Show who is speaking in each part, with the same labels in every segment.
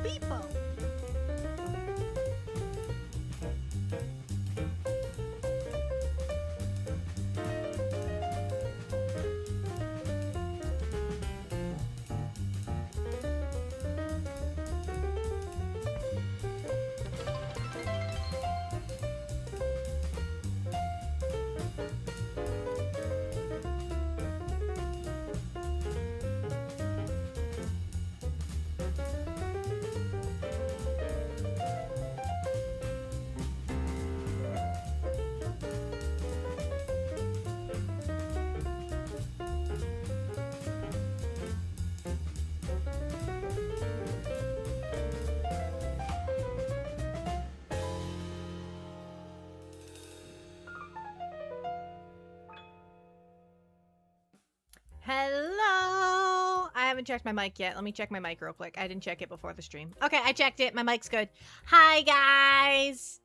Speaker 1: people. Hello! I haven't checked my mic yet. Let me check my mic real quick. I didn't check it before the stream. Okay, I checked it. My mic's good. Hi, guys!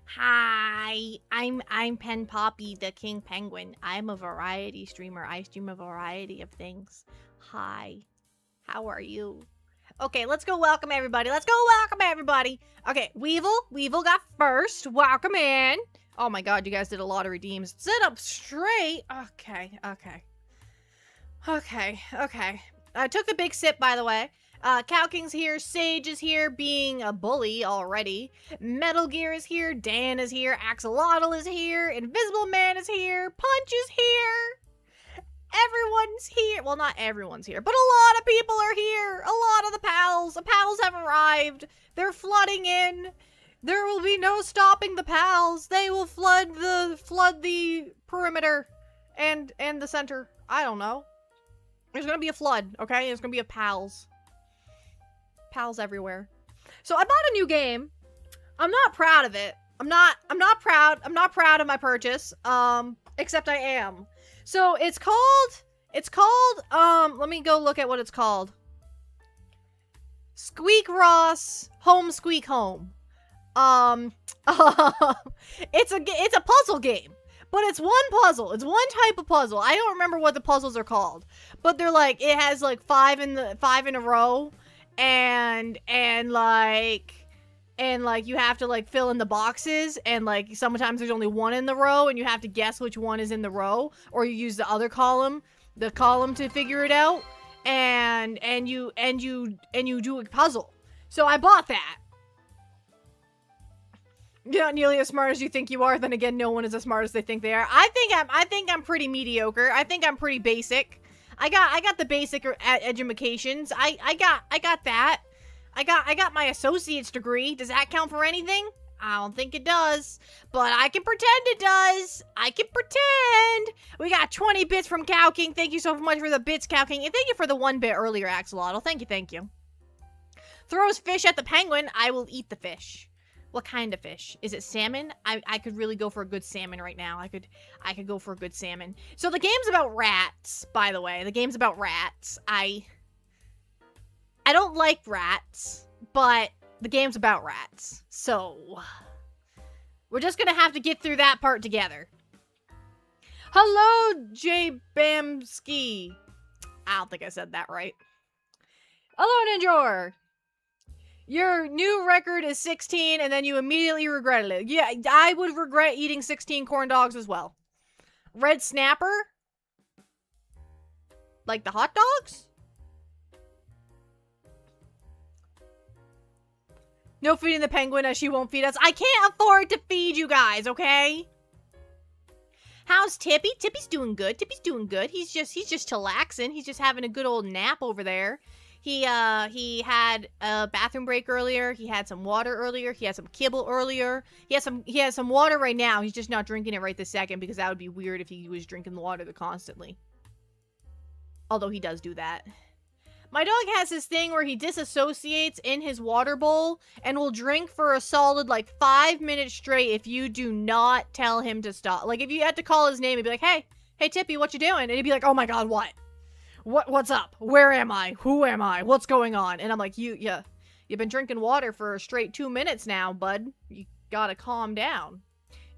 Speaker 1: Hi! I'm Pen Poppy, the King Penguin. I'm a variety streamer. I stream a variety of things. Hi. How are you? Okay, let's go welcome everybody. Let's go welcome everybody. Okay, Weevil got first. Welcome in. Oh my god, you guys did a lot of redeems. Sit up straight. Okay. I took the big sip, by the way. Cow King's here, Sage is here, being a bully already. Metal Gear is here, Dan is here, Axolotl is here, Invisible Man is here, Punch is here. Everyone's here. Well, not everyone's here, but a lot of people are here. A lot of the pals. The pals have arrived. They're flooding in. There will be no stopping the pals. They will flood the perimeter and the center. I don't know. There's gonna be a flood, okay? There's gonna be a pals. Pals everywhere. So I bought a new game. I'm not proud of it. I'm not proud. I'm not proud of my purchase. Except I am. So it's called, let me go look at what it's called. Squeak Ross Home Squeak Home. It's a puzzle game. But it's one puzzle. It's one type of puzzle. I don't remember what the puzzles are called. But they're like, it has like five in a row. And like you have to like fill in the boxes. And like sometimes there's only one in the row. And you have to guess which one is in the row. Or you use the other column. The column to figure it out. And you do a puzzle. So I bought that. You're not nearly as smart as you think you are. Then again, no one is as smart as they think they are. I think I'm pretty mediocre. I think I'm pretty basic. I got the basic educations. I got that. I got my associate's degree. Does that count for anything? I don't think it does. But I can pretend it does. I can pretend. We got 20 bits from Cow King. Thank you so much for the bits, Cow King. And thank you for the 1 bit earlier, Axolotl. Thank you. Throws fish at the penguin. I will eat the fish. What kind of fish? Is it salmon? I could really go for a good salmon right now. I could go for a good salmon. So the game's about rats, by the way. The game's about rats. I don't like rats, but the game's about rats. So we're just gonna have to get through that part together. Hello, J Bamski. I don't think I said that right. Hello, Ninjor. Your new record is 16, and then you immediately regretted it. Yeah, I would regret eating 16 corn dogs as well. Red Snapper? Like the hot dogs? No feeding the penguin as she won't feed us. I can't afford to feed you guys, okay? How's Tippy? Tippy's doing good. Tippy's doing good. He's just chillaxing. He's just having a good old nap over there. He had a bathroom break earlier. He had some water earlier. He had some kibble earlier. He has some water right now. He's just not drinking it right this second because that would be weird if he was drinking the water constantly. Although he does do that. My dog has this thing where he disassociates in his water bowl and will drink for a solid like 5 minutes straight if you do not tell him to stop. Like if you had to call his name, he'd be like, hey Tippy, what you doing? And he'd be like, oh my god, what? What's up? Where am I? Who am I? What's going on? And I'm like, you've been drinking water for a straight 2 minutes now, bud. You gotta calm down.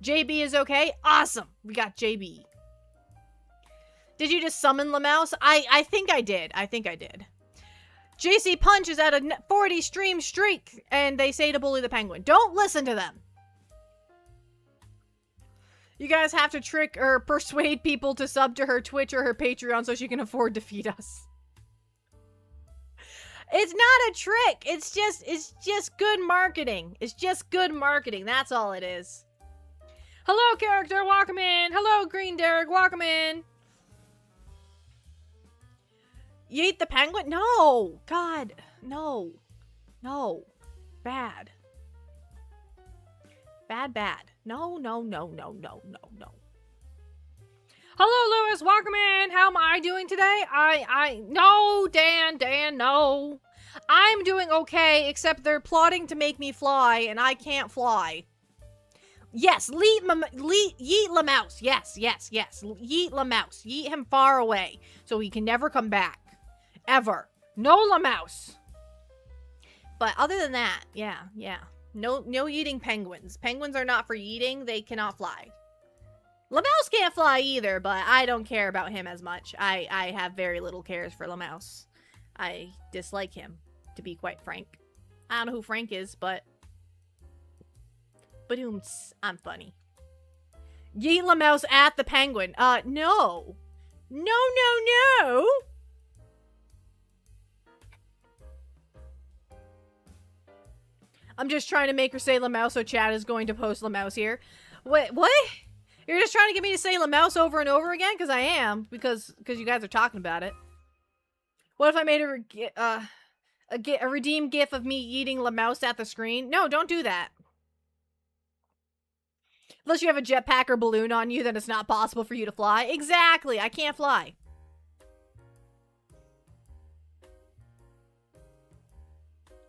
Speaker 1: JB is okay? Awesome. We got JB. Did you just summon Lamouse? I think I did. JC Punch is at a 40 stream streak, and they say to bully the penguin. Don't listen to them. You guys have to trick or persuade people to sub to her Twitch or her Patreon so she can afford to feed us. It's not a trick. It's just good marketing. It's just good marketing. That's all it is. Hello, character. Welcome in. Hello, Green Derek. Welcome in. You eat the penguin? No. God. No. No. Bad. Bad. No. Hello, Lewis. Welcome in. How am I doing today? No, Dan, no. I'm doing okay, except they're plotting to make me fly, and I can't fly. Yes, yeet Lamouse. Yes. Yeet Lamouse. Yeet him far away, so he can never come back. Ever. No Lamouse. But other than that, yeah. No eating penguins. Penguins are not for eating. They cannot fly. Lamouse can't fly either, but I don't care about him as much. I have very little cares for Lamouse. I dislike him, to be quite frank. I don't know who Frank is, but... Badoomts, I'm funny. Yeet Lamouse at the penguin. No. No. I'm just trying to make her say Lamouse, so Chad is going to post Lamouse here. Wait, what? You're just trying to get me to say Lamouse over and over again? Because I am. Because you guys are talking about it. What if I made a redeem gif of me eating Lamouse at the screen? No, don't do that. Unless you have a jetpack or balloon on you, then it's not possible for you to fly. Exactly, I can't fly.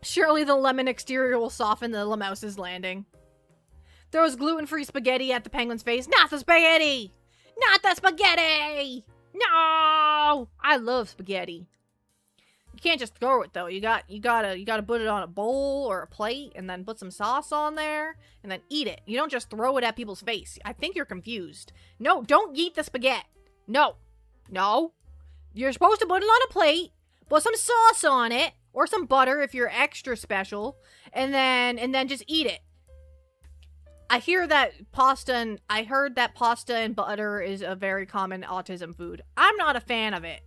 Speaker 1: Surely the lemon exterior will soften the Lamouse's landing. Throws gluten-free spaghetti at the penguin's face. Not the spaghetti! Not the spaghetti! No! I love spaghetti. You can't just throw it though. You gotta put it on a bowl or a plate and then put some sauce on there and then eat it. You don't just throw it at people's face. I think you're confused. No, don't eat the spaghetti. No. You're supposed to put it on a plate, put some sauce on it, or some butter if you're extra special, and then just eat it. I heard that pasta and butter is a very common autism food. I'm not a fan of it.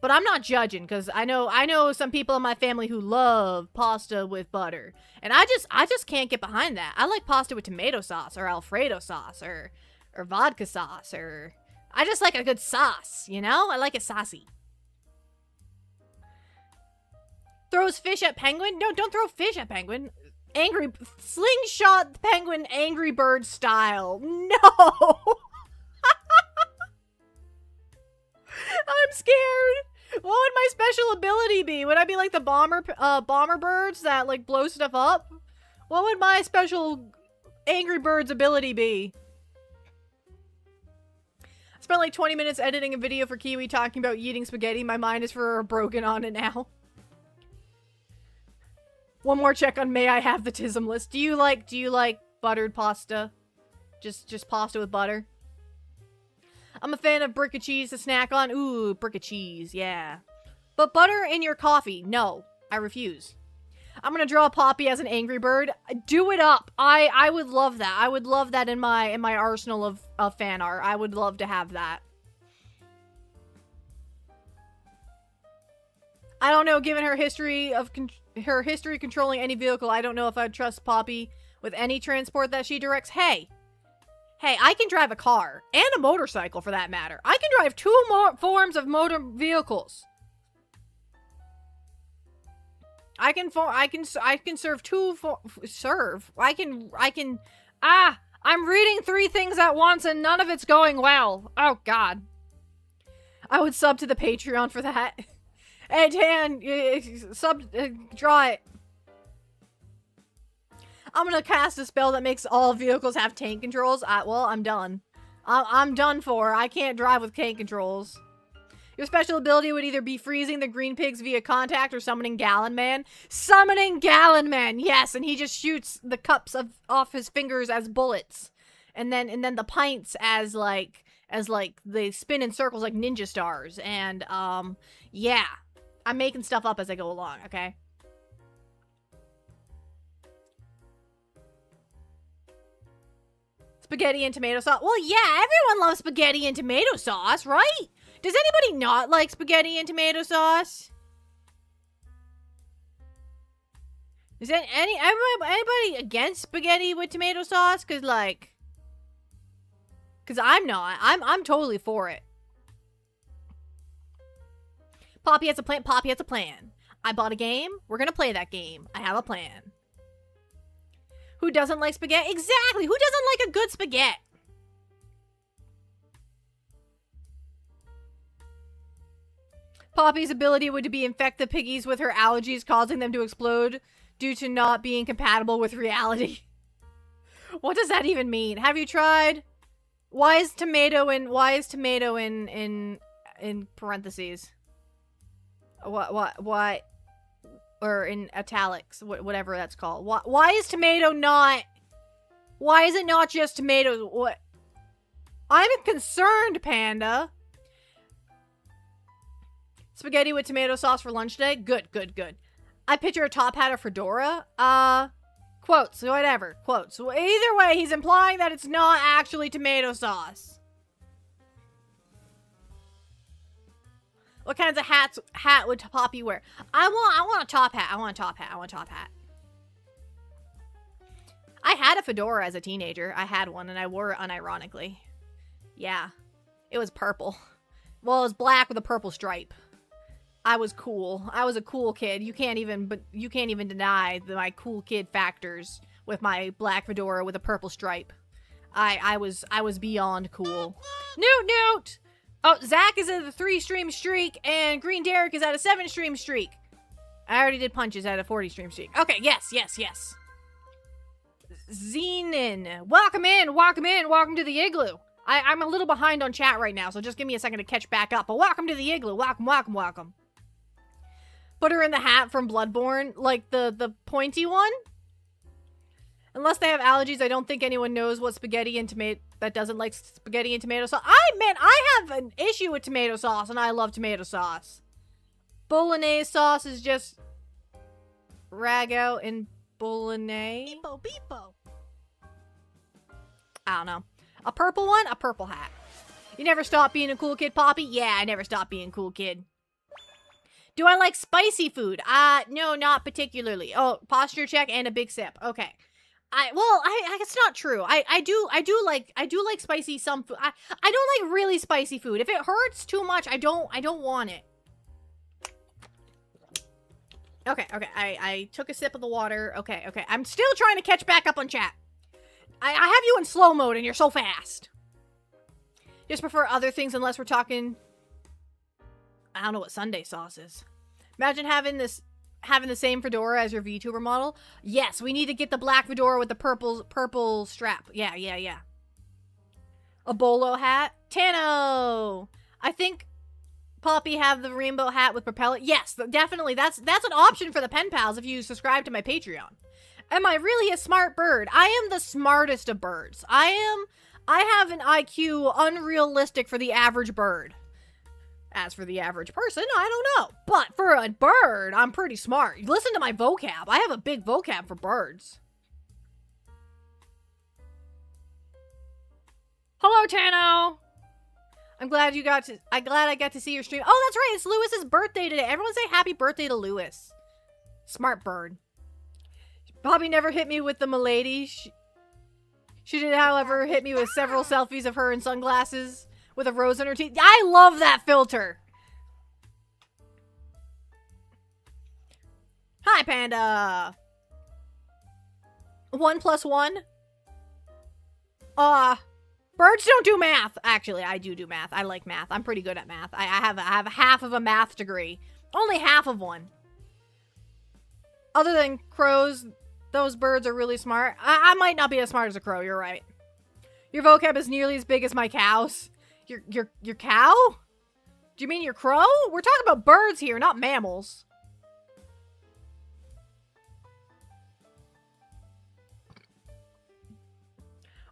Speaker 1: But I'm not judging, because I know some people in my family who love pasta with butter. And I just can't get behind that. I like pasta with tomato sauce, or Alfredo sauce, or vodka sauce, or... I just like a good sauce, you know? I like it saucy. Throws fish at penguin? No, don't throw fish at penguin. Slingshot penguin Angry Bird style. No! I'm scared. What would my special ability be? Would I be like the bomber birds that like blow stuff up? What would my special Angry Birds ability be? I spent like 20 minutes editing a video for Kiwi talking about eating spaghetti. My mind is for broken on it now. One more check on may I have the tism list. Do you like buttered pasta? Just pasta with butter? I'm a fan of brick of cheese to snack on. Ooh, brick of cheese, yeah. But butter in your coffee? No, I refuse. I'm gonna draw Poppy as an Angry Bird. Do it up. I would love that. I would love that in my arsenal of fan art. I would love to have that. I don't know, given her history controlling any vehicle, I don't know if I'd trust Poppy with any transport that she directs. Hey, I can drive a car and a motorcycle for that matter. I can drive two more forms of motor vehicles. I can serve I'm reading 3 things at once and none of it's going well. Oh God. I would sub to the Patreon for that. Hey Dan, draw it. I'm gonna cast a spell that makes all vehicles have tank controls. Well, I'm done. I'm done for. I can't drive with tank controls. Your special ability would either be freezing the green pigs via contact or summoning Gallon Man. Summoning Gallon Man, yes, and he just shoots the cups off his fingers as bullets, and then the pints as like they spin in circles like ninja stars. And yeah, I'm making stuff up as I go along, okay? Spaghetti and tomato sauce. Well, yeah, everyone loves spaghetti and tomato sauce, right? Does anybody not like spaghetti and tomato sauce? Is that anybody against spaghetti with tomato sauce? Cause I'm not. I'm totally for it. Poppy has a plan. Poppy has a plan. I bought a game. We're gonna play that game. I have a plan. Who doesn't like spaghetti? Exactly. Who doesn't like a good spaghetti? Poppy's ability would be infect the piggies with her allergies, causing them to explode due to not being compatible with reality. What does that even mean? Have you tried? Why is tomato in parentheses? What? Or in italics, whatever that's called. Why is tomato not? Why is it not just tomatoes? What? I'm concerned, Panda. Spaghetti with tomato sauce for lunch today? Good. I picture a top hat or fedora. Quotes, whatever. Quotes. Well, either way, he's implying that it's not actually tomato sauce. What kinds of hat would Poppy wear? I want a top hat. I want a top hat. I had a fedora as a teenager. I had one and I wore it unironically. Yeah. It was purple. Well, it was black with a purple stripe. I was cool. I was a cool kid. You can't even deny my cool kid factors with my black fedora with a purple stripe. I was beyond cool. Newt! Oh, Zach is at a 3-stream streak, and Green Derek is at a 7-stream streak. I already did punches at a 40-stream streak. Okay, yes. Zenin. Welcome to the igloo. I'm a little behind on chat right now, so just give me a second to catch back up. But welcome to the igloo. Welcome. Put her in the hat from Bloodborne, like the pointy one. Unless they have allergies, I don't think anyone knows what spaghetti and tomato that doesn't like spaghetti and tomato sauce. I have an issue with tomato sauce, and I love tomato sauce. Bolognese sauce is just ragu and bolognese. Beepo. I don't know. A purple one, a purple hat. You never stop being a cool kid, Poppy? Yeah, I never stop being a cool kid. Do I like spicy food? No, not particularly. Oh, posture check and a big sip. Okay. It's not true. I do like spicy some food. I don't like really spicy food. If it hurts too much, I don't want it. Okay. I took a sip of the water. Okay. I'm still trying to catch back up on chat. I have you in slow mode and you're so fast. Just prefer other things unless we're talking. I don't know what Sunday sauce is. Imagine having the same fedora as your VTuber model. Yes, we need to get the black fedora with the purple strap. Yeah. A bolo hat. Tano! I think Poppy have the rainbow hat with propeller. Yes, definitely. That's an option for the pen pals if you subscribe to my Patreon. Am I really a smart bird? I am the smartest of birds. I have an IQ unrealistic for the average bird. As for the average person, I don't know. But for a bird, I'm pretty smart. Listen to my vocab. I have a big vocab for birds. Hello, Tano. I'm glad I got to see your stream. Oh, that's right. It's Lewis's birthday today. Everyone say happy birthday to Lewis. Smart bird. Bobby never hit me with the milady. She did, however, hit me with several selfies of her in sunglasses with a rose in her teeth. I love that filter. Hi, Panda. 1 + 1. Birds don't do math. Actually, I do math. I like math. I'm pretty good at math. I have half of a math degree. Only half of one. Other than crows, those birds are really smart. I might not be as smart as a crow. You're right. Your vocab is nearly as big as my cow's. Your cow? Do you mean your crow? We're talking about birds here, not mammals.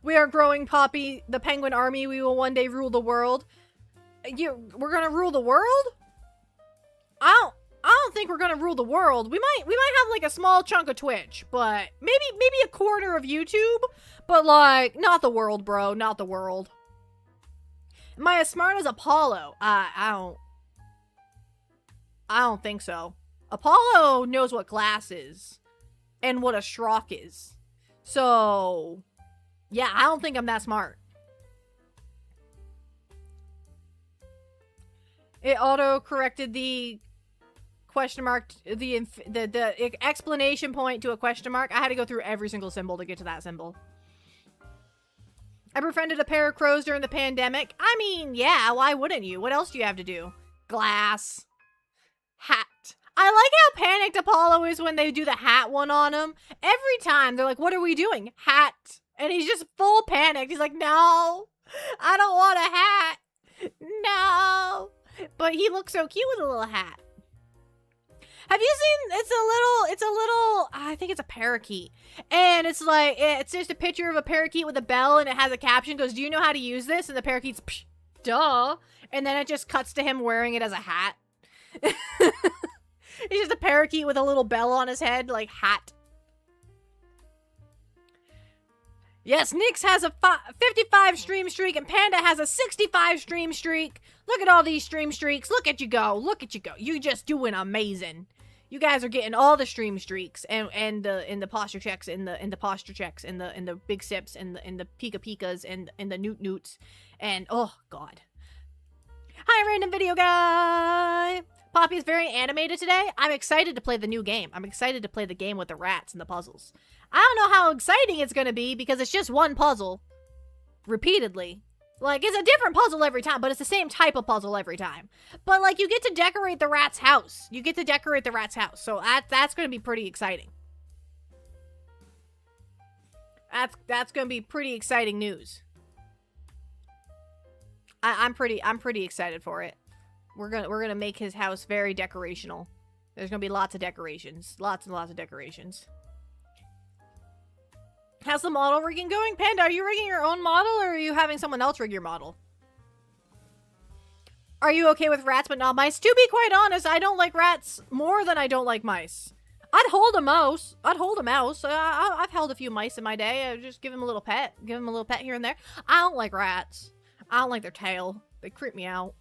Speaker 1: We are growing, Poppy. The penguin army. We will one day rule the world. We're gonna rule the world? I think we're gonna rule the world. We might have like a small chunk of Twitch, but maybe a quarter of YouTube, but like not the world, bro, not the world. Am I as smart as Apollo? I don't think so. Apollo knows what glass is and what a schrock is. So, yeah, I don't think I'm that smart. It auto-corrected the question mark, the explanation point to a question mark. I had to go through every single symbol to get to that symbol. I befriended a pair of crows during the pandemic. I mean, yeah, why wouldn't you? What else do you have to do? Glass. Hat. I like how panicked Apollo is when they do the hat one on him. Every time, they're like, what are we doing? Hat. And he's just full panicked. He's like, no, I don't want a hat. No. But he looks so cute with a little hat. Have you seen, it's a little, I think it's a parakeet. And it's like, it's just a picture of a parakeet with a bell and it has a caption, goes, do you know how to use this? And the parakeet's, psh, duh. And then it just cuts to him wearing it as a hat. He's just a parakeet with a little bell on his head, like hat. Yes, Nyx has a 55 stream streak and Panda has a 65 stream streak. Look at all these stream streaks. Look at you go. Look at you go. You just doing amazing. You guys are getting all the stream streaks and the posture checks and the posture checks and the big sips and the pika pikas and the newt newts and oh god. Hi, random video guy. Poppy is very animated today. I'm excited to play the new game. I'm excited to play the game with the rats and the puzzles. I don't know how exciting it's gonna be because it's just one puzzle repeatedly. Like, it's a different puzzle every time, but it's the same type of puzzle every time. But, like, you get to decorate the rat's house. You get to decorate the rat's house. So that's gonna be pretty exciting. That's gonna be pretty exciting news. I'm pretty excited for it. We're gonna make his house very decorational. There's gonna be lots of decorations. Lots and lots of decorations. How's the model rigging going? Panda, are you rigging your own model or are you having someone else rig your model? Are you okay with rats but not mice? To be quite honest, I don't like rats more than I don't like mice. I'd hold a mouse. I've held a few mice in my day. I just give them a little pet. Give them a little pet here and there. I don't like rats. I don't like their tail. They creep me out.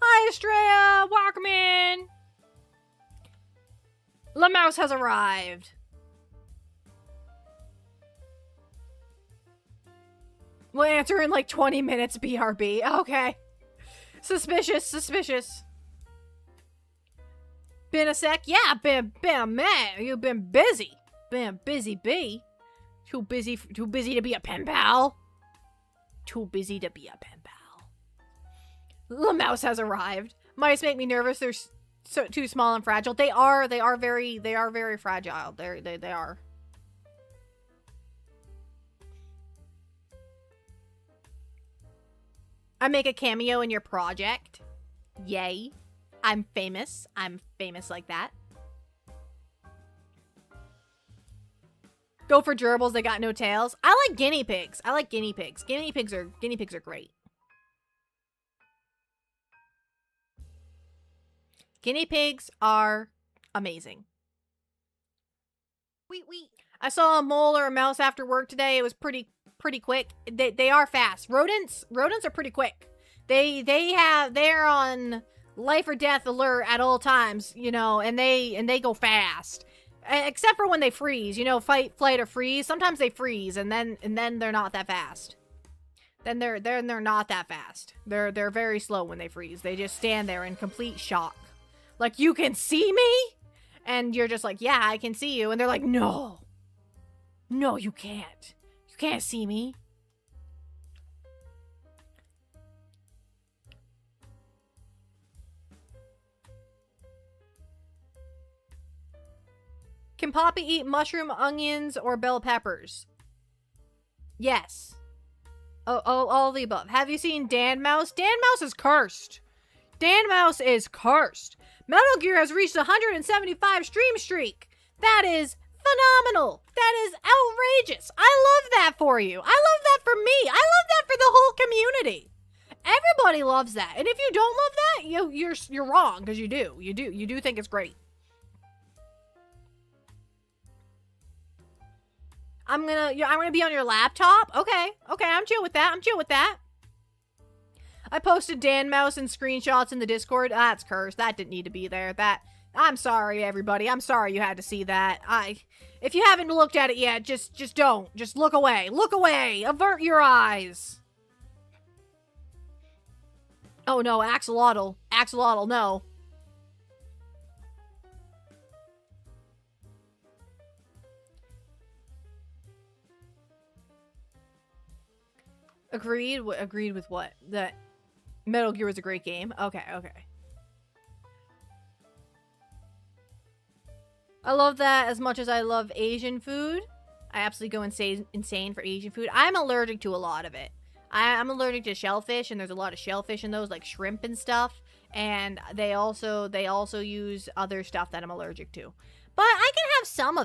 Speaker 1: Hi, Estrella! Welcome in! La Mouse has arrived. We'll answer in like 20 minutes, BRB. Okay. Suspicious, suspicious. Been a sec? Yeah, been a minute. You've been busy. Been a busy bee. Too busy to be a pen pal. Too busy to be a pen pal. La Mouse has arrived. Mice make me nervous. They're so too small and fragile. They are very fragile. They are. I make a cameo in your project. Yay. I'm famous. I'm famous like that. Go for gerbils, they got no tails. I like guinea pigs. I like guinea pigs. Guinea pigs are great. Guinea pigs are amazing. I saw a mole or a mouse after work today. It was pretty quick. They are fast. Rodents are pretty quick. They're on life or death alert at all times, you know, and they go fast. Except for when they freeze, you know, fight, flight, or freeze. Sometimes they freeze, and then they're not that fast. Then they're not that fast. They're very slow when they freeze. They just stand there in complete shock, like, you can see me, and you're just like, yeah, I can see you, and they're like, no, you can't. You can't see me. Can Poppy eat mushroom, onions, or bell peppers? Yes. Oh, all of the above. Have you seen Dan Mouse? Dan Mouse is cursed. Dan Mouse is cursed. Metal Gear has reached 175 stream streak. That is phenomenal. That is outrageous. I love that for you. I love that for me. I love that for the whole community. Everybody loves that. And if you don't love that, you're wrong, because you do. You do think it's great. I'm gonna be on your laptop. Okay, I'm chill with that. I posted Dan Mouse and screenshots in the Discord. That's cursed. That didn't need to be there. I'm sorry, everybody. I'm sorry you had to see that. If you haven't looked at it yet, just don't. Just look away. Look away. Avert your eyes. Oh no, Axolotl. Axolotl, no. Agreed with what? That Metal Gear was a great game? Okay. I love that as much as I love Asian food. I absolutely go insane for Asian food. I'm allergic to a lot of it. I'm allergic to shellfish, and there's a lot of shellfish in those, like shrimp and stuff. And they also use other stuff that I'm allergic to. But I can have some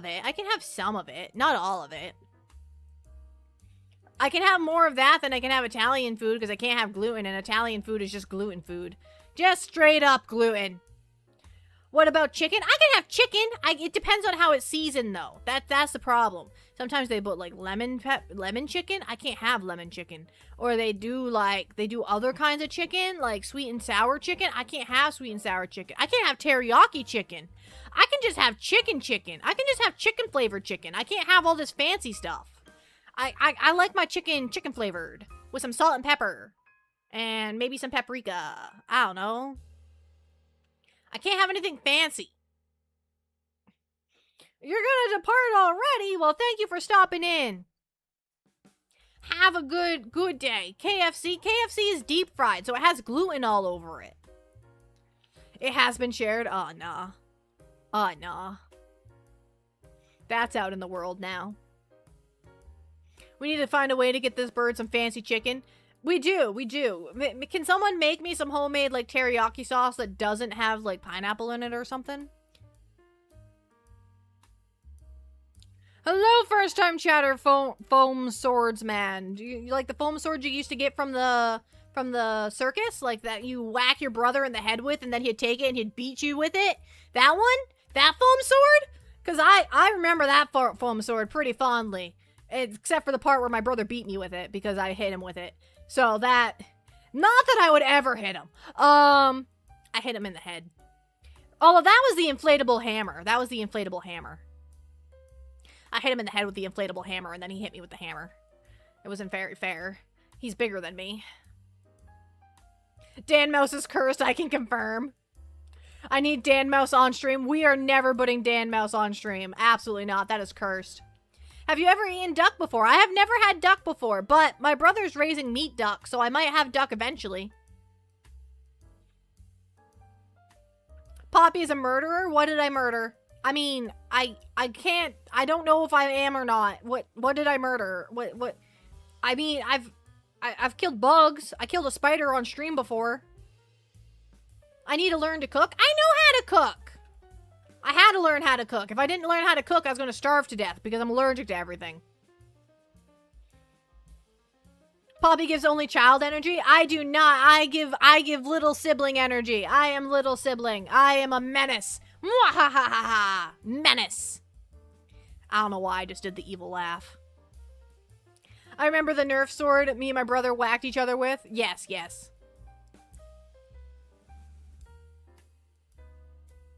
Speaker 1: of it. Not all of it. I can have more of that than I can have Italian food, because I can't have gluten, and Italian food is just gluten food. Just straight up gluten. What about chicken? I can have chicken. It depends on how it's seasoned, though. That's the problem. Sometimes they put like lemon chicken. I can't have lemon chicken. Or they do other kinds of chicken, like sweet and sour chicken. I can't have sweet and sour chicken. I can't have teriyaki chicken. I can just have chicken. I can just have chicken flavored chicken. I can't have all this fancy stuff. I like my chicken flavored with some salt and pepper and maybe some paprika. I don't know. I can't have anything fancy. You're gonna depart already? Well, thank you for stopping in. Have a good day. KFC is deep fried, so it has gluten all over it. It has been shared? Oh, nah. Oh, nah. That's out in the world now. We need to find a way to get this bird some fancy chicken. We do. Can someone make me some homemade, like, teriyaki sauce that doesn't have, like, pineapple in it or something? Hello, first-time chatter, foam swords man. Do you like the foam swords you used to get from the circus? Like, that you whack your brother in the head with, and then he'd take it and he'd beat you with it? That one? That foam sword? Because I remember that foam sword pretty fondly. Except for the part where my brother beat me with it, because I hit him with it. So that... Not that I would ever hit him. I hit him in the head. Oh, that was the inflatable hammer. I hit him in the head with the inflatable hammer, and then he hit me with the hammer. It wasn't very fair. He's bigger than me. Dan Mouse is cursed, I can confirm. I need Dan Mouse on stream. We are never putting Dan Mouse on stream. Absolutely not. That is cursed. Have you ever eaten duck before? I have never had duck before, but my brother's raising meat duck, so I might have duck eventually. Poppy is a murderer? What did I murder? I mean, I don't know if I am or not. What did I murder? What? I mean, I've killed bugs. I killed a spider on stream before. I need to learn to cook. I know how to cook. I had to learn how to cook. If I didn't learn how to cook, I was going to starve to death because I'm allergic to everything. Poppy gives only child energy. I do not. I give little sibling energy. I am little sibling. I am a menace. Mwahahaha. Menace. I don't know why I just did the evil laugh. I remember the Nerf sword me and my brother whacked each other with. Yes.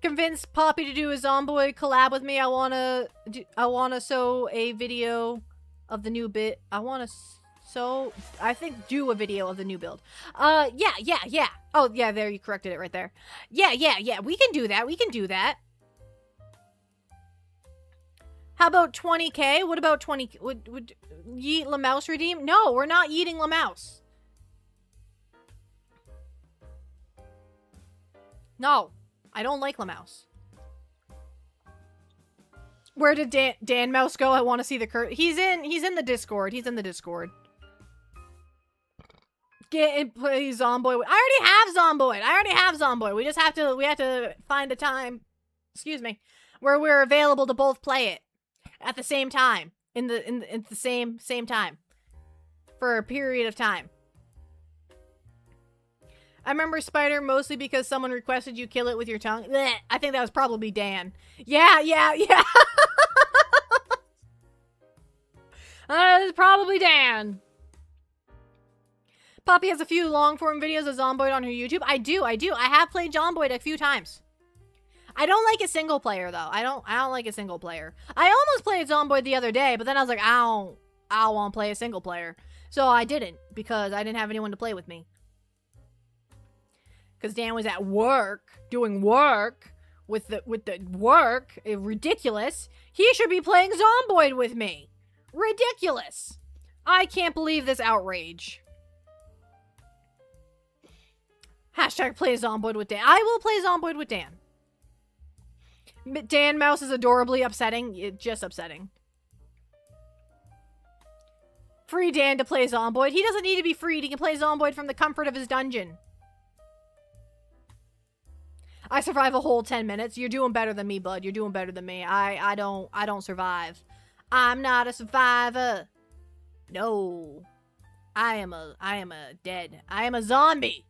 Speaker 1: Convinced Poppy to do a Zomboid collab with me. I wanna sew a video of the new bit. I think do a video of the new build. Yeah. Oh, yeah, there, you corrected it right there. Yeah. We can do that. How about 20k? What about 20? Would Yeet Lamouse redeem? No, we're not eating Lamouse. No, I don't like Lamouse. Where did Dan Mouse go? I want to see the He's in the Discord. Get and play Zomboid. I already have Zomboid. We have to find a time, excuse me, where we're available to both play it at the same time. In the same time. For a period of time. I remember Spider mostly because someone requested you kill it with your tongue. Blech. I think that was probably Dan. Yeah. It's probably Dan. Poppy has a few long-form videos of Zomboid on her YouTube. I do. I have played Zomboid a few times. I don't like a single player, though. I don't like a single player. I almost played Zomboid the other day, but then I was like, I don't want to play a single player. So I didn't, because I didn't have anyone to play with me. Because Dan was at work, doing work, with the work. Ridiculous. He should be playing Zomboid with me. Ridiculous. I can't believe this outrage. Hashtag play Zomboid with Dan. I will play Zomboid with Dan. Dan Mouse is adorably upsetting. Just upsetting. Free Dan to play Zomboid. He doesn't need to be freed. He can play Zomboid from the comfort of his dungeon. I survive a whole 10 minutes. You're doing better than me, bud. You're doing better than me. I don't survive. I'm not a survivor. No. I am a dead. I am a zombie.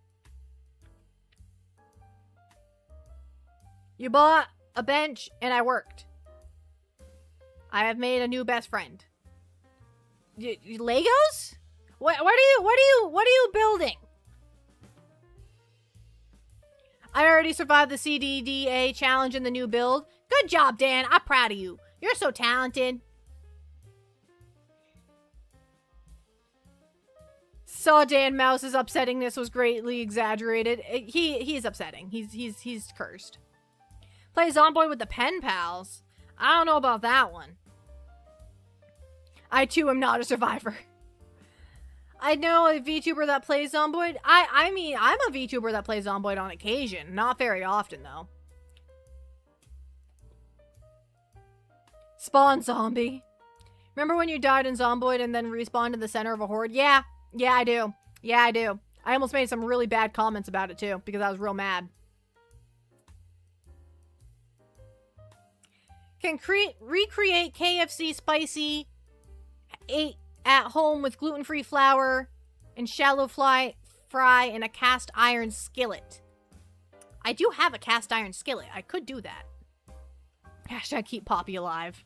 Speaker 1: You bought a bench and I worked. I have made a new best friend. Legos? What are you building? I already survived the CDDA challenge in the new build. Good job, Dan. I'm proud of you. You're so talented. Saw Dan Mouse's upsettingness was greatly exaggerated. He is upsetting. He's cursed. Play Zomboid with the pen pals. I don't know about that one. I too am not a survivor. I know a VTuber that plays Zomboid. I mean, I'm a VTuber that plays Zomboid on occasion. Not very often, though. Spawn zombie. Remember when you died in Zomboid and then respawned in the center of a horde? Yeah, I do. Yeah, I do. I almost made some really bad comments about it, too, because I was real mad. Can recreate KFC spicy 8 at home with gluten-free flour and shallow fry in a cast iron skillet. I do have a cast iron skillet. I could do that. Hashtag keep Poppy alive.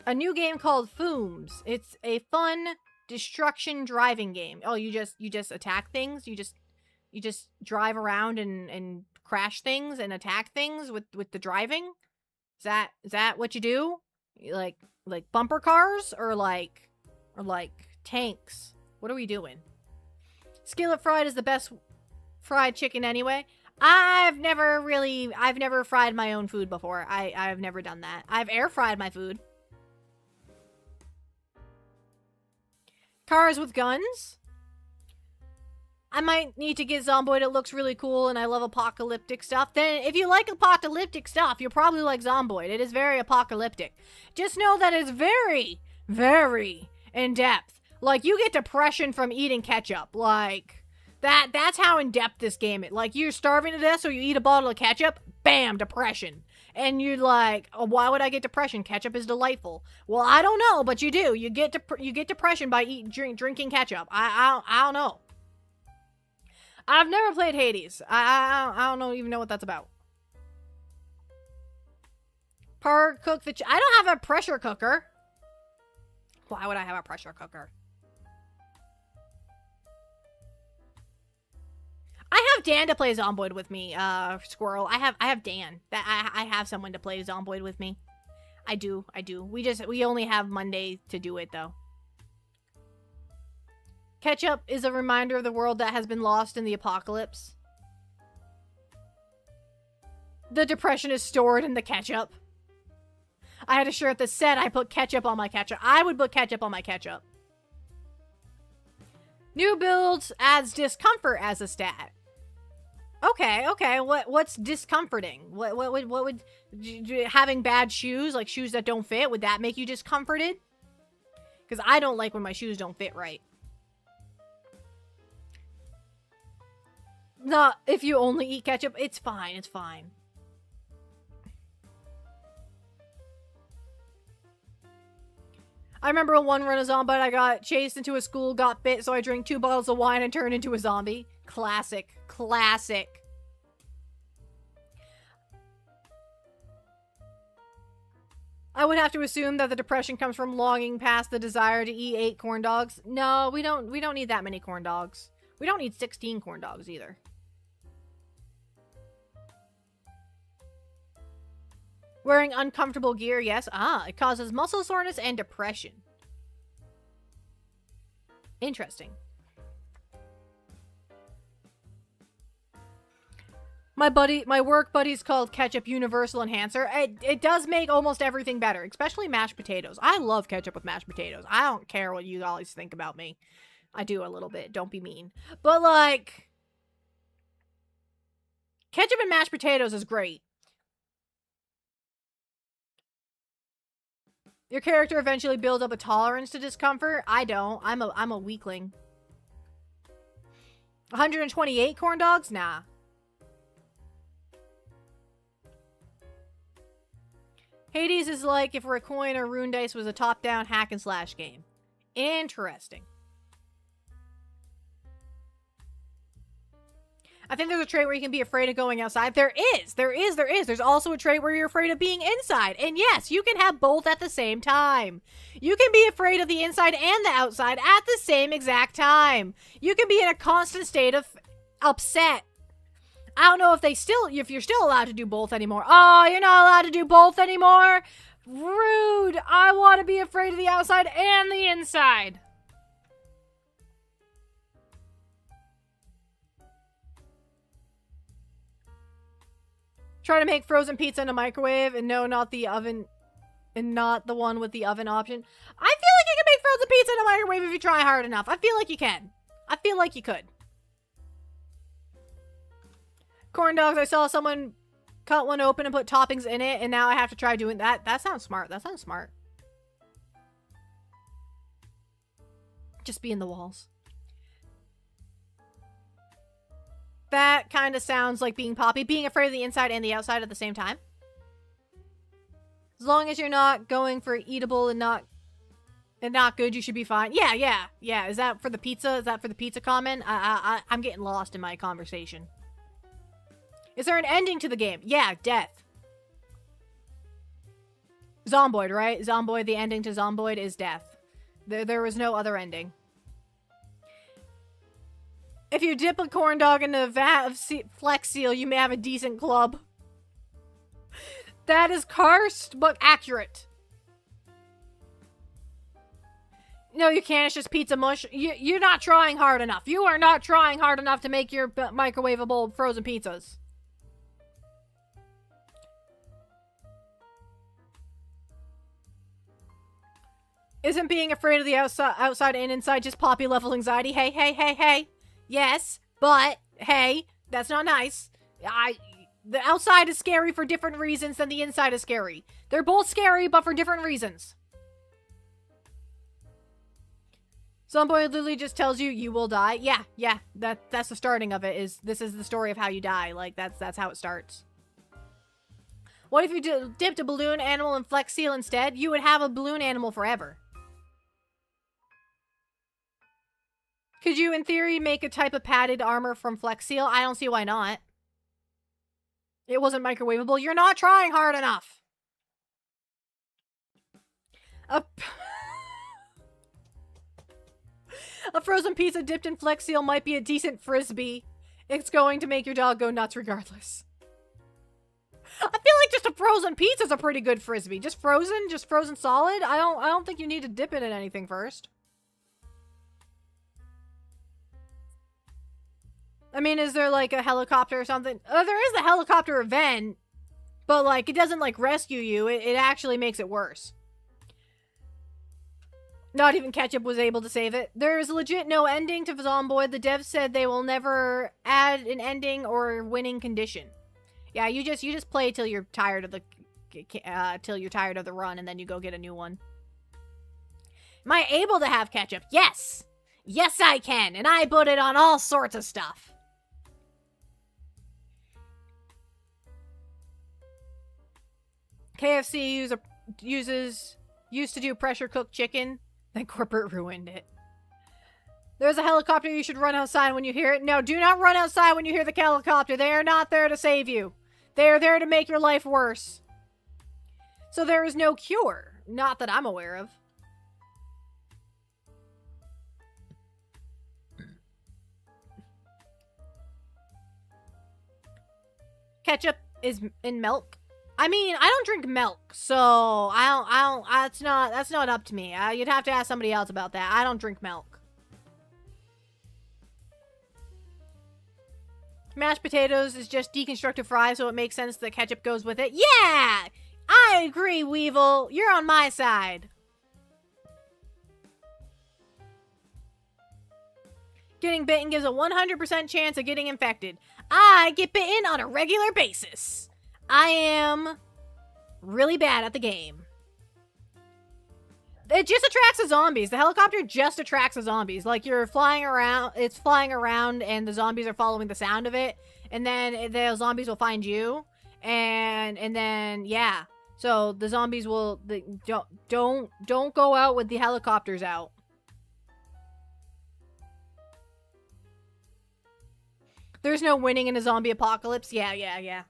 Speaker 1: A new game called Fooms. It's a fun destruction driving game. Oh, you just attack things? You just drive around and crash things and attack things with the driving? Is that what you do? Like bumper cars or like tanks? What are we doing? Skillet fried is the best fried chicken anyway. I've never fried my own food before. I've never done that. I've air fried my food. Cars with guns? I might need to get Zomboid. It looks really cool and I love apocalyptic stuff. Then if you like apocalyptic stuff, you'll probably like Zomboid. It is very apocalyptic. Just know that it's very, very in-depth. Like, you get depression from eating ketchup. Like, that's how in-depth this game is. Like, you're starving to death, so you eat a bottle of ketchup, bam, depression. And you're like, oh, why would I get depression? Ketchup is delightful. Well, I don't know, but you do. You get depression by drinking ketchup. I don't know. I've never played Hades. I don't even know what that's about. Cook the I don't have a pressure cooker. Why would I have a pressure cooker? I have Dan to play Zomboid with me, Squirrel. I have Dan. I have someone to play Zomboid with me. I do. We only have Monday to do it, though. Ketchup is a reminder of the world that has been lost in the apocalypse. The depression is stored in the ketchup. I had a shirt that said I put ketchup on my ketchup. I would put ketchup on my ketchup. New builds adds discomfort as a stat. Okay. What's discomforting? What would having bad shoes, like shoes that don't fit, would that make you discomforted? Because I don't like when my shoes don't fit right. Not if you only eat ketchup. It's fine. It's fine. I remember one run of zombie, I got chased into a school, got bit, so I drank 2 bottles of wine and turned into a zombie. Classic. Classic. I would have to assume that the depression comes from longing past the desire to eat 8 corn dogs. No, we don't need that many corn dogs. We don't need 16 corn dogs either. Wearing uncomfortable gear, yes. Ah, it causes muscle soreness and depression. Interesting. My work buddy's called Ketchup Universal Enhancer. It does make almost everything better, especially mashed potatoes. I love ketchup with mashed potatoes. I don't care what you always think about me. I do a little bit. Don't be mean. But, like, ketchup and mashed potatoes is great. Your character eventually builds up a tolerance to discomfort. I don't. I'm a weakling. 128 corn dogs? Nah. Hades is like if Recoin or Rune Dice was a top-down hack-and-slash game. Interesting. I think there's a trait where you can be afraid of going outside. There is. There's also a trait where you're afraid of being inside. And yes, you can have both at the same time. You can be afraid of the inside and the outside at the same exact time. You can be in a constant state of upset. I don't know if you're still allowed to do both anymore. Oh, you're not allowed to do both anymore? Rude. I want to be afraid of the outside and the inside. Try to make frozen pizza in a microwave, and no, not the oven, and not the one with the oven option. I feel like you can make frozen pizza in a microwave if you try hard enough. I feel like you can. I feel like you could. Corn dogs, I saw someone cut one open and put toppings in it, and now I have to try doing that. That sounds smart. That sounds smart. Just be in the walls. That kind of sounds like being Poppy. Being afraid of the inside and the outside at the same time. As long as you're not going for eatable and not good, you should be fine. Yeah. Is that for the pizza? Is that for the pizza comment? I'm getting lost in my conversation. Is there an ending to the game? Yeah, death. Zomboid, right? Zomboid, the ending to Zomboid is death. There was no other ending. If you dip a corn dog in a vat of Flex Seal, you may have a decent club. That is cursed, but accurate. No, you can't. It's just pizza mush. You're not trying hard enough. You are not trying hard enough to make your microwavable frozen pizzas. Isn't being afraid of the outside and inside just Poppy level anxiety? Hey. Yes, but hey, that's not nice. The outside is scary for different reasons than the inside is scary. They're both scary, but for different reasons. Zomboid literally just tells you you will die. Yeah. That's the starting of it. This is the story of how you die. Like that's how it starts. What if you dipped a balloon animal in Flex Seal instead? You would have a balloon animal forever. Could you, in theory, make a type of padded armor from Flex Seal? I don't see why not. It wasn't microwavable. You're not trying hard enough. A frozen pizza dipped in Flex Seal might be a decent frisbee. It's going to make your dog go nuts regardless. I feel like just a frozen pizza is a pretty good frisbee. Just frozen solid. I don't think you need to dip it in anything first. I mean, is there like a helicopter or something? There is the helicopter event, but like it doesn't like rescue you. It actually makes it worse. Not even Ketchup was able to save it. There's legit no ending to Zomboid. The devs said they will never add an ending or winning condition. Yeah, you just play till you're tired of the run, and then you go get a new one. Am I able to have Ketchup? Yes! Yes, I can, and I put it on all sorts of stuff. KFC Used to do pressure cooked chicken, then corporate ruined it. There's a helicopter, you should run outside when you hear it. No, do not run outside when you hear the helicopter. They are not there to save you. They are there to make your life worse. So there is no cure. Not that I'm aware of. Ketchup is in milk. I mean, I don't drink milk, so that's not up to me. You'd have to ask somebody else about that. I don't drink milk. Mashed potatoes is just deconstructed fries, so it makes sense that ketchup goes with it. Yeah! I agree, Weevil. You're on my side. Getting bitten gives a 100% chance of getting infected. I get bitten on a regular basis. I am really bad at the game. It just attracts the zombies. The helicopter just attracts the zombies. Like, you're flying around, it's flying around, and the zombies are following the sound of it. And then the zombies will find you. And then, yeah. So, the zombies will, don't go out with the helicopters out. There's no winning in a zombie apocalypse. Yeah.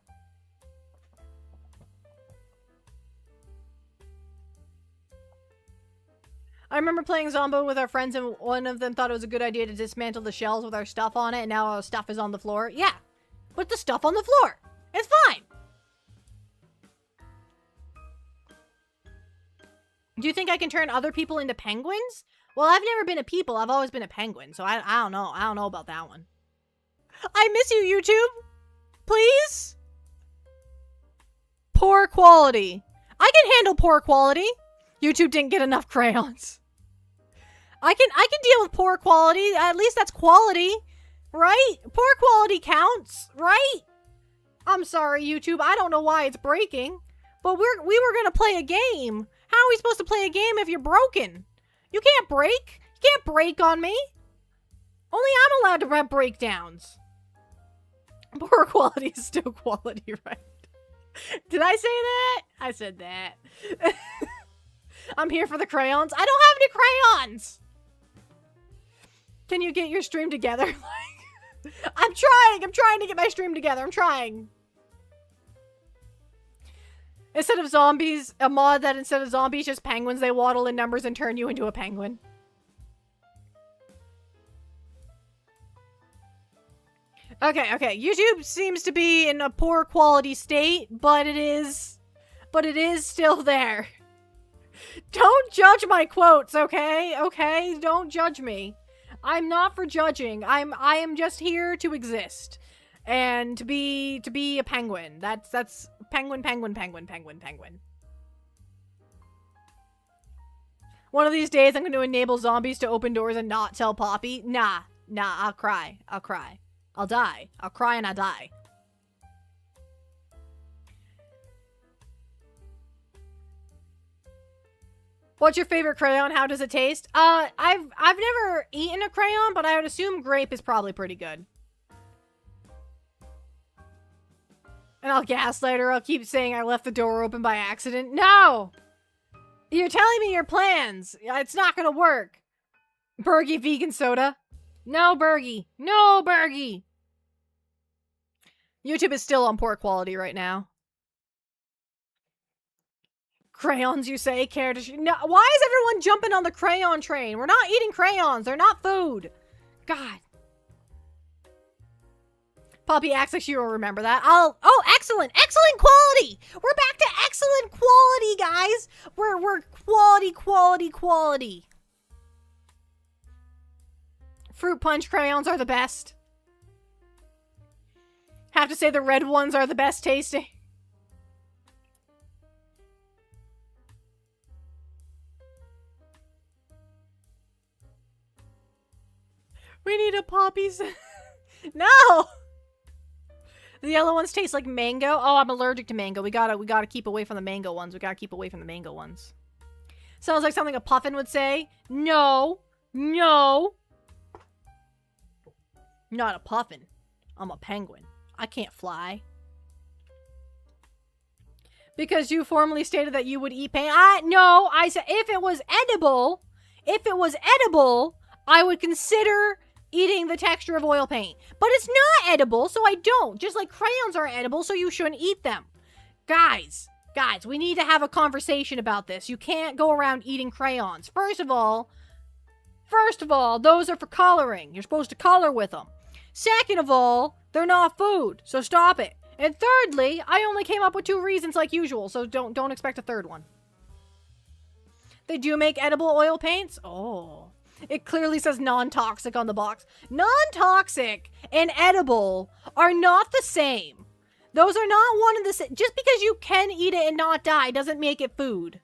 Speaker 1: I remember playing Zombo with our friends, and one of them thought it was a good idea to dismantle the shells with our stuff on it, and now our stuff is on the floor. Yeah, put the stuff on the floor. It's fine. Do you think I can turn other people into penguins? Well, I've never been a people. I've always been a penguin, so I don't know. I don't know about that one. I miss you, YouTube. Please? Poor quality. I can handle poor quality. YouTube didn't get enough crayons. I can deal with poor quality. At least that's quality, right? Poor quality counts, right? I'm sorry, YouTube. I don't know why it's breaking, but we were gonna play a game. How are we supposed to play a game if you're broken? You can't break. You can't break on me. Only I'm allowed to have breakdowns. Poor quality is still quality, right? Did I say that? I said that. I'm here for the crayons. I don't have any crayons. Can you get your stream together? I'm trying to get my stream together. I'm trying. Instead of zombies, a mod that instead of zombies, just penguins, they waddle in numbers and turn you into a penguin. Okay. YouTube seems to be in a poor quality state, but it is still there. Don't judge my quotes, okay? Okay? Don't judge me. I'm not for judging. I am just here to exist. And to be a penguin. That's penguin. One of these days I'm going to enable zombies to open doors and not tell Poppy. Nah, I'll cry. I'll die. I'll cry and I'll die. What's your favorite crayon? How does it taste? I've never eaten a crayon, but I would assume grape is probably pretty good. And I'll gaslight her. I'll keep saying I left the door open by accident. No! You're telling me your plans. It's not gonna work. Bergie vegan soda. No, Bergie. No, Bergie. YouTube is still on poor quality right now. Crayons, you say? Care to no, why is everyone jumping on the crayon train? We're not eating crayons. They're not food. God. Poppy acts like she will remember that. Oh, excellent. Excellent quality. We're back to excellent quality, guys. We're quality. Fruit punch crayons are the best. Have to say the red ones are the best tasting. We need a Poppy's. No! The yellow ones taste like mango. Oh, I'm allergic to mango. We gotta keep away from the mango ones. Sounds like something a puffin would say. No. Not a puffin. I'm a penguin. I can't fly. Because you formally stated that you would eat paint. No, I said if it was edible, I would consider eating the texture of oil paint. But it's not edible, so I don't. Just like crayons aren't edible, so you shouldn't eat them. Guys, we need to have a conversation about this. You can't go around eating crayons. First of all, those are for coloring. You're supposed to color with them. Second of all, they're not food, so stop it. And thirdly, I only came up with 2 reasons like usual, so don't expect a third one. They do make edible oil paints? Oh. It clearly says non-toxic on the box. Non-toxic and edible are not the same. Those are not one and the same. Just because you can eat it and not die doesn't make it food.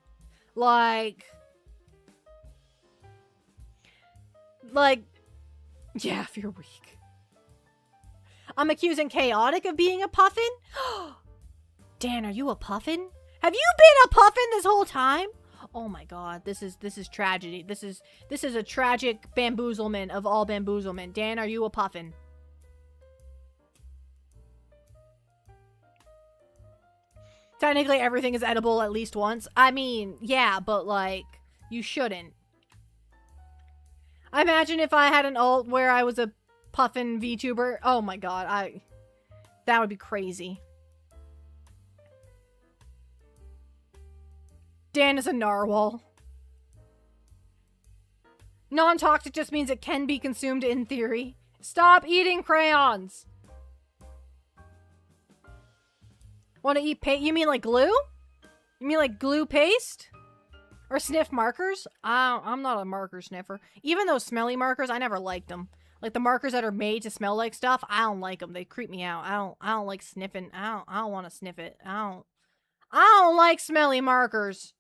Speaker 1: Like, yeah, if you're weak. I'm accusing Chaotic of being a puffin? Dan, are you a puffin? Have you been a puffin this whole time? Oh my god, this is tragedy. This is a tragic bamboozlement of all bamboozlement. Dan, are you a puffin? Technically, everything is edible at least once. I mean, yeah, but like, you shouldn't. I imagine if I had an alt where I was a puffin VTuber. Oh my god, that would be crazy. Dan is a narwhal. Non-toxic just means it can be consumed in theory. Stop eating crayons. Want to eat paint? You mean like glue? You mean like glue paste? Or sniff markers? I'm not a marker sniffer. Even those smelly markers, I never liked them. Like the markers that are made to smell like stuff, I don't like them. They creep me out. I don't like sniffing. I don't want to sniff it. I don't like smelly markers.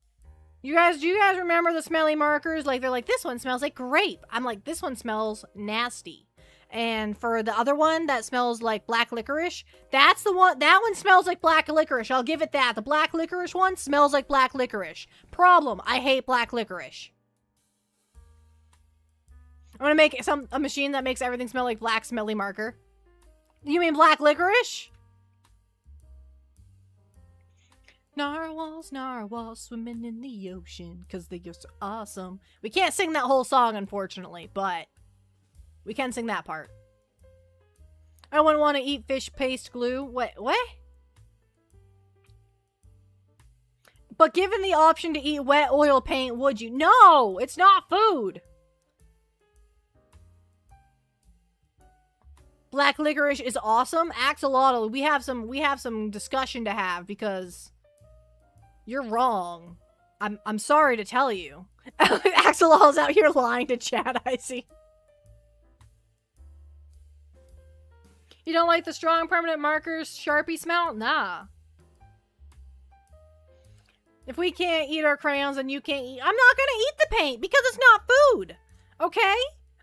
Speaker 1: Do you guys remember the smelly markers? Like, they're like, this one smells like grape. I'm like, this one smells nasty. And for the other one that smells like black licorice, that's the one, that one smells like black licorice. I'll give it that. The black licorice one smells like black licorice. Problem, I hate black licorice. I'm gonna make a machine that makes everything smell like black smelly marker. You mean black licorice? Narwhals, swimming in the ocean, 'cause they are so awesome. We can't sing that whole song, unfortunately, but we can sing that part. I wouldn't want to eat fish paste glue. What? But given the option to eat wet oil paint, would you? No! It's not food! Black licorice is awesome. Axolotl, we have some discussion to have because you're wrong. I'm sorry to tell you. Axolotl's out here lying to chat, I see. You don't like the strong permanent markers Sharpie smell? Nah. If we can't eat our crayons and you can't eat, I'm not gonna eat the paint because it's not food. Okay?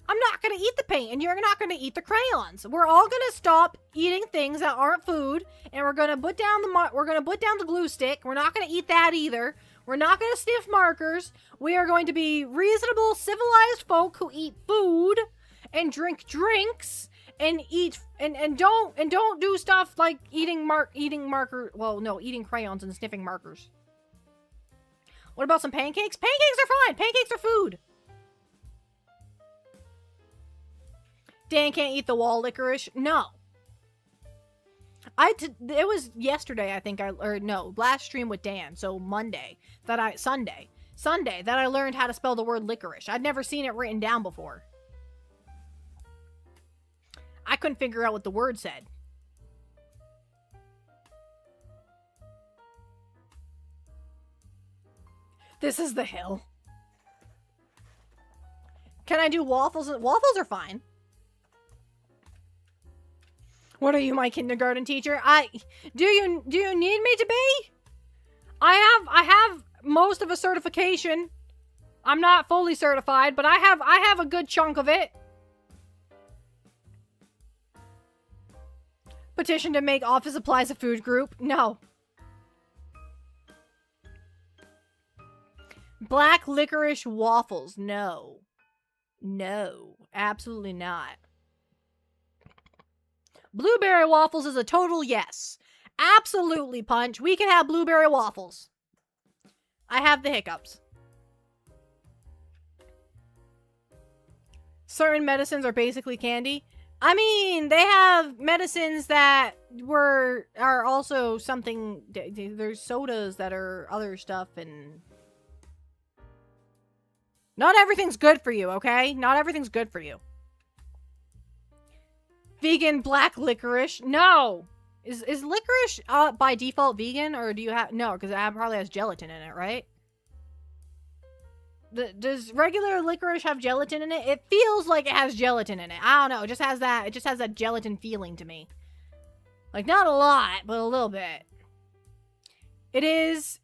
Speaker 1: I'm not gonna eat the paint and you're not gonna eat the crayons. We're all gonna stop eating things that aren't food and we're gonna put down the glue stick. We're not gonna eat that either. We're not gonna sniff markers. We are going to be reasonable, civilized folk who eat food and drink drinks and eat and don't do stuff like eating crayons and sniffing markers. What about some pancakes? Pancakes are fine. Pancakes are food. Dan can't eat the wall licorice. No. It was yesterday, I think, last stream with Dan, so Sunday, that I learned how to spell the word licorice. I'd never seen it written down before. I couldn't figure out what the word said. This is the hill. Can I do waffles? Waffles are fine. What are you, my kindergarten teacher? Do you need me to be? I have most of a certification. I'm not fully certified, but I have a good chunk of it. Petition to make office supplies a food group? No. Black licorice waffles? No. No. Absolutely not. Blueberry waffles is a total yes. Absolutely, Punch. We can have blueberry waffles. I have the hiccups. Certain medicines are basically candy. I mean, they have medicines that are also something. There's sodas that are other stuff, and not everything's good for you, okay? Not everything's good for you. Vegan black licorice? No! Is licorice by default vegan, or do you have... No, because it probably has gelatin in it, right? Does regular licorice have gelatin in it? It feels like it has gelatin in it. I don't know. It just has that gelatin feeling to me. Like, not a lot, but a little bit. It is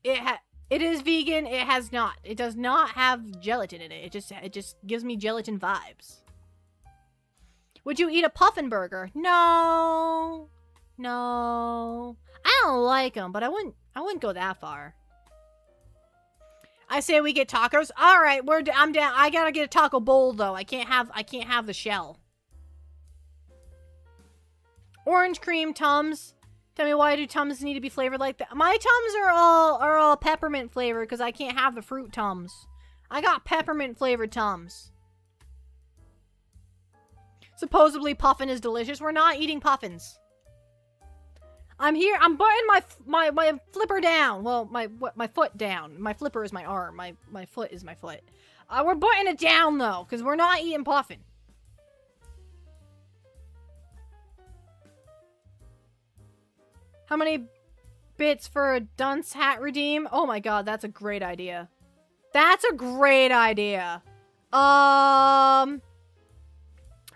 Speaker 1: vegan. It has not. It does not have gelatin in it. It just gives me gelatin vibes. Would you eat a puffin burger? No. No. I don't like them, but I wouldn't go that far. I say we get tacos. All right, I'm down. I gotta get a taco bowl though. I can't have the shell. Orange cream Tums. Tell me, why do Tums need to be flavored like that? My Tums are all peppermint flavored because I can't have the fruit Tums. I got peppermint flavored Tums. Supposedly puffin is delicious. We're not eating puffins. I'm here. I'm putting my flipper down. Well, my foot down. My flipper is my arm. My foot is my foot. We're putting it down though, because we're not eating puffin. How many bits for a dunce hat redeem? Oh my god, that's a great idea. That's a great idea.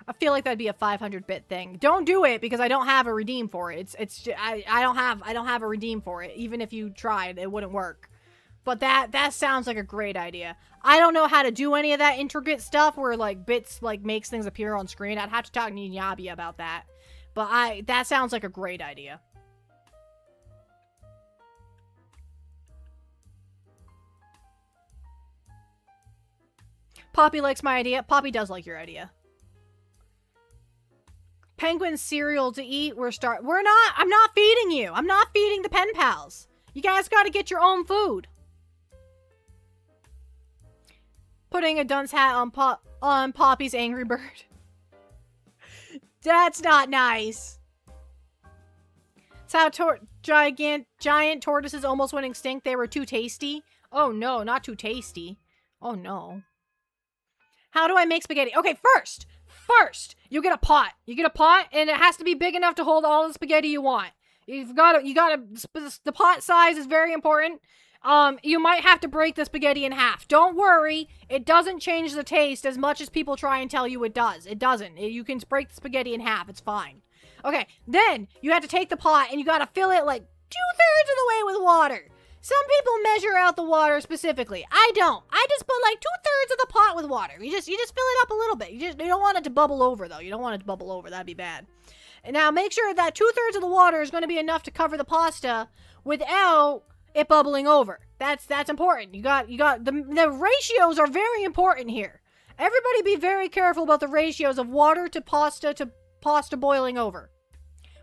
Speaker 1: I feel like that'd be a 500-bit thing. Don't do it because I don't have a redeem for it. I don't have a redeem for it. Even if you tried, it wouldn't work. But that sounds like a great idea. I don't know how to do any of that intricate stuff where like bits like makes things appear on screen. I'd have to talk to Ninyabi about that. But that sounds like a great idea. Poppy likes my idea. Poppy does like your idea. Penguin cereal to eat. I'm not feeding you. I'm not feeding the pen pals. You guys gotta get your own food. Putting a dunce hat on Poppy's Angry Bird. That's not nice. It's how giant tortoises almost went extinct. They were too tasty. Oh no, not too tasty. Oh no. How do I make spaghetti? Okay, first, you get a pot. You get a pot, and it has to be big enough to hold all the spaghetti you want. The pot size is very important. You might have to break the spaghetti in half. Don't worry, it doesn't change the taste as much as people try and tell you it does. It doesn't. You can break the spaghetti in half. It's fine. Okay, then you have to take the pot, and you gotta fill it like 2/3 of the way with water. Some people measure out the water specifically. I don't. I just put like 2/3 of the pot with water. You just fill it up a little bit. You don't want it to bubble over though. You don't want it to bubble over. That'd be bad. And now make sure that 2/3 of the water is going to be enough to cover the pasta without it bubbling over. That's important. You got the ratios are very important here. Everybody be very careful about the ratios of water to pasta boiling over.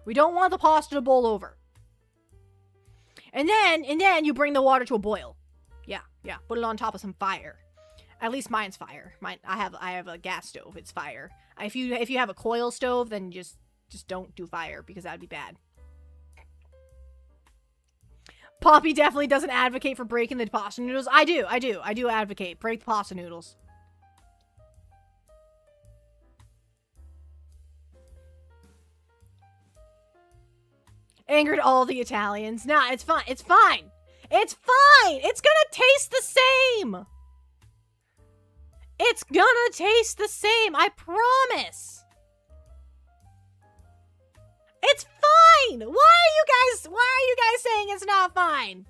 Speaker 1: We don't want the pasta to boil over. And then you bring the water to a boil. Yeah. Put it on top of some fire. At least mine's fire. I have a gas stove. It's fire. If you have a coil stove, then just don't do fire because that'd be bad. Poppy definitely doesn't advocate for breaking the pasta noodles. I do advocate. Break the pasta noodles. Angered all the Italians. Nah, it's fine. It's fine. It's fine. It's gonna taste the same. It's gonna taste the same. I promise. It's fine. Why are you guys saying it's not fine?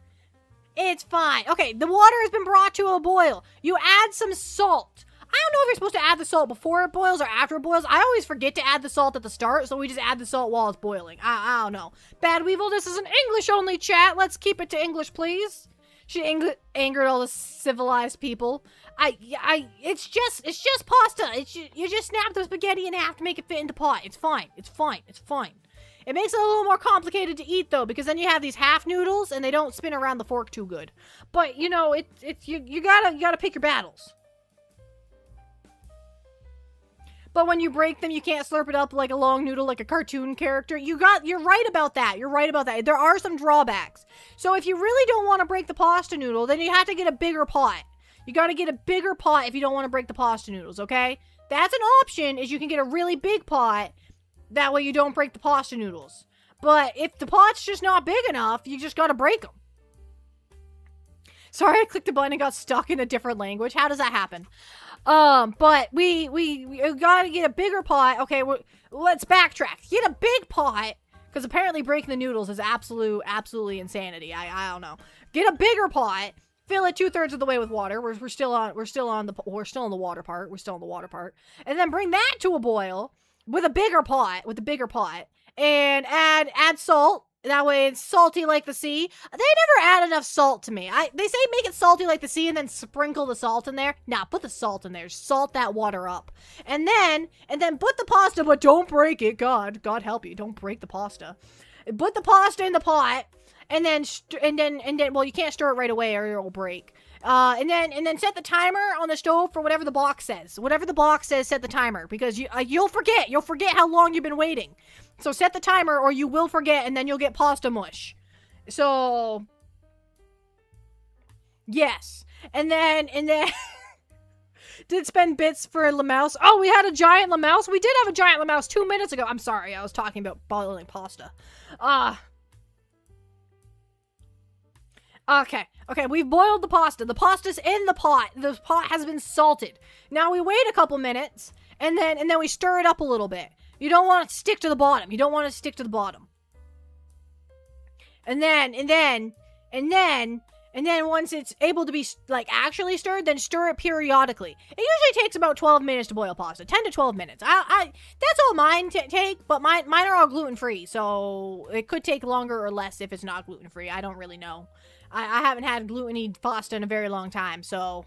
Speaker 1: It's fine. Okay, the water has been brought to a boil. You add some salt. I don't know if you're supposed to add the salt before it boils or after it boils. I always forget to add the salt at the start, so we just add the salt while it's boiling. I don't know. Bad Weevil, this is an English-only chat. Let's keep it to English, please. She angered all the civilized people. It's just pasta. You just snap the spaghetti in half to make it fit in the pot. It's fine. It makes it a little more complicated to eat, though, because then you have these half noodles, and they don't spin around the fork too good. But, you know, you gotta pick your battles. But when you break them, you can't slurp it up like a long noodle, like a cartoon character. You're right about that. You're right about that. There are some drawbacks. So if you really don't want to break the pasta noodle, then you have to get a bigger pot. You gotta get a bigger pot if you don't want to break the pasta noodles, okay? That's an option, is you can get a really big pot. That way you don't break the pasta noodles. But if the pot's just not big enough, you just gotta break them. Sorry, I clicked the button and got stuck in a different language. How does that happen? But we gotta get a bigger pot. Okay, let's backtrack. Get a big pot, because apparently breaking the noodles is absolutely insanity. I don't know. Get a bigger pot. Fill it 2/3 of the way with water. We're still in the water part. And then bring that to a boil with a bigger pot, and add salt. That way it's salty like the sea. They never add enough salt to me. They say make it salty like the sea and then sprinkle the salt in there. Nah, put the salt in there. Salt that water up. And then put the pasta, but don't break it. God help you. Don't break the pasta. Put the pasta in the pot. And then, well, you can't stir it right away or it'll break. And then set the timer on the stove for whatever the box says. Whatever the box says, set the timer, because you'll forget. You'll forget how long you've been waiting. So set the timer or you will forget, and then you'll get pasta mush. So, yes. And then did spend bits for Lamouse. Oh, we had a giant Lamouse? We did have a giant Lamouse 2 minutes ago. I'm sorry, I was talking about boiling pasta. Okay, we've boiled the pasta. The pasta's in the pot. The pot has been salted. Now we wait a couple minutes, and then we stir it up a little bit. You don't want it to stick to the bottom. And then once it's able to be, like, actually stirred, then stir it periodically. It usually takes about 12 minutes to boil pasta. 10 to 12 minutes. That's all mine take, but mine are all gluten-free, so it could take longer or less if it's not gluten-free. I don't really know. I haven't had gluten-y pasta in a very long time, so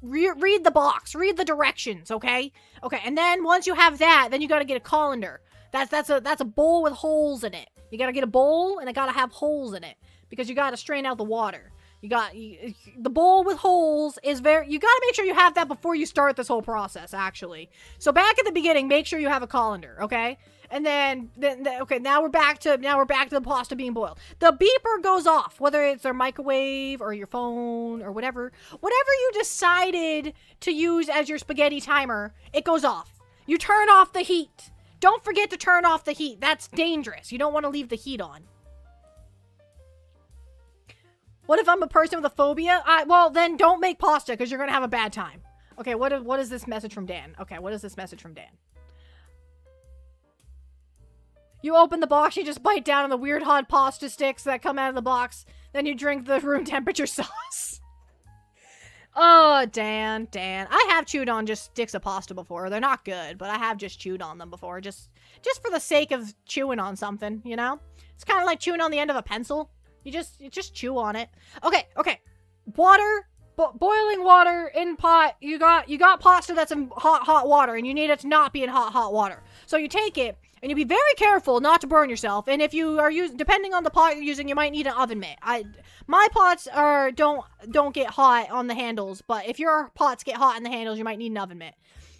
Speaker 1: read the box, read the directions, okay? Okay, and then once you have that, then you gotta get a colander. That's a bowl with holes in it. You gotta get a bowl, and it gotta have holes in it, because you gotta strain out the water. The bowl with holes is you gotta make sure you have that before you start this whole process, actually. So back at the beginning, make sure you have a colander, okay? And then okay, now we're back to the pasta being boiled. The beeper goes off, whether it's their microwave or your phone or whatever you decided to use as your spaghetti timer, it goes off. You turn off the heat. Don't forget to turn off the heat. That's dangerous. You don't want to leave the heat on. What if I'm a person with a phobia? Well, then don't make pasta, because you're going to have a bad time. Okay, what is this message from Dan? Okay, what is this message from Dan? You open the box, you just bite down on the weird hot pasta sticks that come out of the box, then you drink the room temperature sauce. Oh, Dan. I have chewed on just sticks of pasta before. They're not good, but I have just chewed on them before, just for the sake of chewing on something, you know? It's kind of like chewing on the end of a pencil. You just chew on it. Okay. Water, boiling water in pot. You got pasta that's in hot water, and you need it to not be in hot water. So you take it, and you be very careful not to burn yourself. And if you are depending on the pot you're using, you might need an oven mitt. My pots don't get hot on the handles, but if your pots get hot on the handles, you might need an oven mitt.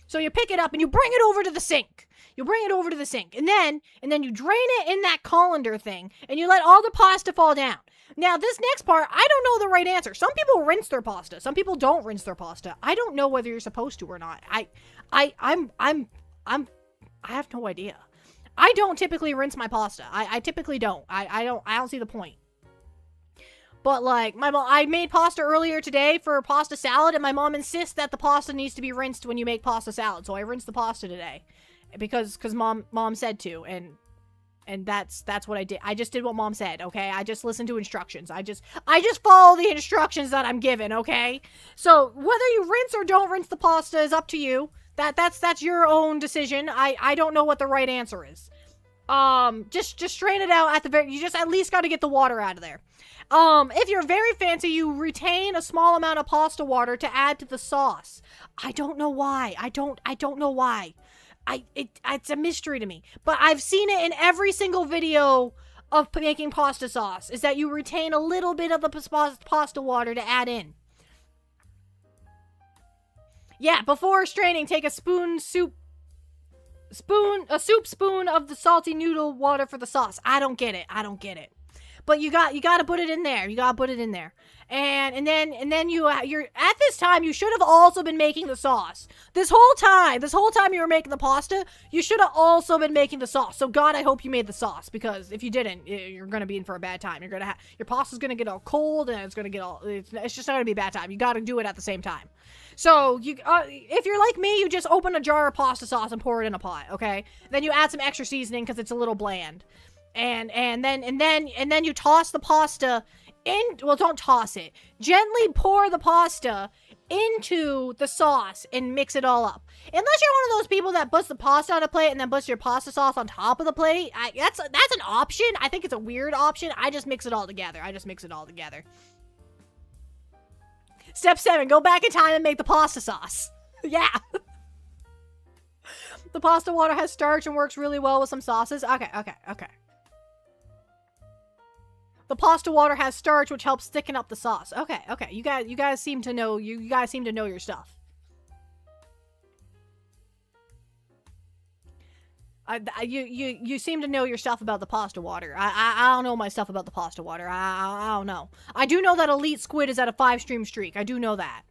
Speaker 1: So you pick it up and you bring it over to the sink. And then you drain it in that colander thing, and you let all the pasta fall down. Now, this next part, I don't know the right answer. Some people rinse their pasta. Some people don't rinse their pasta. I don't know whether you're supposed to or not. I have no idea. I don't typically rinse my pasta. I typically don't. I don't see the point. But, like, I made pasta earlier today for pasta salad, and my mom insists that the pasta needs to be rinsed when you make pasta salad. So I rinsed the pasta today because mom said to, and that's what I did. I just did what mom said, okay? I just listened to instructions. I just follow the instructions that I'm given, okay? So whether you rinse or don't rinse the pasta is up to you. That's your own decision. I don't know what the right answer is. Just strain it out you just at least got to get the water out of there. If you're very fancy, you retain a small amount of pasta water to add to the sauce. I don't know why. I don't know why. It's a mystery to me. But I've seen it in every single video of making pasta sauce, is that you retain a little bit of the pasta water to add in. Yeah, before straining, take a soup spoon of the salty noodle water for the sauce. I don't get it. But you got to put it in there. And then you're at this time you should have also been making the sauce. This whole time you were making the pasta, you should have also been making the sauce. So God, I hope you made the sauce, because if you didn't, you're going to be in for a bad time. Your pasta's going to get all cold, and it's just not going to be a bad time. You got to do it at the same time. So you if you're like me, you just open a jar of pasta sauce and pour it in a pot, okay? Then you add some extra seasoning cuz it's a little bland. And then you toss the pasta in, well, don't toss it. Gently pour the pasta into the sauce and mix it all up. Unless you're one of those people that puts the pasta on a plate and then puts your pasta sauce on top of the plate, that's an option. I think it's a weird option. I just mix it all together. Step 7, go back in time and make the pasta sauce. Yeah. The pasta water has starch and works really well with some sauces. Okay. The pasta water has starch, which helps thicken up the sauce. Okay. You guys seem to know your stuff. You seem to know your stuff about the pasta water. I don't know my stuff about the pasta water. I don't know. I do know that Elite Squid is at a 5-stream streak. I do know that.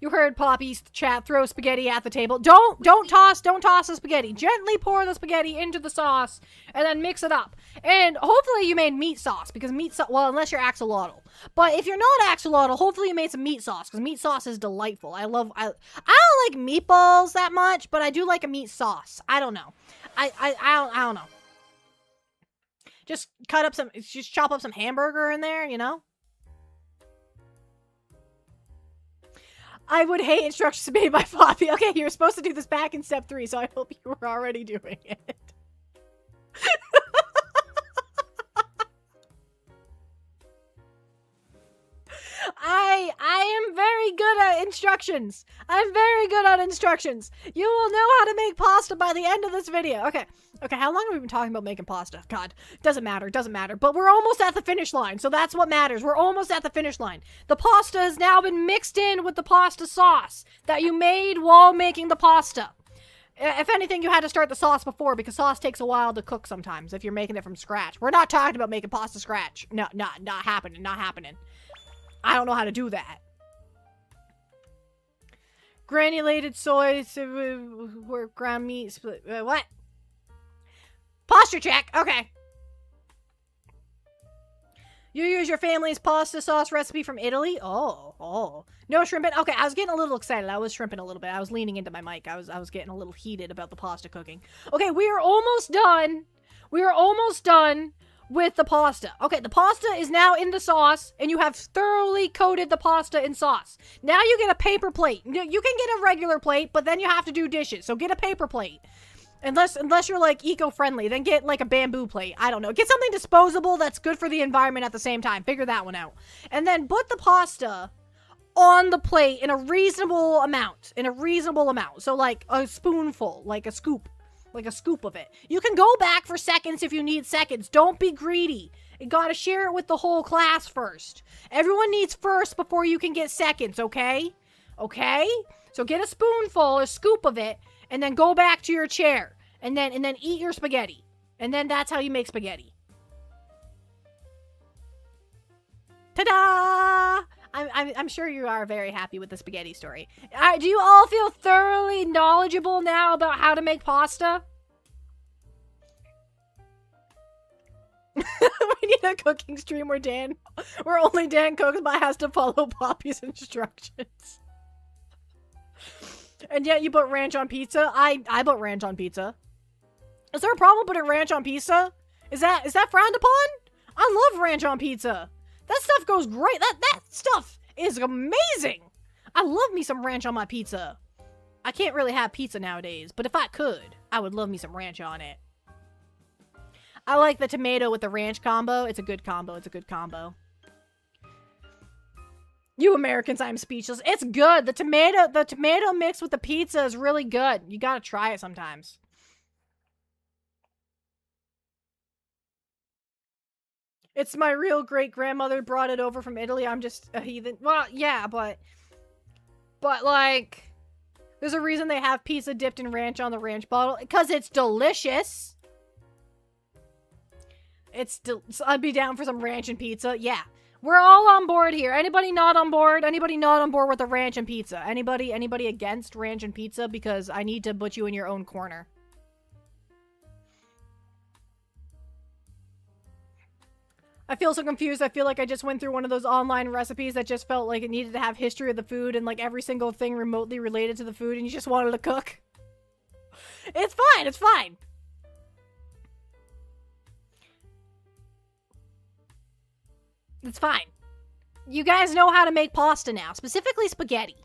Speaker 1: You heard Poppy's chat, throw spaghetti at the table. Don't toss the spaghetti. Gently pour the spaghetti into the sauce and then mix it up. And hopefully you made meat sauce, because well, unless you're axolotl. But if you're not axolotl, hopefully you made some meat sauce, because meat sauce is delightful. I don't like meatballs that much, but I do like a meat sauce. I don't know. I don't know. Just chop up some hamburger in there, you know? I would hate instructions made by Floppy. Okay, you were supposed to do this back in step 3, so I hope you were already doing it. I am very good at instructions. You will know how to make pasta by the end of this video. Okay, how long have we been talking about making pasta? God, doesn't matter. But we're almost at the finish line, so that's what matters. We're almost at the finish line. The pasta has now been mixed in with the pasta sauce that you made while making the pasta. If anything, you had to start the sauce before, because sauce takes a while to cook sometimes if you're making it from scratch. We're not talking about making pasta scratch. No, not happening. I don't know how to do that. Granulated soy, ground meat, split, what? Posture check, okay. You use your family's pasta sauce recipe from Italy? Oh. No shrimping? Okay, I was getting a little excited. I was shrimping a little bit. I was leaning into my mic. I was getting a little heated about the pasta cooking. Okay, we are almost done. With the pasta. Okay, the pasta is now in the sauce, and you have thoroughly coated the pasta in sauce. Now you get a paper plate. You can get a regular plate, but then you have to do dishes, so get a paper plate. Unless you're, like, eco-friendly, then get, like, a bamboo plate. I don't know. Get something disposable that's good for the environment at the same time. Figure that one out. And then put the pasta on the plate in a reasonable amount. So, like, a spoonful, like a scoop of it. You can go back for seconds if you need seconds. Don't be greedy. You gotta share it with the whole class first. Everyone needs first before you can get seconds, okay? Okay? So get a spoonful, a scoop of it, and then go back to your chair. And then eat your spaghetti. And then that's how you make spaghetti. Ta-da! I'm sure you are very happy with the spaghetti story. Do you all feel thoroughly knowledgeable now about how to make pasta? We need a cooking stream where only Dan cooks but has to follow Poppy's instructions. And yet you put ranch on pizza? I put ranch on pizza. Is there a problem putting ranch on pizza? Is that frowned upon? I love ranch on pizza. That stuff goes great. That stuff is amazing. I love me some ranch on my pizza. I can't really have pizza nowadays, but if I could, I would love me some ranch on it. I like the tomato with the ranch combo. It's a good combo. You Americans, I'm speechless. It's good. The tomato mix with the pizza is really good. You gotta try it sometimes. It's my real great-grandmother brought it over from Italy. I'm just a heathen. Well, yeah, but like, there's a reason they have pizza dipped in ranch on the ranch bottle. Because it's delicious. So I'd be down for some ranch and pizza. Yeah. We're all on board here. Anybody not on board? Anybody not on board with the ranch and pizza? Anybody against ranch and pizza? Because I need to put you in your own corner. I feel so confused. I feel like I just went through one of those online recipes that just felt like it needed to have history of the food and like every single thing remotely related to the food and you just wanted to cook. It's fine. It's fine. It's fine. You guys know how to make pasta now, specifically spaghetti.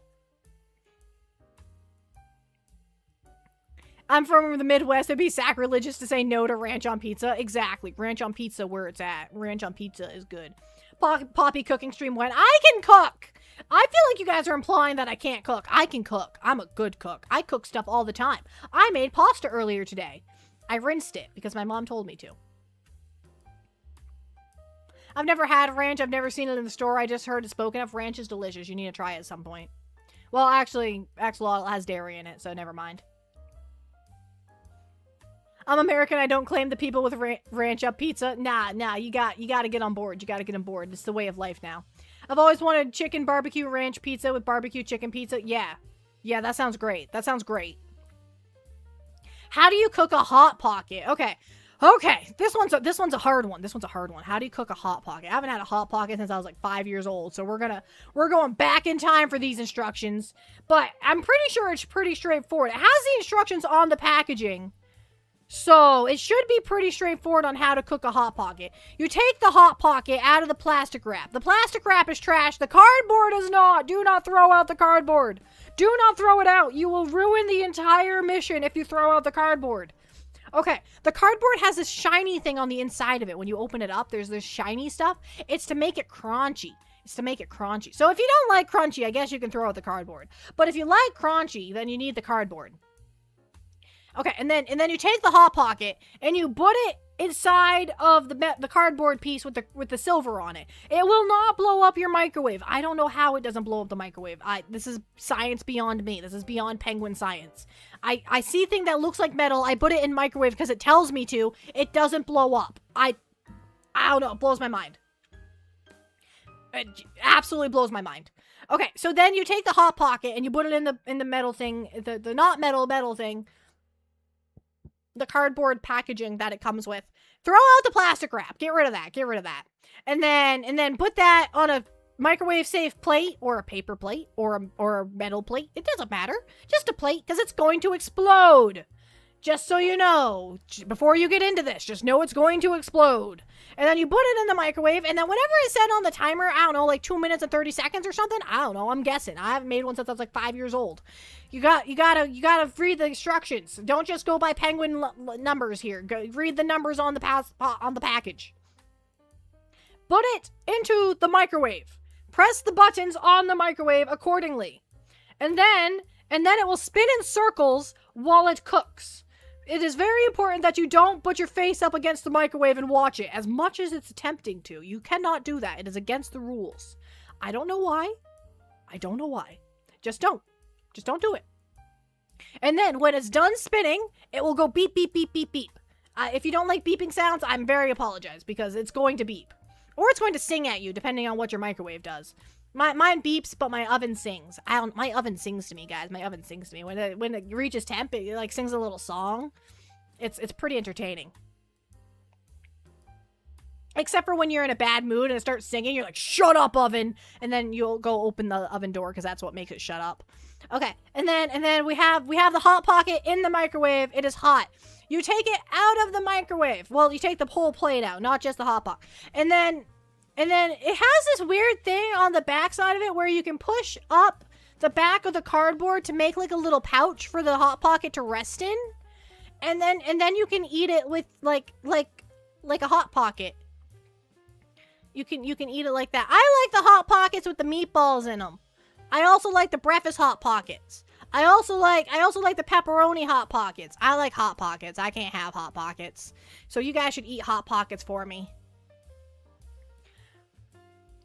Speaker 1: I'm from the Midwest. It'd be sacrilegious to say no to ranch on pizza. Exactly. Ranch on pizza where it's at. Ranch on pizza is good. Poppy cooking stream went, I can cook! I feel like you guys are implying that I can't cook. I can cook. I'm a good cook. I cook stuff all the time. I made pasta earlier today. I rinsed it because my mom told me to. I've never had ranch. I've never seen it in the store. I just heard it spoken of. Ranch is delicious. You need to try it at some point. Well, actually, axolotl has dairy in it, so never mind. I'm American. I don't claim the people with ranch up pizza. Nah. You got to get on board. You got to get on board. It's the way of life now. I've always wanted chicken barbecue ranch pizza with barbecue chicken pizza. Yeah, that sounds great. That sounds great. How do you cook a Hot Pocket? Okay. This one's a hard one. How do you cook a Hot Pocket? I haven't had a Hot Pocket since I was like 5 years old. So we're going back in time for these instructions. But I'm pretty sure it's pretty straightforward. It has the instructions on the packaging. So, it should be pretty straightforward on how to cook a Hot Pocket. You take the Hot Pocket out of the plastic wrap. The plastic wrap is trash. The cardboard is not. Do not throw out the cardboard. Do not throw it out. You will ruin the entire mission if you throw out the cardboard. Okay, the cardboard has this shiny thing on the inside of it. When you open it up, there's this shiny stuff. It's to make it crunchy. So if you don't like crunchy, I guess you can throw out the cardboard. But if you like crunchy, then you need the cardboard. Okay, and then you take the Hot Pocket and you put it inside of the cardboard piece with the silver on it. It will not blow up your microwave. I don't know how it doesn't blow up the microwave. This is science beyond me. This is beyond penguin science. I see thing that looks like metal. I put it in microwave because it tells me to. It doesn't blow up. I don't know. It blows my mind. It absolutely blows my mind. Okay, so then you take the Hot Pocket and you put it in the metal thing, the not metal thing. The cardboard packaging that it comes with. Throw out the plastic wrap. Get rid of that. And then put that on a microwave safe plate or a paper plate or a metal plate. It doesn't matter. Just a plate because it's going to explode. Just so you know, before you get into this, just know it's going to explode. And then you put it in the microwave, and then whatever is set on the timer, I don't know, like 2 minutes and 30 seconds or something. I don't know. I'm guessing. I haven't made one since I was like 5 years old. You gotta read the instructions. Don't just go by penguin numbers here. Read the numbers on the package. Put it into the microwave. Press the buttons on the microwave accordingly, and then it will spin in circles while it cooks. It is very important that you don't put your face up against the microwave and watch it, as much as it's tempting to. You cannot do that. It is against the rules. I don't know why. Just don't. Just don't do it. And then, when it's done spinning, it will go beep, beep, beep, beep, beep. If you don't like beeping sounds, I'm very apologize, because it's going to beep. Or it's going to sing at you, depending on what your microwave does. Mine beeps, but my oven sings. My oven sings to me, guys. My oven sings to me. When it reaches temp, it like sings a little song. It's pretty entertaining. Except for when you're in a bad mood and it starts singing, you're like, shut up, oven! And then you'll go open the oven door, because that's what makes it shut up. Okay, and then we have the Hot Pocket in the microwave. It is hot. You take it out of the microwave. Well, you take the whole plate out, not just the Hot Pocket. And then it has this weird thing on the back side of it where you can push up the back of the cardboard to make like a little pouch for the Hot Pocket to rest in. And then you can eat it with like a Hot Pocket. You can eat it like that. I like the Hot Pockets with the meatballs in them. I also like the breakfast Hot Pockets. I also like the pepperoni Hot Pockets. I like Hot Pockets. I can't have Hot Pockets. So you guys should eat Hot Pockets for me.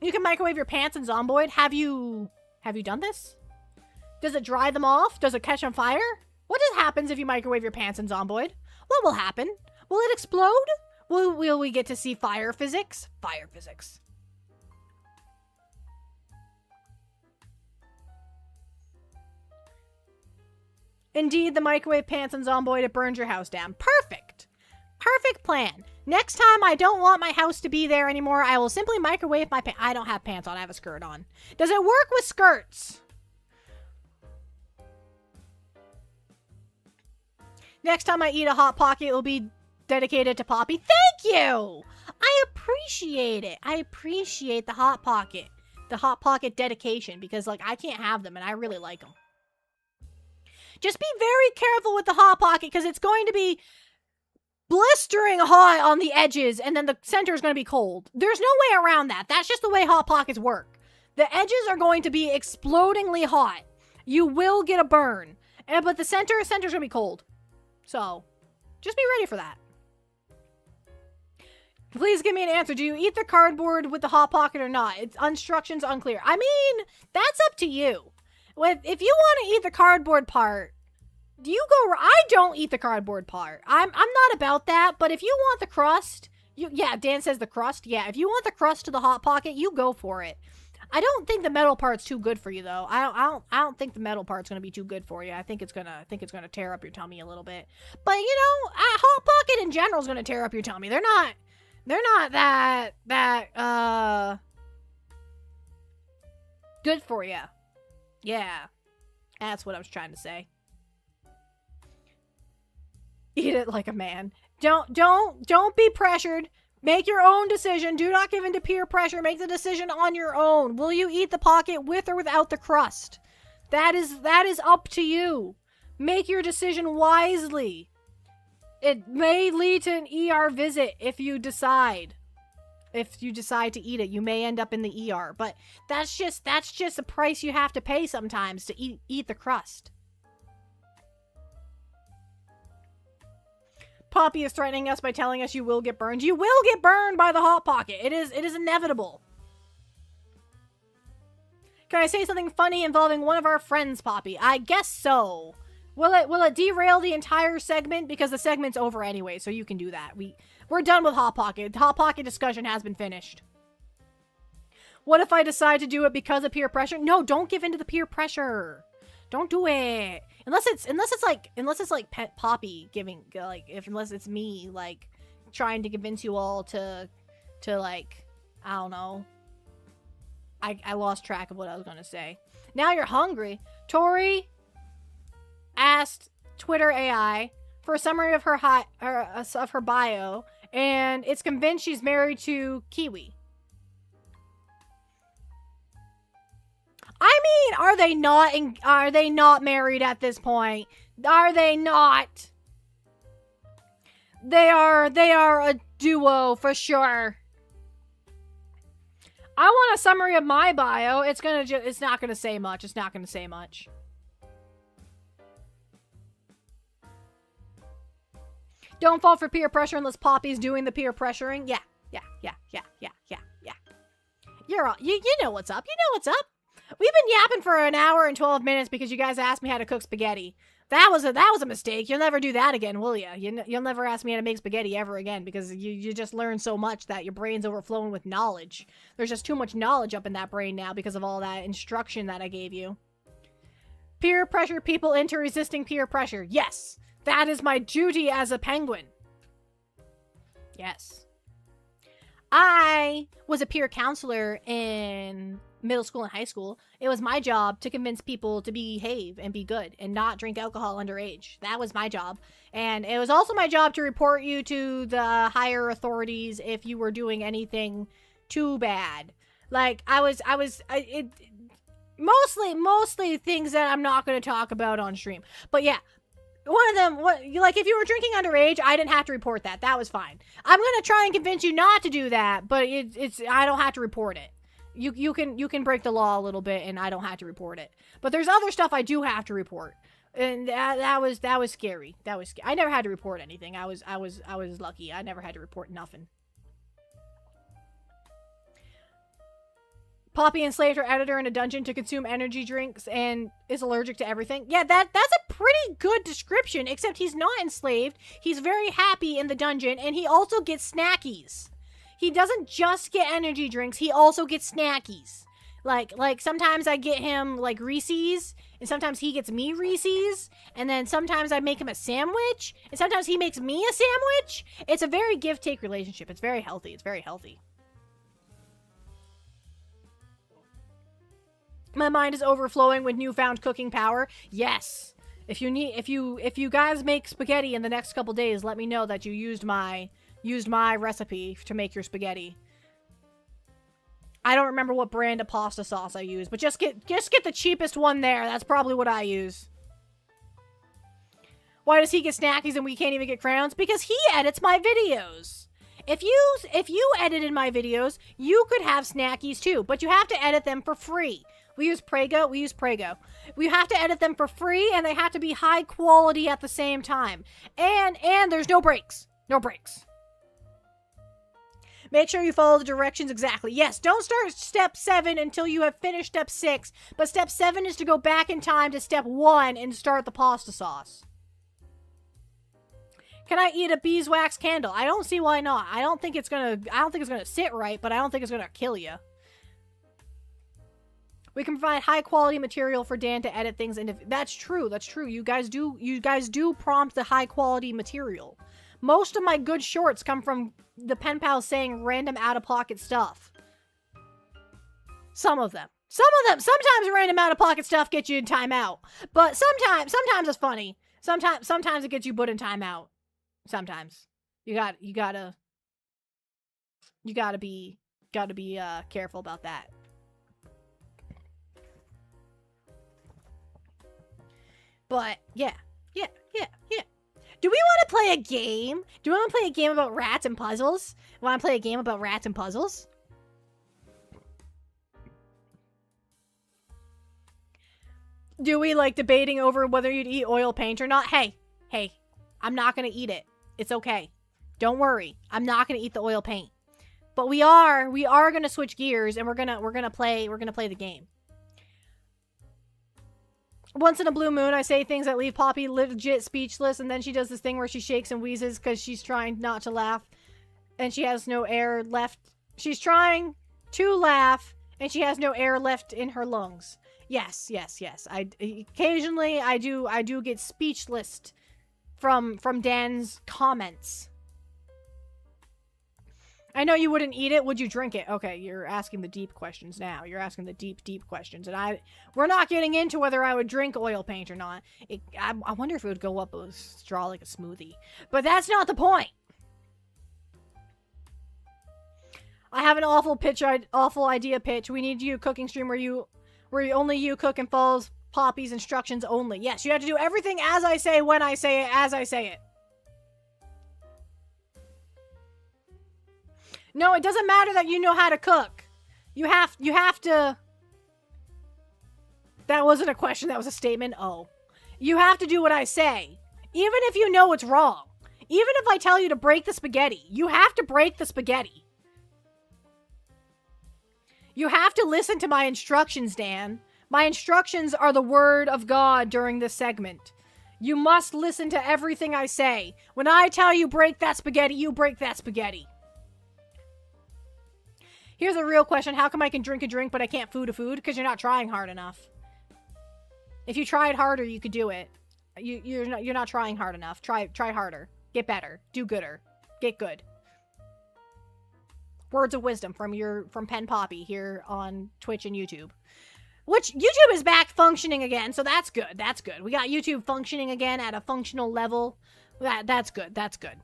Speaker 1: You can microwave your pants in Zomboid. Have you done this? Does it dry them off? Does it catch on fire? What happens if you microwave your pants in Zomboid? What will happen? Will it explode? Will we get to see fire physics? Fire physics. Indeed, the microwave pants in Zomboid, it burns your house down. Perfect. Perfect plan. Next time I don't want my house to be there anymore, I will simply microwave my pants. I don't have pants on, I have a skirt on. Does it work with skirts? Next time I eat a Hot Pocket, it will be dedicated to Poppy. Thank you! I appreciate it. I appreciate the Hot Pocket. The Hot Pocket dedication, because, like, I can't have them, and I really like them. Just be very careful with the Hot Pocket, because it's going to be blistering hot on the edges, and then the center is going to be cold. There's no way around that. That's just the way Hot Pockets work. The edges are going to be explodingly hot. You will get a burn. But the center's going to be cold. So, just be ready for that. Please give me an answer. Do you eat the cardboard with the Hot Pocket or not? It's instructions unclear. I mean, that's up to you. If you want to eat the cardboard part, I don't eat the cardboard part. I'm not about that, but if you want the crust, yeah, Dan says the crust. Yeah, if you want the crust to the Hot Pocket, you go for it. I don't think the metal part's too good for you though. I don't think the metal part's gonna be too good for you. I think it's gonna tear up your tummy a little bit. But you know, a Hot Pocket in general is gonna tear up your tummy. They're not that good for you. Yeah, that's what I was trying to say. Eat it like a man. Don't be pressured. Make your own decision. Do not give in to peer pressure. Make the decision on your own. Will you eat the pocket with or without the crust? That is up to you. Make your decision wisely. It may lead to an ER visit if you decide. If you decide to eat it, you may end up in the ER. But that's just a price you have to pay sometimes to eat the crust. Poppy is threatening us by telling us you will get burned. You will get burned by the Hot Pocket. It is inevitable. Can I say something funny involving one of our friends, Poppy? I guess so. Will it derail the entire segment? Because the segment's over anyway, so you can do that. We're done with Hot Pocket. The Hot Pocket discussion has been finished. What if I decide to do it because of peer pressure? No, don't give in to the peer pressure. Don't do it. Unless it's like Pet Poppy giving, like, unless it's me, like, trying to convince you all to like, I don't know. I lost track of what I was gonna say. Now you're hungry. Tori asked Twitter AI for a summary of her bio, and it's convinced she's married to Kiwi. I mean, are they not married at this point? Are they not? They are a duo for sure. I want a summary of my bio. It's not gonna say much. It's not gonna say much. Don't fall for peer pressure unless Poppy's doing the peer pressuring. Yeah. You know what's up. You know what's up. We've been yapping for an hour and 12 minutes because you guys asked me how to cook spaghetti. That was a mistake. You'll never do that again, will you? You'll never ask me how to make spaghetti ever again because you just learned so much that your brain's overflowing with knowledge. There's just too much knowledge up in that brain now because of all that instruction that I gave you. Peer pressure people into resisting peer pressure. Yes, that is my duty as a penguin. Yes. I was a peer counselor in middle school and high school. It was my job to convince people to behave and be good and not drink alcohol underage. That was my job. And it was also my job to report you to the higher authorities if you were doing anything too bad. Like, mostly things that I'm not going to talk about on stream. But yeah, One of them, like, if you were drinking underage, I didn't have to report that. That was fine. I'm gonna try and convince you not to do that, but I don't have to report it. You can break the law a little bit, and I don't have to report it. But there's other stuff I do have to report, and that was scary. That was I never had to report anything. I was lucky. I never had to report nothing. Poppy enslaved her editor in a dungeon to consume energy drinks and is allergic to everything. Yeah, that's a pretty good description, except he's not enslaved. He's very happy in the dungeon, and he also gets snackies. He doesn't just get energy drinks, he also gets snackies. Like sometimes I get him, like, Reese's, and sometimes he gets me Reese's, and then sometimes I make him a sandwich, and sometimes he makes me a sandwich. It's a very give-take relationship. It's very healthy. It's very healthy. My mind is overflowing with newfound cooking power. Yes. If you guys make spaghetti in the next couple days, let me know that you used my recipe to make your spaghetti. I don't remember what brand of pasta sauce I use, but just get the cheapest one there. That's probably what I use. Why does he get snackies and we can't even get crayons? Because he edits my videos. If you edited my videos, you could have snackies too, but you have to edit them for free. We use Prego. We have to edit them for free, and they have to be high quality at the same time. And there's no breaks. No breaks. Make sure you follow the directions exactly. Yes, don't start step 7 until you have finished step 6. But step 7 is to go back in time to step 1 and start the pasta sauce. Can I eat a beeswax candle? I don't see why not. I don't think it's gonna sit right, but I don't think it's gonna kill you. We can provide high quality material for Dan to edit things into. That's true. That's true. You guys do prompt the high quality material. Most of my good shorts come from the pen pals saying random out of pocket stuff. Some of them. Sometimes random out of pocket stuff gets you in timeout. But sometimes it's funny. Sometimes it gets you put in timeout. Sometimes. You gotta be careful about that. But, yeah. Do we want to play a game? Do we want to play a game about rats and puzzles? Want to play a game about rats and puzzles? Do we like debating over whether you'd eat oil paint or not? Hey, I'm not going to eat it. It's okay. Don't worry. I'm not going to eat the oil paint. But we are going to switch gears, and we're going to play the game. Once in a blue moon, I say things that leave Poppy legit speechless, and then she does this thing where she shakes and wheezes because she's trying not to laugh, and she has no air left. She's trying to laugh, and she has no air left in her lungs. Yes. Occasionally, I do get speechless from Dan's comments. I know you wouldn't eat it. Would you drink it? Okay, you're asking the deep questions now. You're asking the deep questions. And we're not getting into whether I would drink oil paint or not. I wonder if it would go up a straw like a smoothie. But that's not the point. I have an awful idea pitch. We need you cooking stream where only you cook and follows Poppy's instructions only. Yes, you have to do everything as I say, when I say it, as I say it. No, it doesn't matter that you know how to cook. You have to... That wasn't a question, that was a statement. Oh. You have to do what I say. Even if you know it's wrong. Even if I tell you to break the spaghetti. You have to break the spaghetti. You have to listen to my instructions, Dan. My instructions are the word of God during this segment. You must listen to everything I say. When I tell you break that spaghetti, you break that spaghetti. Here's a real question. How come I can drink a drink, but I can't food a food? Because you're not trying hard enough. If you tried harder, you could do it. You're not trying hard enough. Try harder. Get better. Do gooder. Get good. Words of wisdom from Pen Poppy here on Twitch and YouTube. Which, YouTube is back functioning again, so that's good. That's good. We got YouTube functioning again at a functional level. That's good. That's good.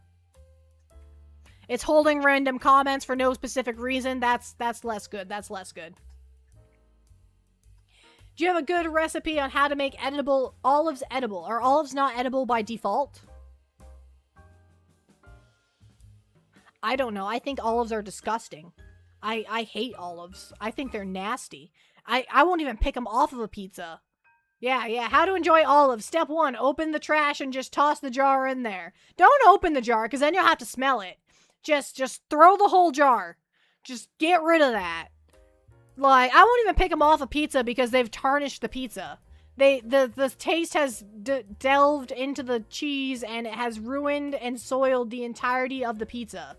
Speaker 1: It's holding random comments for no specific reason. That's less good. That's less good. Do you have a good recipe on how to make olives edible? Are olives not edible by default? I don't know. I think olives are disgusting. I hate olives. I think they're nasty. I won't even pick them off of a pizza. Yeah. How to enjoy olives. Step 1, open the trash and just toss the jar in there. Don't open the jar, because then you'll have to smell it. Just throw the whole jar. Just get rid of that. Like, I won't even pick them off a pizza because they've tarnished the pizza. The taste has delved into the cheese and it has ruined and soiled the entirety of the pizza.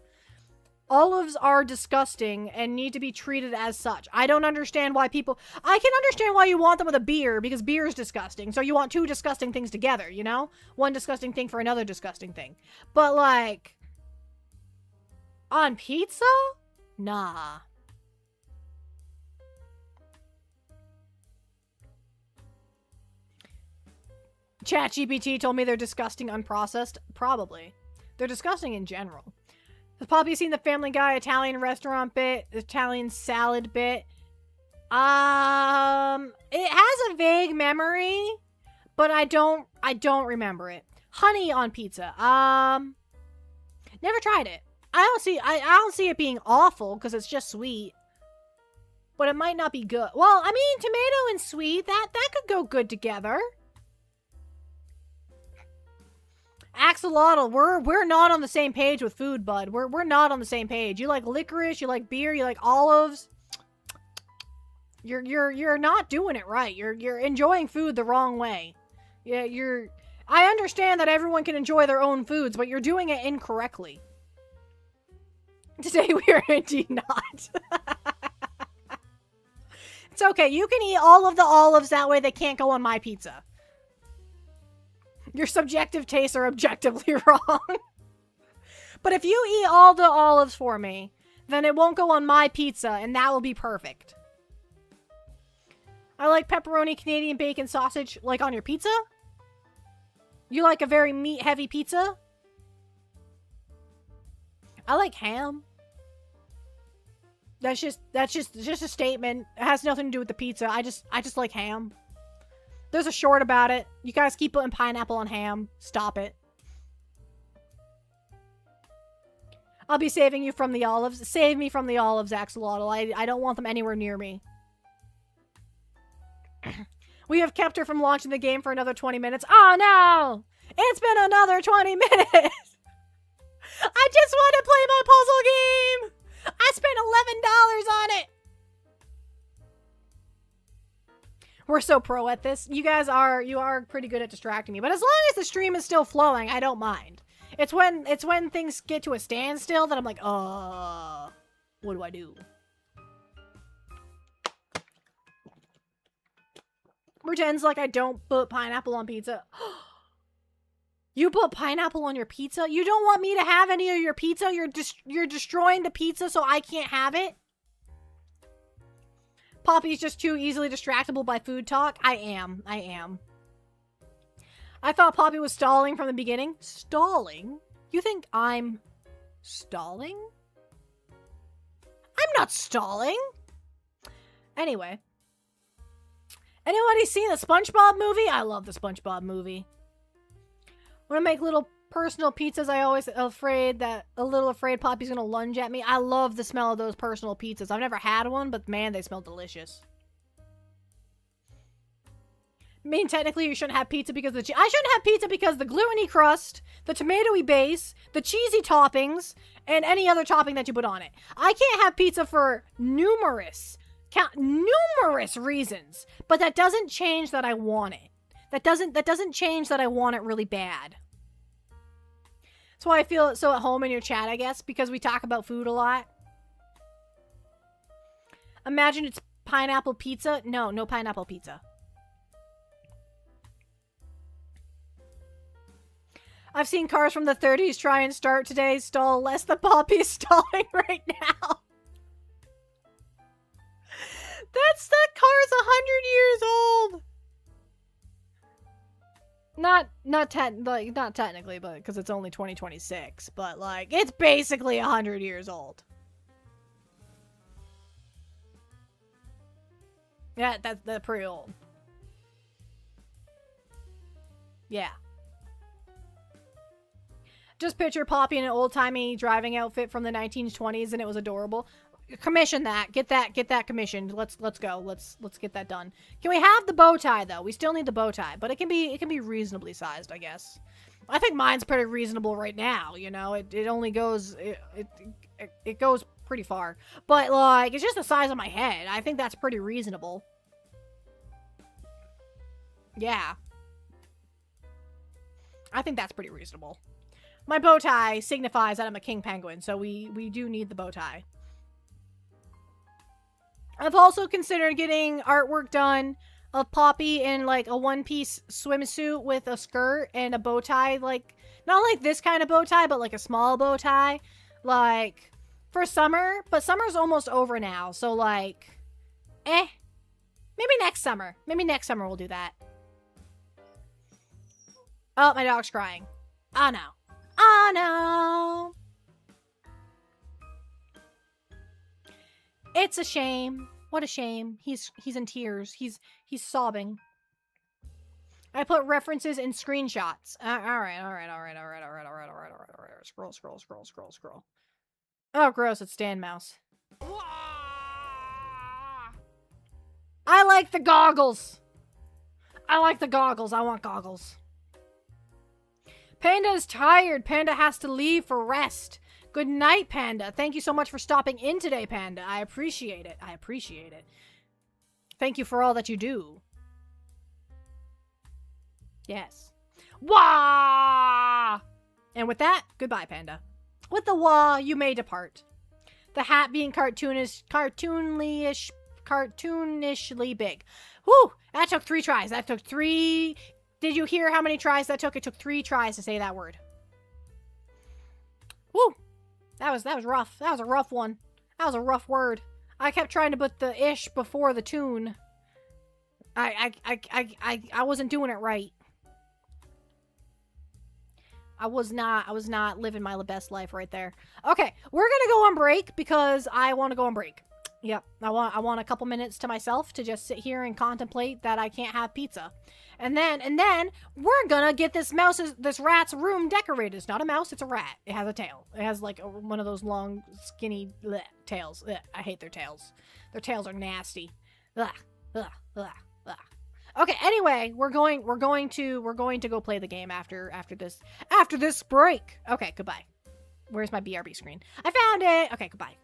Speaker 1: Olives are disgusting and need to be treated as such. I don't understand why people... I can understand why you want them with a beer, because beer is disgusting. So you want two disgusting things together, you know? One disgusting thing for another disgusting thing. But, like... on pizza? Nah. ChatGPT told me they're disgusting unprocessed. Probably. They're disgusting in general. Has Poppy seen the Family Guy Italian restaurant bit? Italian salad bit? It has a vague memory, but I don't remember it. Honey on pizza. Never tried it. I don't see it being awful because it's just sweet. But it might not be good. Well, I mean, tomato and sweet, that could go good together. Axolotl, we're not on the same page with food, bud. We're not on the same page. You like licorice, you like beer, you like olives. You're not doing it right. You're enjoying food the wrong way. Yeah, I understand that everyone can enjoy their own foods, but you're doing it incorrectly. Today we are indeed not. It's okay. You can eat all of the olives, that way they can't go on my pizza. Your subjective tastes are objectively wrong. But if you eat all the olives for me, then it won't go on my pizza, and that will be perfect. I like pepperoni, Canadian bacon, sausage, like on your pizza? You like a very meat-heavy pizza? I like ham. That's just a statement. It has nothing to do with the pizza. I just like ham. There's a short about it. You guys keep putting pineapple on ham. Stop it. I'll be saving you from the olives. Save me from the olives, Axolotl. I don't want them anywhere near me. We have kept her from launching the game for another 20 minutes. Oh no! It's been another 20 minutes! I just want to play my puzzle game! I spent $11 on it! We're so pro at this. You guys are pretty good at distracting me. But as long as the stream is still flowing, I don't mind. It's when things get to a standstill that I'm like, what do I do? Pretends like I don't put pineapple on pizza. You put pineapple on your pizza? You don't want me to have any of your pizza? You're destroying the pizza so I can't have it? Poppy's just too easily distractible by food talk. I am. I thought Poppy was stalling from the beginning. Stalling? You think I'm stalling? I'm not stalling. Anyway. Anybody seen the SpongeBob movie? I love the SpongeBob movie. When I make little personal pizzas, I always a little afraid Poppy's gonna lunge at me. I love the smell of those personal pizzas. I've never had one, but man, they smell delicious. I mean, technically, you shouldn't have pizza because I shouldn't have pizza because the gluten-y crust, the tomatoey base, the cheesy toppings, and any other topping that you put on it. I can't have pizza for numerous reasons, but that doesn't change that I want it. That doesn't change that I want it really bad. That's why I feel so at home in your chat, I guess, because we talk about food a lot. Imagine it's pineapple pizza. No pineapple pizza. I've seen cars from the 30s try and start today's stall less than Poppy's stalling right now. That car's 100 years old. Not technically, but because it's only 2026, but like it's basically 100 years old. Yeah, that's pretty old. Yeah. Just picture Poppy in an old-timey driving outfit from the 1920s, and it was adorable. Commission that. Get that commissioned. Let's go. Let's get that done. Can we have the bow tie though? We still need the bow tie, but it can be reasonably sized, I guess. I think mine's pretty reasonable right now, you know. It only goes it goes pretty far. But like it's just the size of my head. I think that's pretty reasonable. Yeah. I think that's pretty reasonable. My bow tie signifies that I'm a king penguin, so we do need the bow tie. I've also considered getting artwork done of Poppy in like a one-piece swimsuit with a skirt and a bow tie, like not like this kind of bow tie, but like a small bow tie, like for summer. But summer's almost over now, so like, maybe next summer. Maybe next summer we'll do that. Oh, my dog's crying. Oh no. Oh no! It's a shame. What a shame. He's in tears. He's sobbing. I put references in screenshots. All right. Scroll. Oh, gross. It's Stan Mouse. I like the goggles. I want goggles. Panda is tired. Panda has to leave for rest. Good night, Panda. Thank you so much for stopping in today, Panda. I appreciate it. Thank you for all that you do. Yes. Wah! And with that, goodbye, Panda. With the wah, you may depart. The hat being cartoonishly big. Whew! That took 3 tries. Did you hear how many tries that took? It took 3 tries to say that word. Woo! That was rough. That was a rough one. That was a rough word. I kept trying to put the ish before the tune. I wasn't doing it right. I was not living my best life right there. Okay, we're gonna go on break because I want to go on break. Yep, I want a couple minutes to myself to just sit here and contemplate that I can't have pizza. And then we're gonna get this rat's room decorated. It's not a mouse, it's a rat. It has a tail. It has like one of those long, skinny tails. I hate their tails. Their tails are nasty. Okay, anyway, we're going to go play the game after this break. Okay, goodbye. Where's my BRB screen? I found it. Okay, goodbye.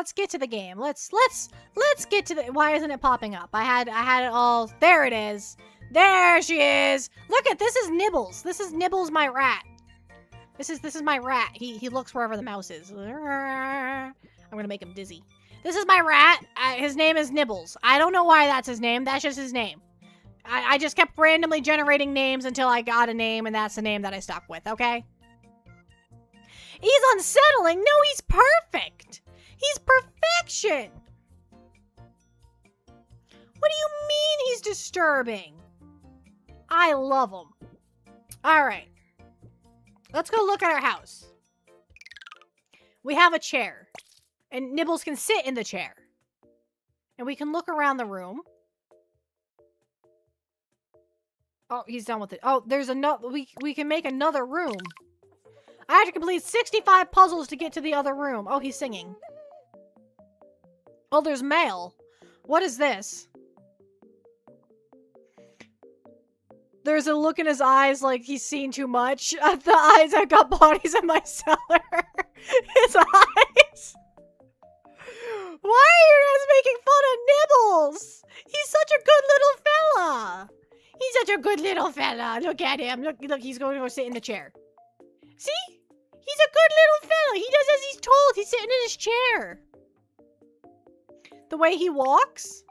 Speaker 1: let's get to the game. Let's get to the. Why isn't it popping up? I had it all. There it is. There she is. Look at this is Nibbles. This is Nibbles, my rat. This is my rat. He looks wherever the mouse is. I'm gonna make him dizzy. This is my rat. His name is Nibbles. I don't know why that's his name. That's just his name. I just kept randomly generating names until I got a name, and that's the name that I stuck with, okay? He's unsettling. No, he's perfect. He's perfection. What do you mean he's disturbing? I love him. All right. Let's go look at our house. We have a chair. And Nibbles can sit in the chair. And we can look around the room. Oh, he's done with it. Oh, there's another. We can make another room. I have to complete 65 puzzles to get to the other room. Oh, he's singing. Oh, there's mail. What is this? There's a look in his eyes like he's seen too much. The eyes have got bodies in my cellar. His eyes. Why are you guys making fun of Nibbles? He's such a good little fella. He's such a good little fella. Look at him. Look, he's going to go sit in the chair. See? He's a good little fella. He does as he's told. He's sitting in his chair. The way he walks,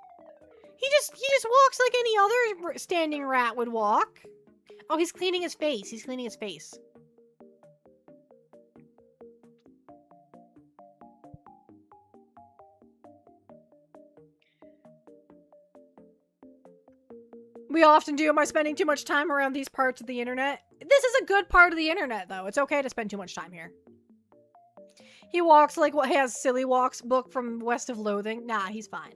Speaker 1: he just walks like any other standing rat would walk. Oh, he's cleaning his face. He's cleaning his face. We often do. Am I spending too much time around these parts of the internet? This is a good part of the internet, though. It's okay to spend too much time here. He walks like what has Silly Walks book from West of Loathing. Nah, he's fine.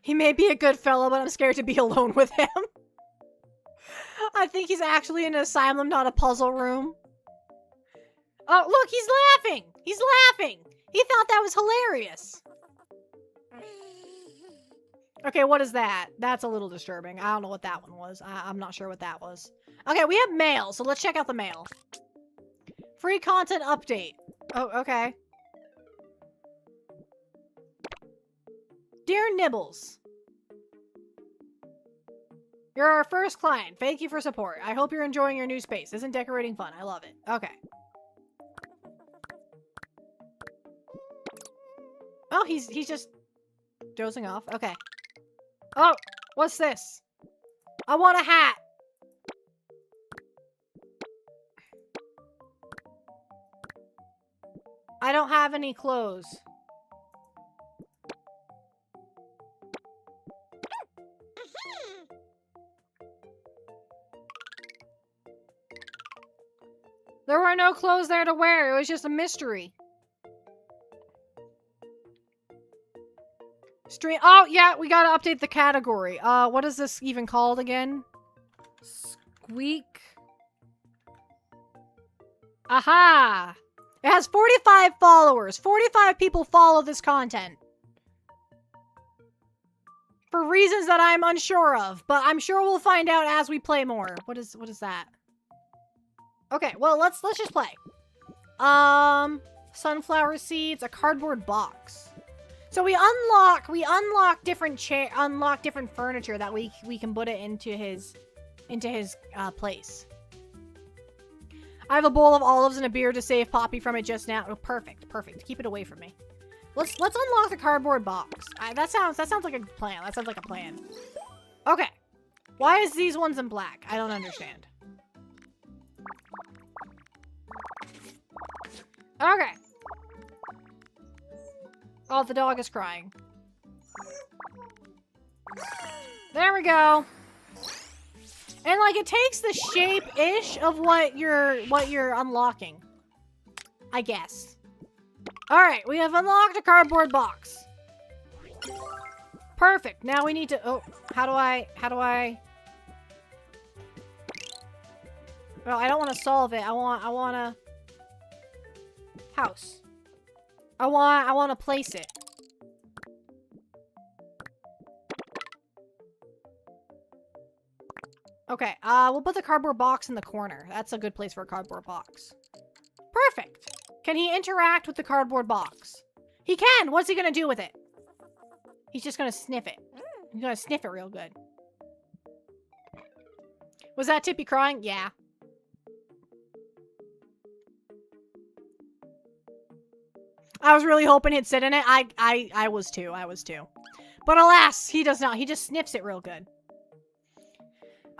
Speaker 1: He may be a good fellow, but I'm scared to be alone with him. I think he's actually in an asylum, not a puzzle room. Oh, look, he's laughing. He's laughing. He thought that was hilarious. Okay, what is that? That's a little disturbing. I don't know what that one was. I'm not sure what that was. Okay, we have mail, so let's check out the mail. Free content update. Oh, okay. Dear Nibbles. You're our first client. Thank you for support. I hope you're enjoying your new space. Isn't decorating fun? I love it. Okay. Oh, he's just dozing off. Okay. Oh, what's this? I want a hat. I don't have any clothes. There were no clothes there to wear. It was just a mystery. Oh, yeah, we gotta update the category. What is this even called again? Squeak. Aha! It has 45 followers. 45 people follow this content. For reasons that I'm unsure of, but I'm sure we'll find out as we play more. What is that? Okay, well, let's just play. Sunflower seeds, a cardboard box. So we unlock different furniture that we can put it into his place. I have a bowl of olives and a beer to save Poppy from it just now. Oh, perfect. Keep it away from me. Let's unlock the cardboard box. That sounds like a plan. That sounds like a plan. Okay. Why is these ones in black? I don't understand. Okay. Oh, the dog is crying. There we go. And like it takes the shape-ish of what you're unlocking. I guess. Alright, we have unlocked a cardboard box. Perfect. Now we need to how do I well, I don't want to solve it. I want a house. I want to place it. Okay, we'll put the cardboard box in the corner. That's a good place for a cardboard box. Perfect. Can he interact with the cardboard box? He can! What's he gonna do with it? He's just gonna sniff it. He's gonna sniff it real good. Was that Tippy crying? Yeah. I was really hoping he'd sit in it. I was too. I was too. But alas, he does not. He just sniffs it real good.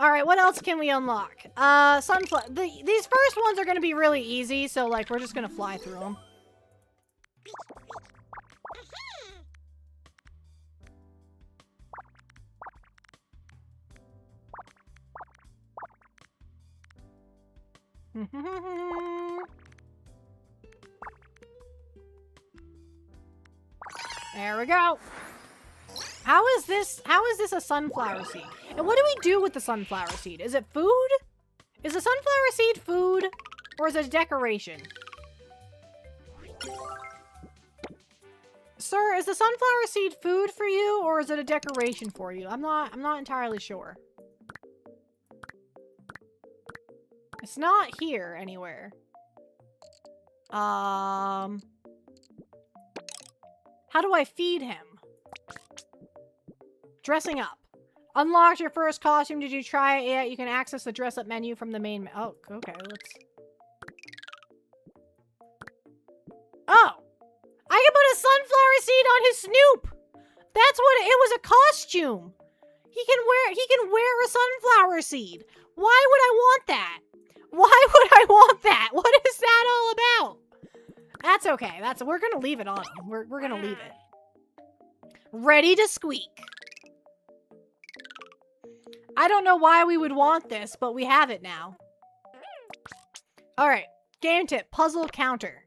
Speaker 1: Alright, what else can we unlock? Sunflower. These first ones are gonna be really easy, so, like, we're just gonna fly through them. There we go. How is this a sunflower seed? And what do we do with the sunflower seed? Is it food? Is the sunflower seed food? Or is it a decoration? Sir, is the sunflower seed food for you or is it a decoration for you? I'm not entirely sure. It's not here anywhere. How do I feed him? Dressing up. Unlocked your first costume. Did you try it yet? You can access the dress up menu from the main oh, okay, let's... Oh! I can put a sunflower seed on his snoop! That's what it was, a costume! He can wear a sunflower seed! Why would I want that? Why would I want that? What is that all about? That's okay. We're gonna leave it on. We're gonna leave it. Ready to squeak. I don't know why we would want this, but we have it now. Alright. Game tip. Puzzle counter.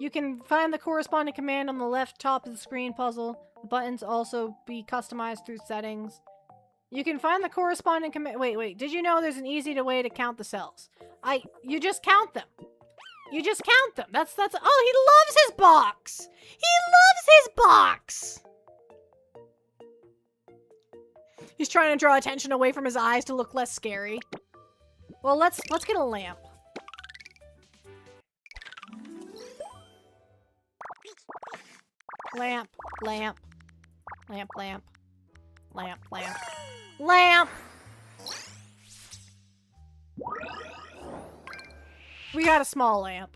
Speaker 1: You can find the corresponding command on the left top of the screen puzzle. The buttons also be customized through settings. You can find the corresponding command. Wait. Did you know there's an easy way to count the cells? You just count them. You just count them. That's, oh, he loves his box. He loves his box. He's trying to draw attention away from his eyes to look less scary. Well, let's get a lamp. Lamp, lamp, lamp, lamp, lamp, lamp, lamp. We got a small lamp.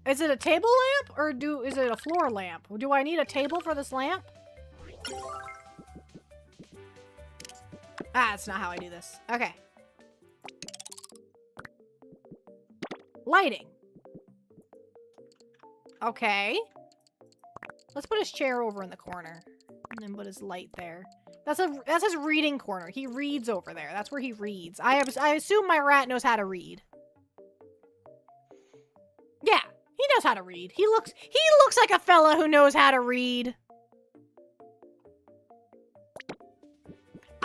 Speaker 1: Is it a table lamp or is it a floor lamp? Do I need a table for this lamp? Ah, that's not how I do this. Okay. Lighting. Okay. Let's put his chair over in the corner. And then put his light there. That's his reading corner. He reads over there. That's where he reads. I assume my rat knows how to read. Yeah, he knows how to read. He looks like a fella who knows how to read.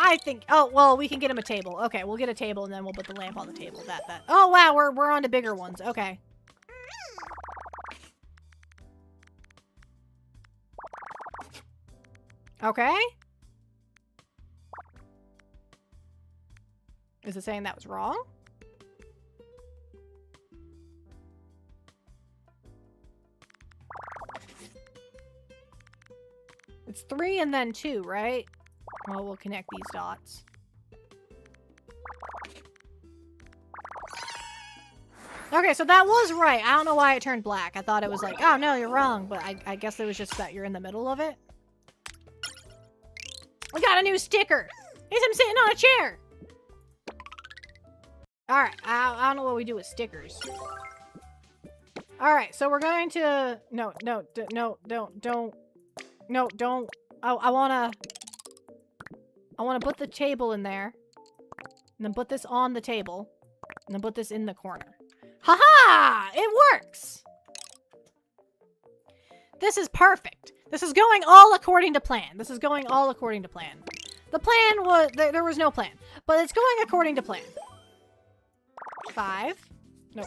Speaker 1: I think, oh, well, we can get him a table. Okay, we'll get a table and then we'll put the lamp on the table. Oh, wow, we're on to bigger ones. Okay. Okay. Is it saying that was wrong? It's 3 and then 2, right? Well, we'll connect these dots. Okay, so that was right. I don't know why it turned black. I thought it was like, oh no, you're wrong. But I guess it was just that you're in the middle of it. We got a new sticker. It's him sitting on a chair. Alright, I don't know what we do with stickers. Alright, so we're going to... No, don't. I wanna put the table in there. And then put this on the table. And then put this in the corner. Haha! It works! This is perfect. This is going all according to plan. The plan was... There was no plan. But it's going according to plan. 5. No.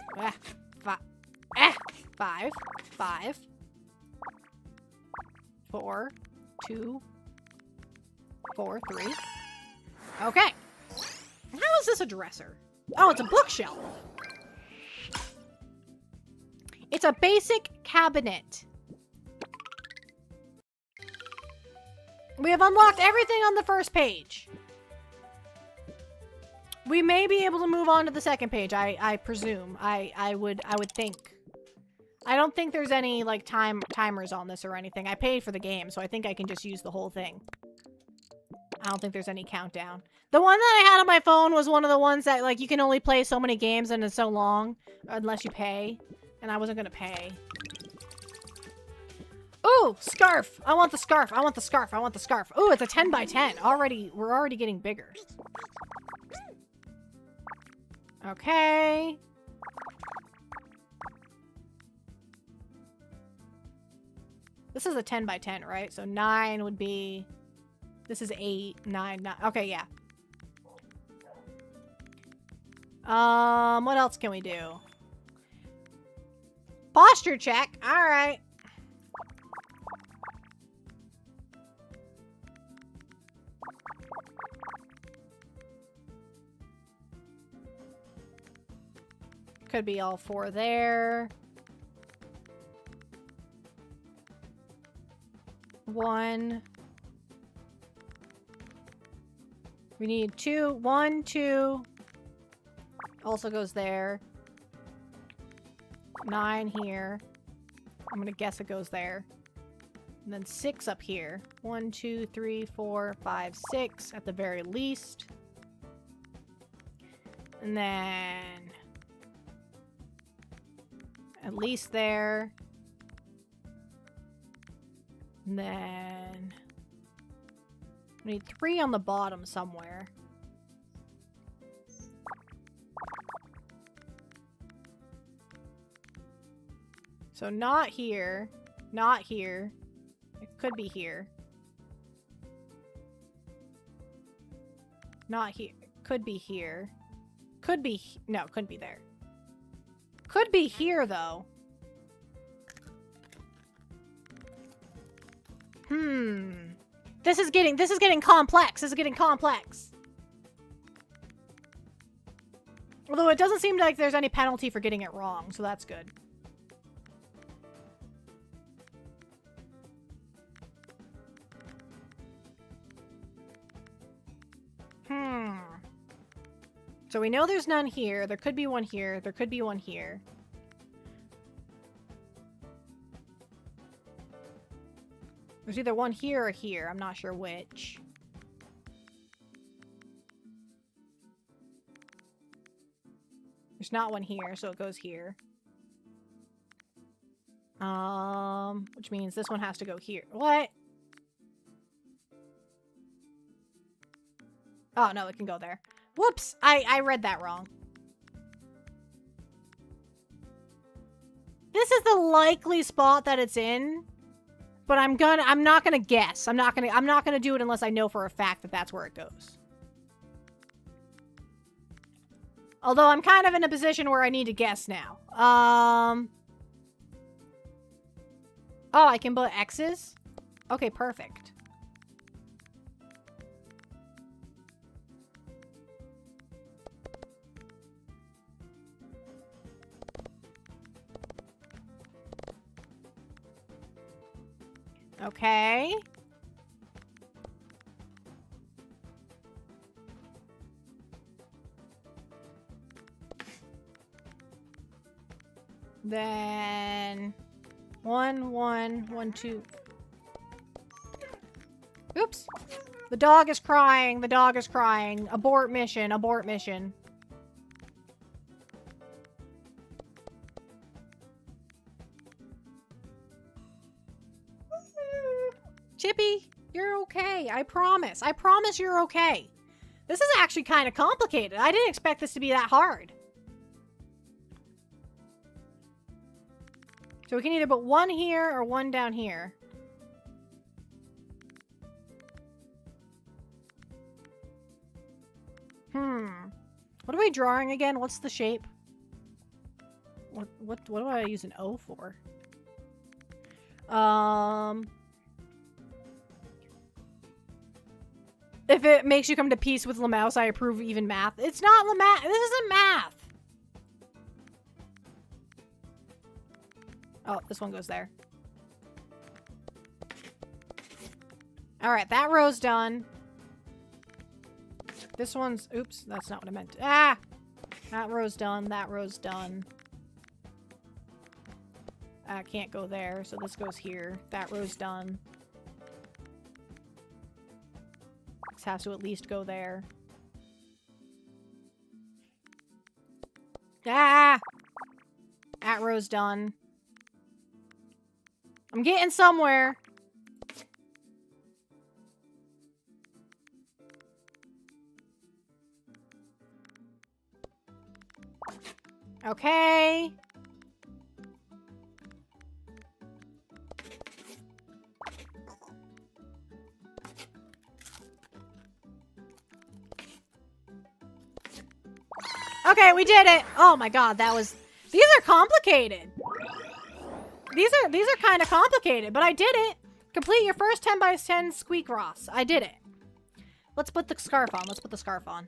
Speaker 1: 5. 5. 4. 2. 4. 3. Okay. How is this a dresser? Oh, it's a bookshelf. It's a basic cabinet. We have unlocked everything on the first page. We may be able to move on to the second page, I presume. I would think. I don't think there's any, like, timers on this or anything. I paid for the game, so I think I can just use the whole thing. I don't think there's any countdown. The one that I had on my phone was one of the ones that, like, you can only play so many games and it's so long, unless you pay. And I wasn't gonna pay. Ooh, scarf! I want the scarf, I want the scarf, I want the scarf. Ooh, it's a 10 by 10. We're already getting bigger. Okay. This is a 10 by 10, right? So 9 would be... This is 8, 9, 9. Okay, yeah. What else can we do? Posture check. All right. Could be all 4 there. 1. We need 2. 1, 2. Also goes there. 9 here. I'm gonna guess it goes there. And then 6 up here. 1, 2, 3, 4, 5, 6 at the very least. And then at least there. And then we need 3 on the bottom somewhere. So not here. Not here. It could be here. Not here. Could be here. Could be... No, couldn't be there. Could be here, though. This is getting complex. This is getting complex. Although it doesn't seem like there's any penalty for getting it wrong, so that's good. So we know there's none here. There could be one here. There could be one here. There's either one here or here. I'm not sure which. There's not one here, so it goes here. Which means this one has to go here. What? Oh, no, it can go there. Whoops! I read that wrong. This is the likely spot that it's in, but I'm not gonna guess. I'm not gonna do it unless I know for a fact that that's where it goes. Although I'm kind of in a position where I need to guess now. Oh, I can put X's? Okay, perfect. Okay. Then 1, 1, 1, 2. Oops. The dog is crying. The dog is crying. Abort mission. Abort mission. Chippy, you're okay. I promise. I promise you're okay. This is actually kind of complicated. I didn't expect this to be that hard. So we can either put 1 here or 1 down here. What are we drawing again? What's the shape? What do I use an O for? If it makes you come to peace with Lamouse, I approve even math. It's not Lamouse. This isn't math. Oh, this one goes there. Alright, that row's done. This one's... Oops, that's not what I meant. Ah! That row's done. That row's done. I can't go there, so this goes here. That row's done. This has to at least go there. Ah! That row's done. I'm getting somewhere. Okay. Okay, we did it. Oh my god, that was... These are complicated. These are kind of complicated, but I did it. Complete your first 10 by 10 squeak Ross. I did it. Let's put the scarf on. Let's put the scarf on.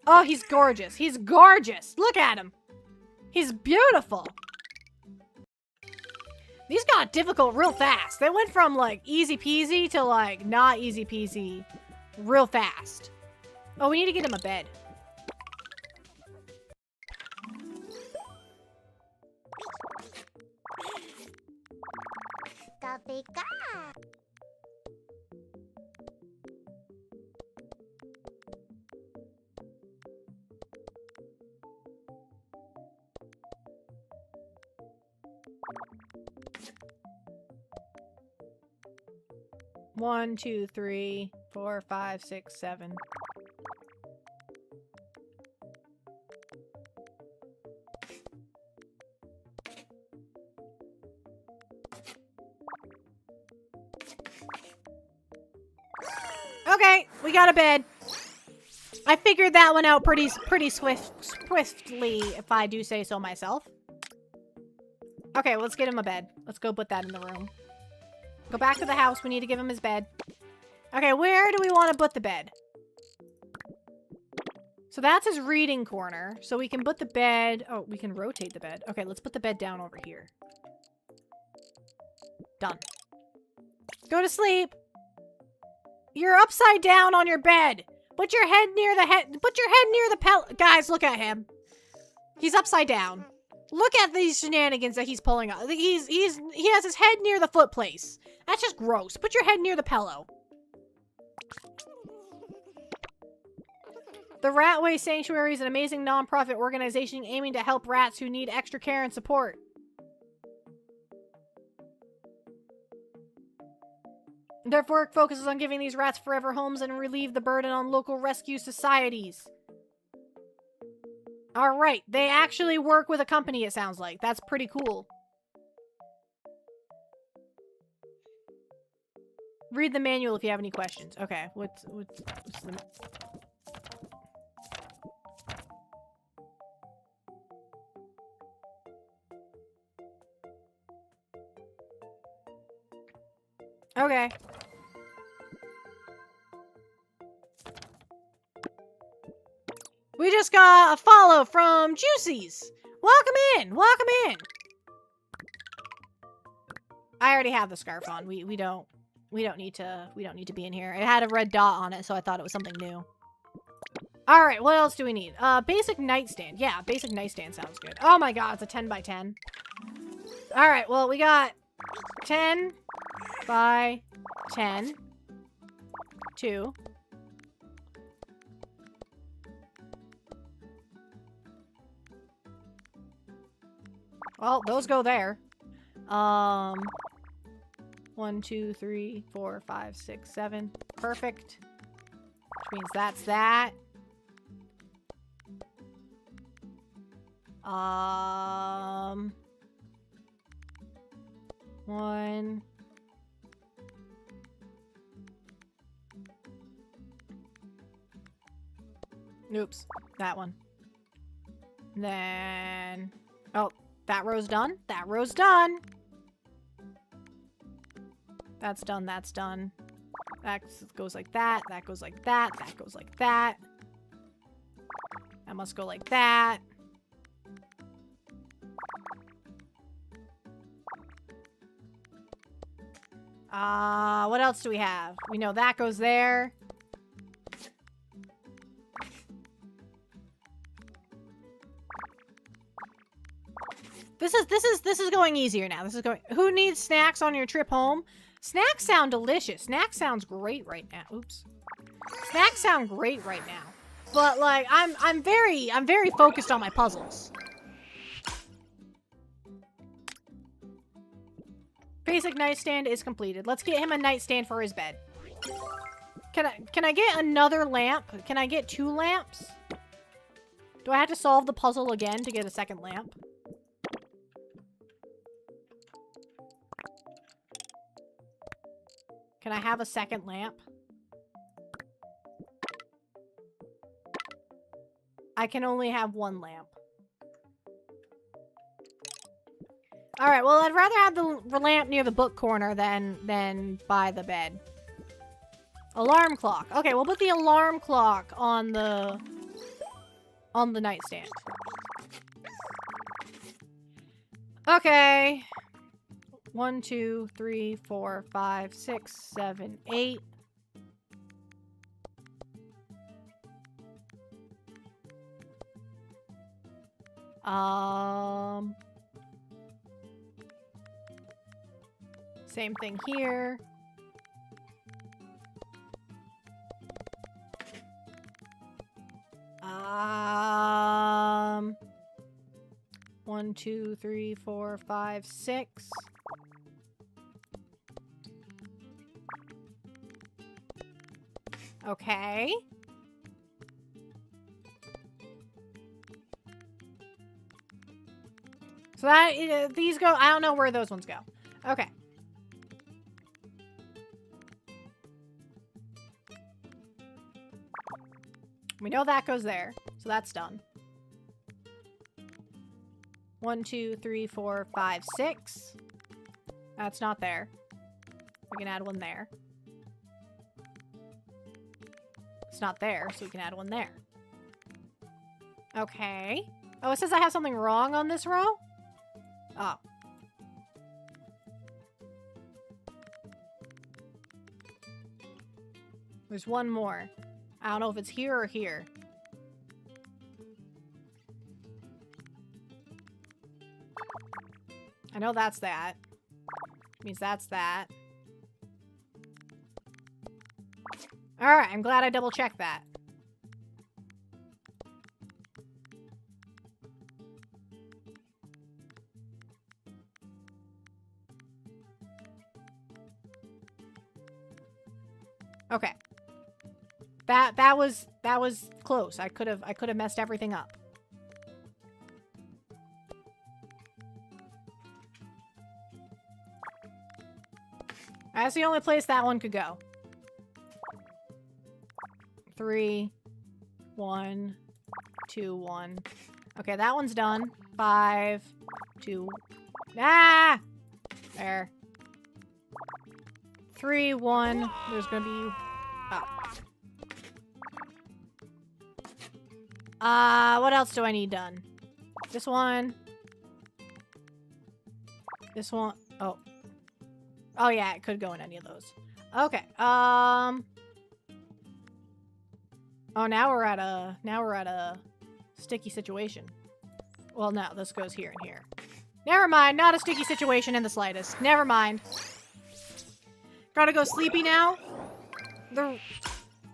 Speaker 1: Oh, he's gorgeous. He's gorgeous. Look at him. He's beautiful. These got difficult real fast. They went from, like, easy peasy to, like, not easy peasy real fast. Oh, we need to get him a bed. One, two, 3, 4, 5, 6, 7. Okay, we got a bed. I figured that one out pretty swiftly, if I do say so myself. Okay, well, let's get him a bed. Let's go put that in the room. Go back to the house. We need to give him his bed. Okay, where do we want to put the bed? So that's his reading corner. So we can put the bed... Oh, we can rotate the bed. Okay, let's put the bed down over here. Done. Go to sleep. You're upside down on your bed. Put your head near the Put your head near the pillow. Guys, look at him. He's upside down. Look at these shenanigans that he's pulling up. He has his head near the foot place. That's just gross. Put your head near the pillow. The Ratway Sanctuary is an amazing non-profit organization aiming to help rats who need extra care and support. Their work focuses on giving these rats forever homes and relieve the burden on local rescue societies. Alright, they actually work with a company, it sounds like. That's pretty cool. Read the manual if you have any questions. Okay, what's the... Okay. We just got a follow from Juicy's. Welcome in. Welcome in. I already have the scarf on. We don't need to be in here. It had a red dot on it, so I thought it was something new. All right, what else do we need? Basic nightstand. Yeah, basic nightstand sounds good. Oh my god, it's a 10 by 10. All right, well, we got 10 by 10. 2. Well, those go there. 1, 2, 3, 4, 5, 6, 7. Perfect. Which means that's that. 1. Oops, that one. Then, oh, that row's done. That row's done. That's done. That's done. That goes like that. That goes like that. That goes like that. That must go like that. What else do we have? We know that goes there. This is going easier now. This is going. Who needs snacks on your trip home? Snacks sound delicious. Snacks sounds great right now. Oops. Snacks sound great right now. But like I'm very focused on my puzzles. Basic nightstand is completed. Let's get him a nightstand for his bed. Can I get another lamp? Can I get 2 lamps? Do I have to solve the puzzle again to get a second lamp? Can I have a second lamp? I can only have 1 lamp. Alright, well, I'd rather have the lamp near the book corner than by the bed. Alarm clock. Okay, we'll put the alarm clock on the nightstand. Okay. 1, 2, 3, 4, 5, 6, 7, 8. Same thing here. One, 2, 3, 4, 5, 6. Okay. So that, these go, I don't know where those ones go. Okay. We know that goes there, so that's done. 1, 2, 3, 4, 5, 6. That's not there. We can add one there. It's not there, so we can add one there. Okay. Oh, it says I have something wrong on this row? Oh. There's one more. I don't know if it's here or here. I know that's that. Means that's that. Alright, I'm glad I double-checked that. Okay. That was close. I could have messed everything up. That's the only place that one could go. 3, 1, 2, 1. Okay, that one's done. 5, 2. Ah! There. 3, 1. There's gonna be... Oh. What else do I need done? This one. This one. Oh. Oh, yeah, it could go in any of those. Okay, Oh, now we're at a sticky situation. Well, no, this goes here and here. Never mind, not a sticky situation in the slightest. Never mind. Gotta go sleepy now. The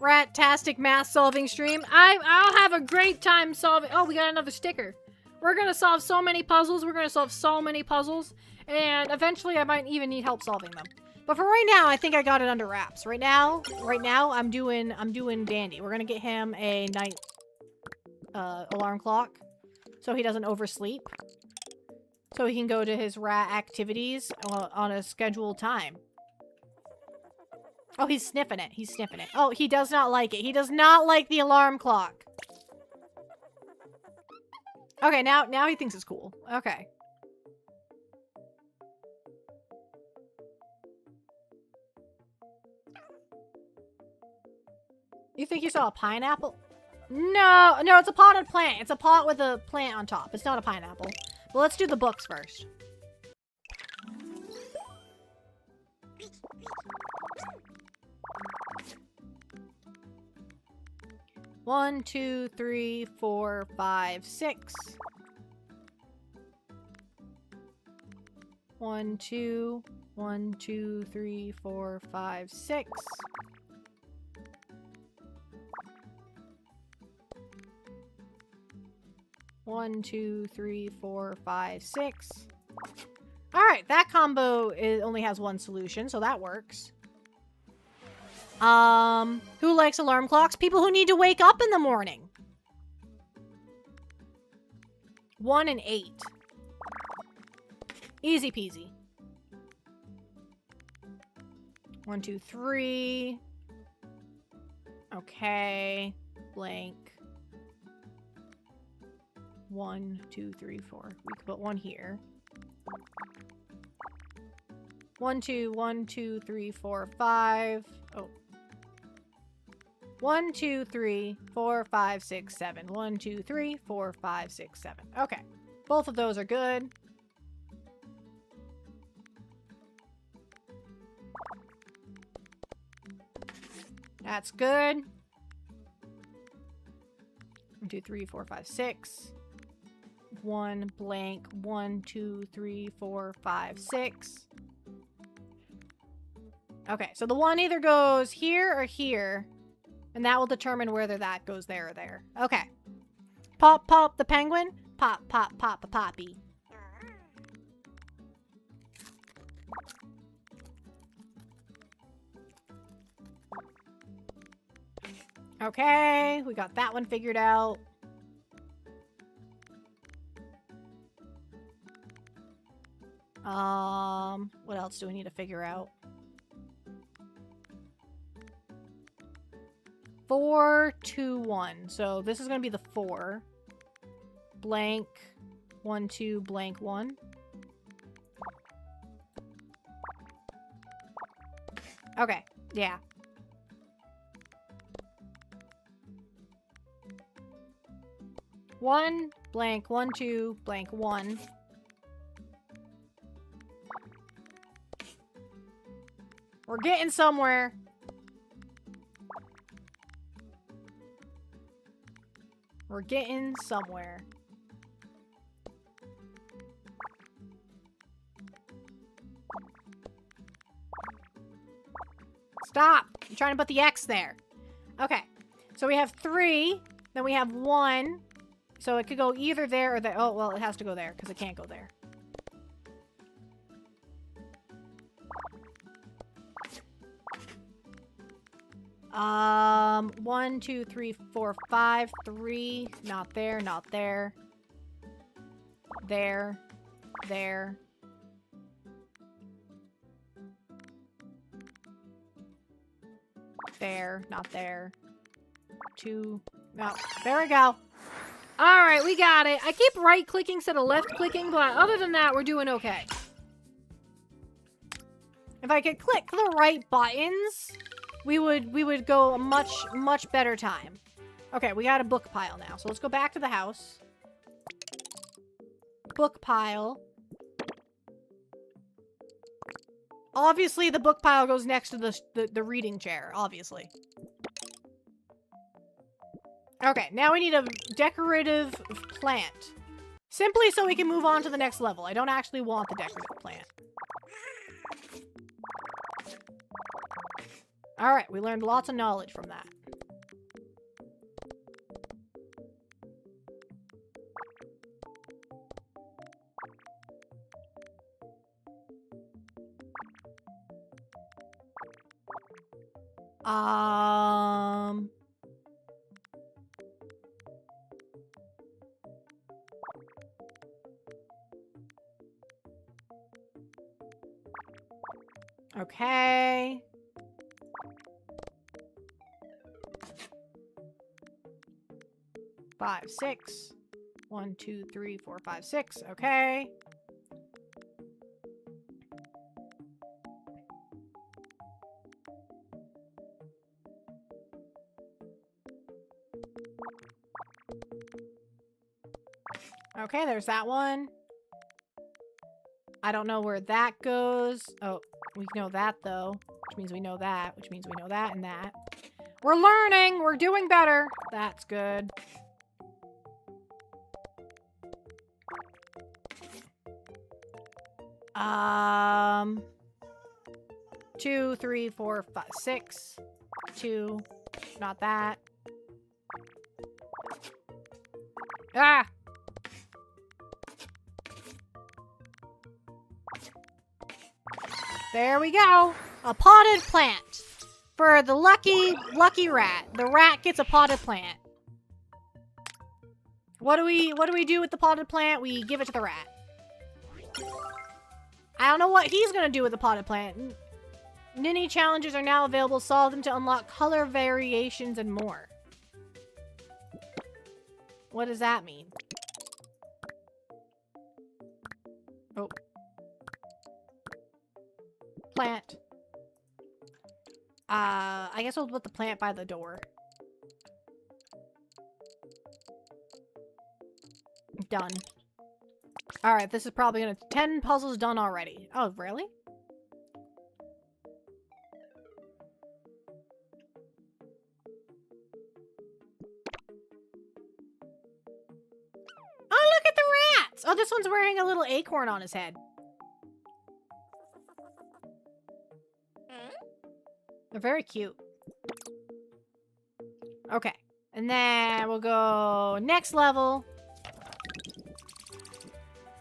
Speaker 1: rat-tastic math solving stream. I'll have a great time solving. Oh, we got another sticker. We're gonna solve so many puzzles. We're gonna solve so many puzzles. And eventually I might even need help solving them. But for right now, I think I got it under wraps. Right now, I'm doing dandy. We're gonna get him a night alarm clock so he doesn't oversleep. So he can go to his rat activities on a scheduled time. Oh, he's sniffing it. He's sniffing it. Oh, he does not like it. He does not like the alarm clock. Okay, now he thinks it's cool. Okay. You think you saw a pineapple? No, it's a potted plant. It's a pot with a plant on top. It's not a pineapple. Well, let's do the books first. 1, 2, 3, 4, 5, 6. 1, 2, 1, 2, 3, 4, 5, 6. One, 2, 3, 4, 5, 6. Alright, that combo only has one solution, so that works. Who likes alarm clocks? People who need to wake up in the morning. 1 and 8. Easy peasy. 1, 2, 3. Okay. Blank. 1, 2, 3, 4. We could put one here. 1, 2, 1, 2, 3, 4, 5. Oh. 1, 2, 3, 4, 5, 6, 7. 1, 2, 3, 4, 5, 6, 7. Okay. Both of those are good. That's good. 1, 2, 3, 4, 5, 6. 1 blank. 1, 2, 3, 4, 5, 6. Okay, so the one either goes here or here, and that will determine whether that goes there or there. Okay. Pop, pop the penguin. Pop, pop, pop a poppy. Okay, we got that one figured out. What else do we need to figure out? 4, 2, 1. So this is going to be the 4. Blank. 1, 2, blank 1. Okay, yeah. One, blank, 1, 2, blank 1. We're getting somewhere. We're getting somewhere. Stop! I'm trying to put the X there. Okay. So we have 3. Then we have 1. So it could go either there or there. Oh, well, it has to go there because it can't go there. One, 2, 3, 4, 5, 3. Not there, not there. There. There. There, not there. 2. No, there we go. Alright, we got it. I keep right-clicking instead of left-clicking, but other than that, we're doing okay. If I could click the right buttons, we would go a much better time. Okay, we got a book pile now. So let's go back to the house. Book pile. Obviously, the book pile goes next to the reading chair, obviously. Okay, now we need a decorative plant. Simply so we can move on to the next level. I don't actually want the decorative plant. Alright, we learned lots of knowledge from that. Okay. Five, 6. 1, 2, 3, 4, 5, 6. Okay. Okay, there's that one. I don't know where that goes. Oh, we know that though, which means we know that, which means we know that and that. We're learning. We're doing better. That's good. Two, three, four, five, six. Two. Not that. Ah! There we go. A potted plant. For the lucky rat. The rat gets a potted plant. What do we do with the potted plant? We give it to the rat. I don't know what he's gonna do with the potted plant. Ninny challenges are now available. Solve them to unlock color variations and more. What does that mean? Oh. Plant. I guess we'll put the plant by the door. Done. Alright, this is probably gonna... 10 puzzles done already. Oh, really? Oh, look at the rats! Oh, this one's wearing a little acorn on his head. They're very cute. Okay. And then we'll go next level.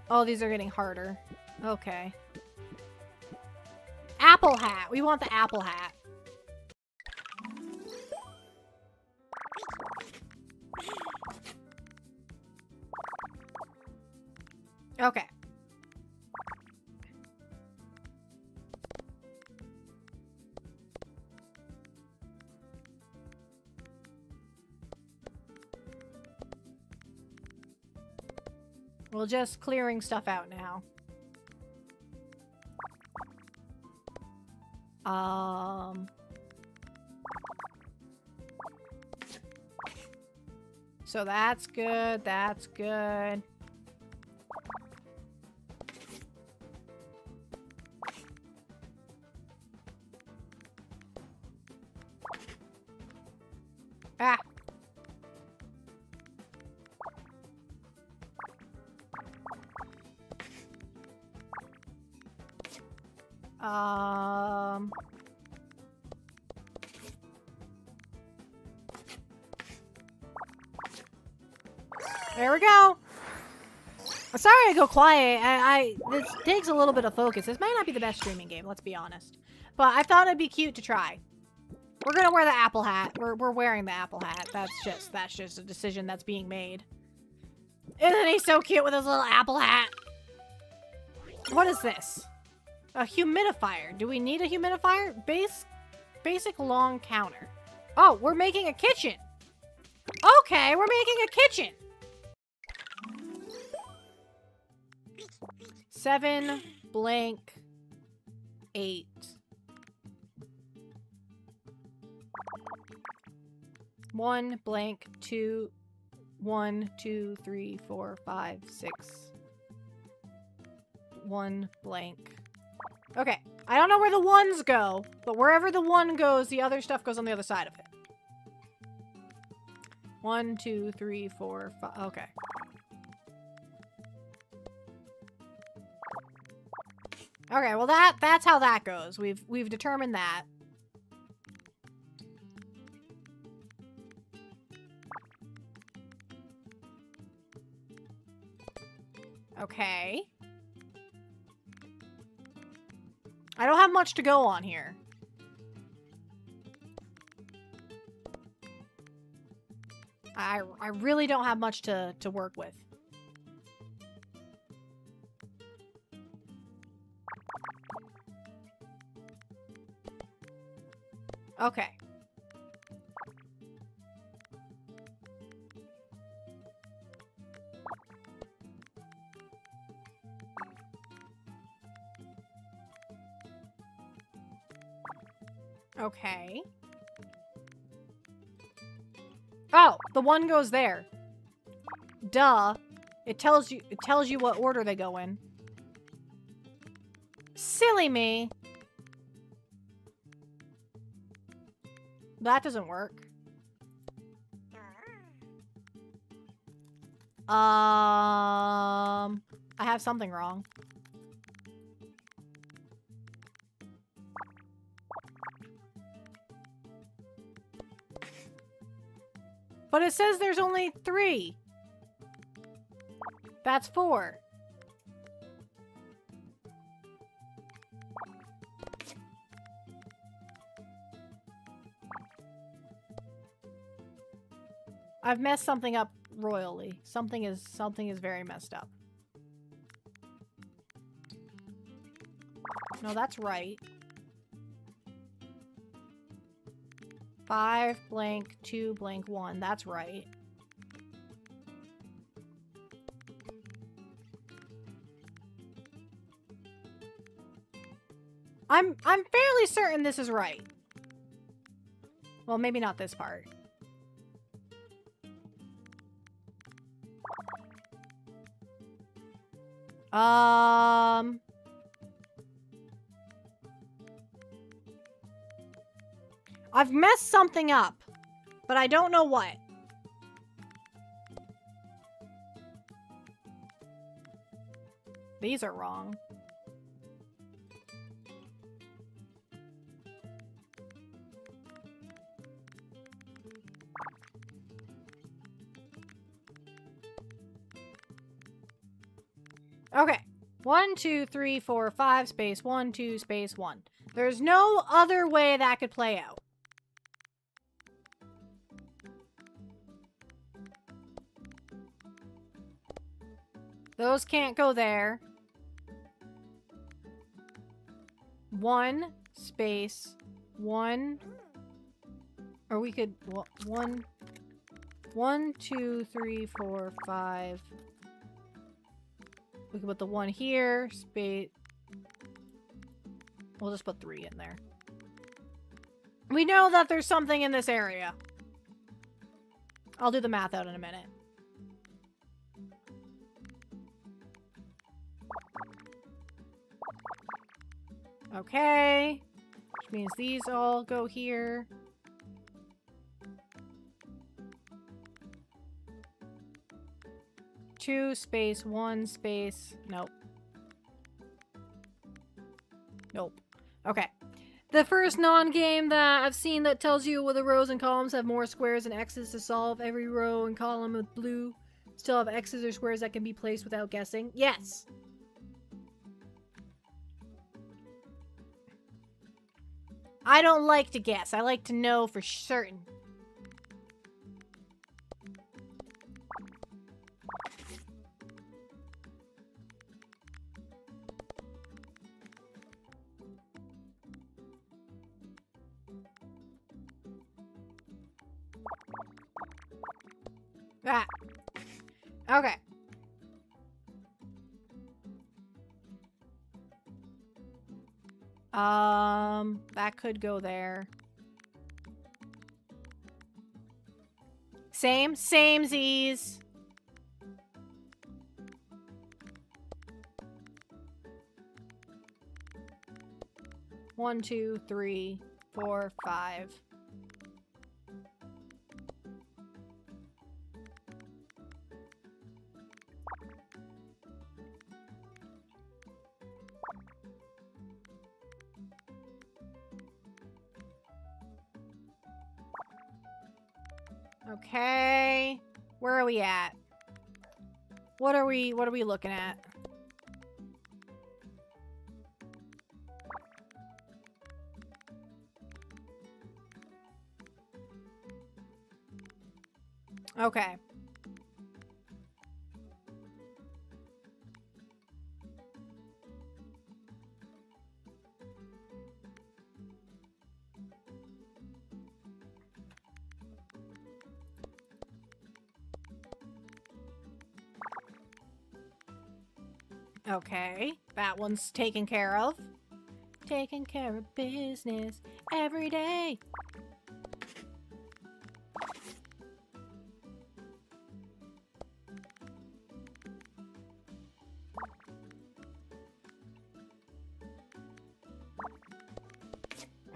Speaker 1: Oh, these are getting harder. Okay. Apple hat. We want the apple hat. Okay. We're just clearing stuff out now. So that's good, that's good. Ah. There we go. I'm sorry I go quiet. This takes a little bit of focus. This might not be the best streaming game, let's be honest. But I thought it'd be cute to try. We're gonna wear the apple hat. We're wearing the apple hat. That's just a decision that's being made. Isn't he so cute with his little apple hat? What is this? A humidifier. Do we need a humidifier? Basic long counter. Oh, we're making a kitchen. Okay, we're making a kitchen. 7 blank 8. 1 blank 2 1 2 3 4 5 6 1 blank. Okay, I don't know where the ones go, but wherever the one goes, the other stuff goes on the other side of it. 1 2 3 4 5. Okay. Okay, well that's how that goes. We've determined that. Okay. I don't have much to go on here. I really don't have much to work with. Okay. Okay. Oh, the one goes there. Duh. It tells you what order they go in. Silly me. That doesn't work. I have something wrong. But it says there's only 3. That's 4. I've messed something up royally. Something is very messed up. No, that's right. 5 blank 2 blank 1. That's right. I'm fairly certain this is right. Well, maybe not this part. I've messed something up, but I don't know what. These are wrong. Okay. 1, 2, 3, 4, 5, space 1, 2, space 1. There's no other way that could play out. Those can't go there. 1, space 1. Or we could... 1, 2, 3, 4, 5... We can put the 1 here, space... We'll just put 3 in there. We know that there's something in this area. I'll do the math out in a minute. Okay. Which means these all go here. Two space 1 space. Nope. Nope. Okay. The first non-game that I've seen that tells you whether rows and columns have more squares and X's to solve. Every row and column with blue still have X's or squares that can be placed without guessing. Yes. I don't like to guess. I like to know for certain. Ah. Okay. That could go there. Samesies. One, 2, 3, 4, 5. Okay. Where are we at? What are we looking at? Okay. Okay, that one's taken care of. Taking care of business every day.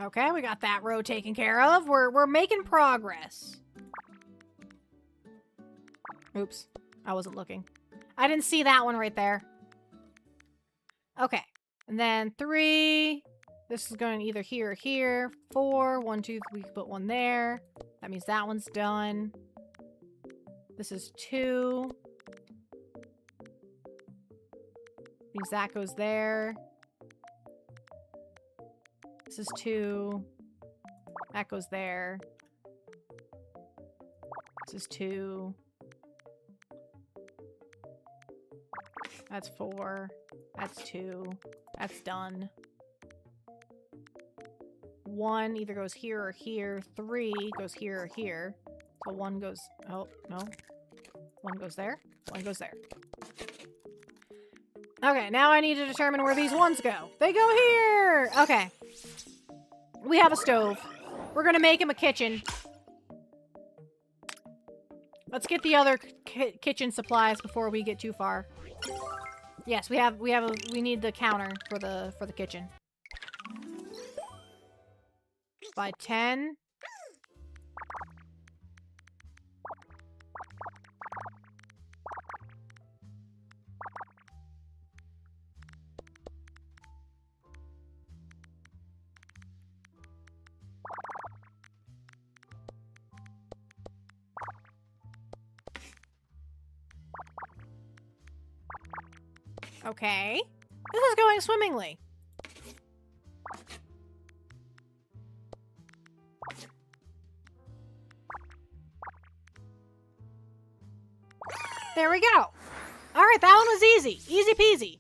Speaker 1: Okay, we got that row taken care of. We're making progress. Oops, I wasn't looking. I didn't see that one right there. Okay, and then 3. This is going either here or here. 4, 1, 2, 3, put one there. That means that one's done. This is 2. Means that goes there. This is 2. That goes there. This is 2. That's 4. That's 2. That's done. 1 either goes here or here. 3 goes here or here. So 1 goes... Oh, no. 1 goes there. 1 goes there. Okay, now I need to determine where these ones go. They go here! Okay. We have a stove. We're gonna make him a kitchen. Let's get the other kitchen supplies before we get too far. Yes, we need the counter for the kitchen. By 10. Okay. This is going swimmingly. There we go. All right, that one was easy. Easy peasy.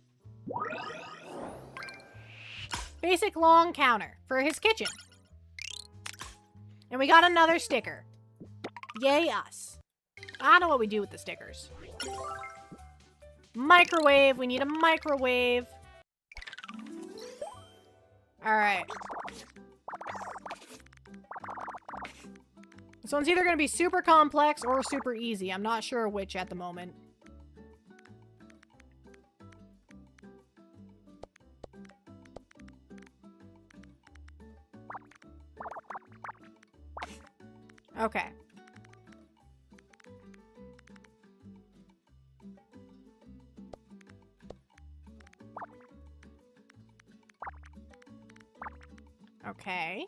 Speaker 1: Basic long counter for his kitchen. And we got another sticker. Yay us. I don't know what we do with the stickers. Microwave. We need a microwave. All right. This one's either going to be super complex or super easy. I'm not sure which at the moment. Okay. Okay.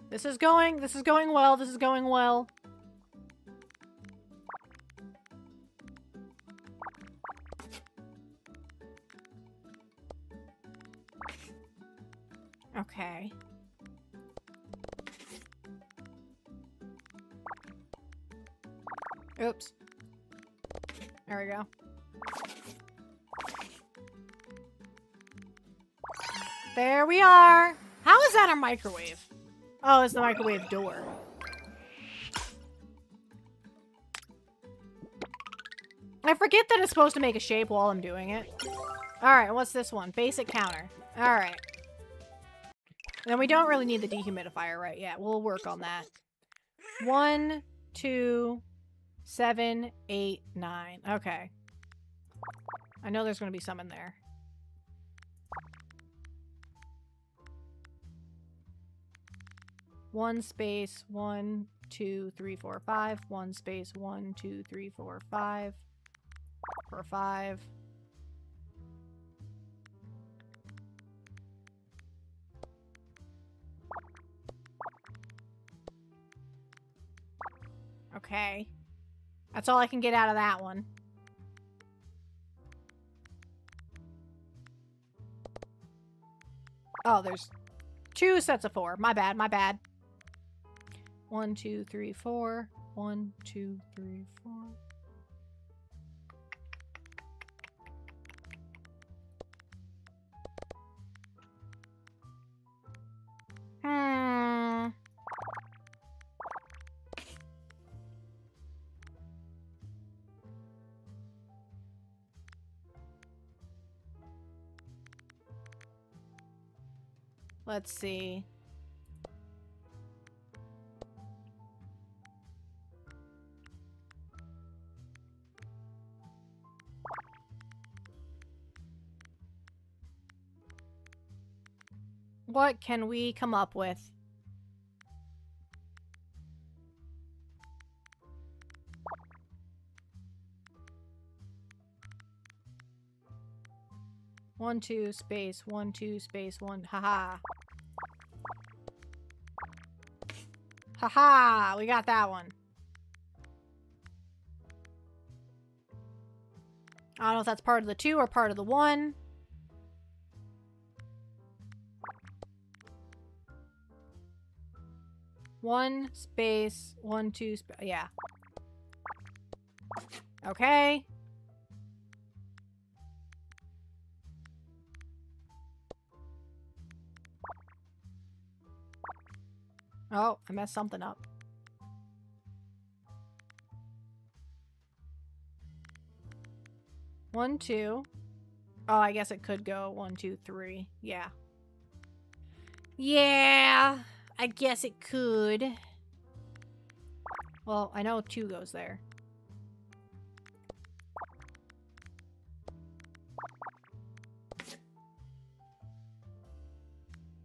Speaker 1: This is going well. This is going well. Okay. Oops. There we go. There we are. How is that a microwave? Oh, it's the microwave door. I forget that it's supposed to make a shape while I'm doing it. Alright, what's this one? Basic counter. Alright. Then we don't really need the dehumidifier right yet. We'll work on that. 1, 2, 7, 8, 9. Okay. I know there's going to be some in there. One space, 1, 2, 3, 4, 5. One space, 1, 2, 3, 4, 5. 4, 5. Okay. That's all I can get out of that one. Oh, there's 2 sets of 4. My bad, my bad. 1, 2, 3, 4. 1, 2, 3, 4. Let's see. What can we come up with? One, two, space, 1, 2, space, 1. Haha. Haha, we got that one. I don't know if that's part of the 2 or part of the 1. One space, 1, 2, yeah. Okay. Oh, I messed something up. One, two. Oh, I guess it could go 1, 2, 3. Yeah. Yeah, I guess it could. Well, I know 2 goes there.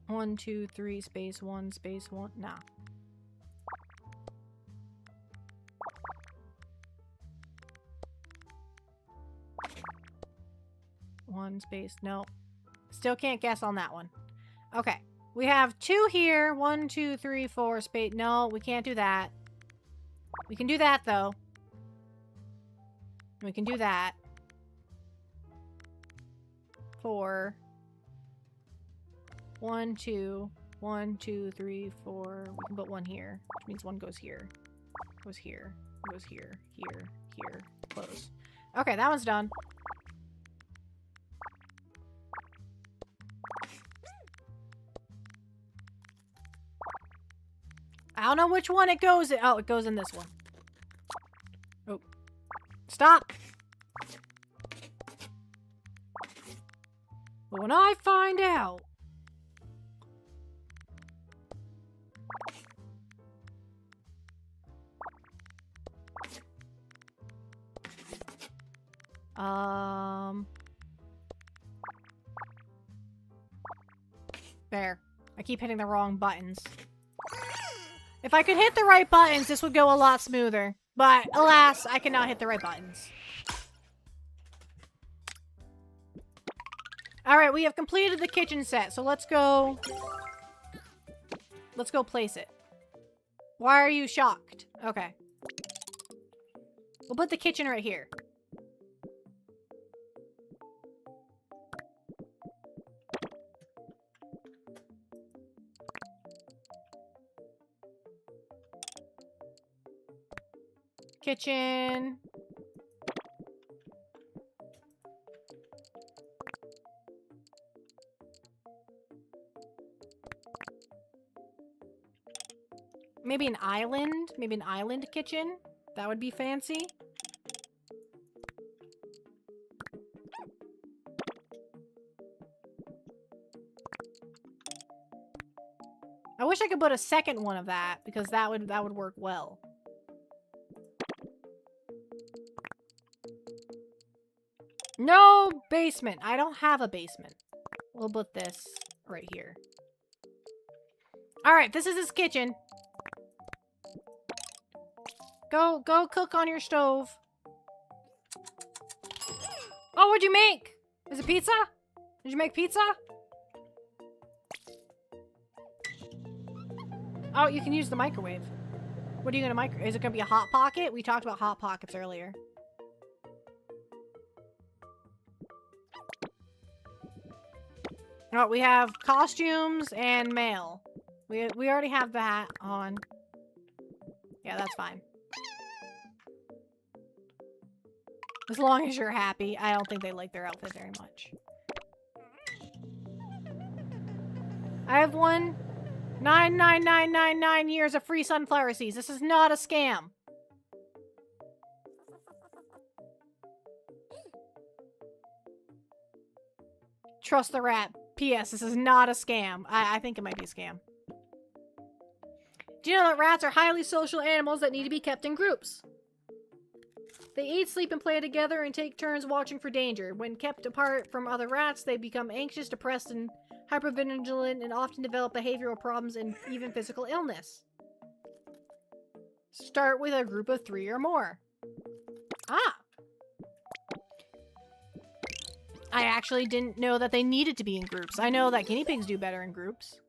Speaker 1: One, 2, 3, space, 1, space, 1. Nah. One space. No. Still can't guess on that one. Okay. We have 2 here. 1, 2, 3, 4 space. No, we can't do that. We can do that though. We can do that. 4. 1, 2. 1, 2, 3, 4. We can put 1 here, which means 1 goes here. Goes here. Goes here. Here. Here. Close. Okay, that one's done. I don't know which one it goes in. Oh, it goes in this one. Oh. Stop! But when I find out... There. I keep hitting the wrong buttons. If I could hit the right buttons, this would go a lot smoother. But, alas, I cannot hit the right buttons. Alright, we have completed the kitchen set, so let's go... Let's go place it. Why are you shocked? Okay. We'll put the kitchen right here. Kitchen. Maybe an island? Maybe an island kitchen? That would be fancy. I wish I could put a second one of that, because that would work well. No basement. I don't have a basement. We'll put this right here. Alright, this is his kitchen. Go cook on your stove. Oh, what'd you make? Is it pizza? Did you make pizza? Oh, you can use the microwave. What are you gonna microwave? Is it gonna be a Hot Pocket? We talked about Hot Pockets earlier. Oh, we have costumes and mail. We already have that on. Yeah, that's fine. As long as you're happy. I don't think they like their outfit very much. I have 99999 years of free sunflower seeds. This is not a scam. Trust the rat. P.S. This is not a scam. I think it might be a scam. Do you know that rats are highly social animals that need to be kept in groups? They eat, sleep, and play together and take turns watching for danger. When kept apart from other rats, they become anxious, depressed, and hypervigilant, and often develop behavioral problems and even physical illness. Start with a group of 3 or more. Ah! I actually didn't know that they needed to be in groups. I know that guinea pigs do better in groups.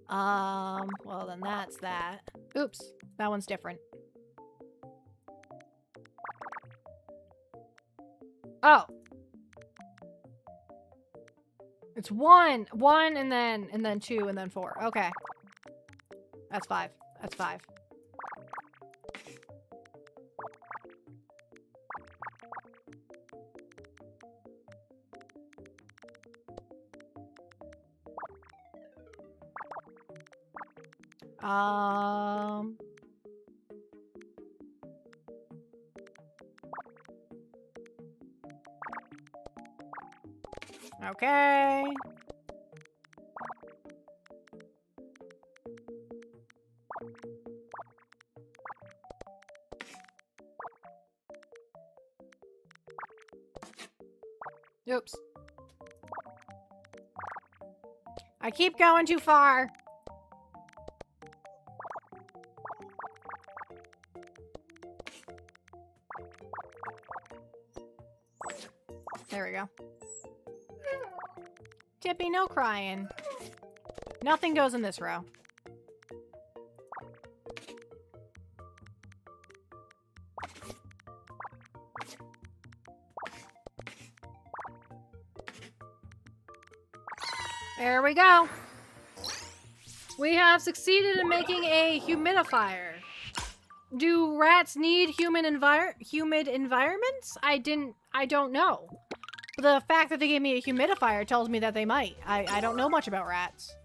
Speaker 1: Well then that's that. Oops, that one's different. Oh. It's 1, and then 2, and then 4. Okay. That's 5. That's 5. Okay. Oops. I keep going too far. There we go. Tippy, no crying. Nothing goes in this row. There we go. We have succeeded in making a humidifier. Do rats need humid environments? I don't know. The fact that they gave me a humidifier tells me that they might. I don't know much about rats.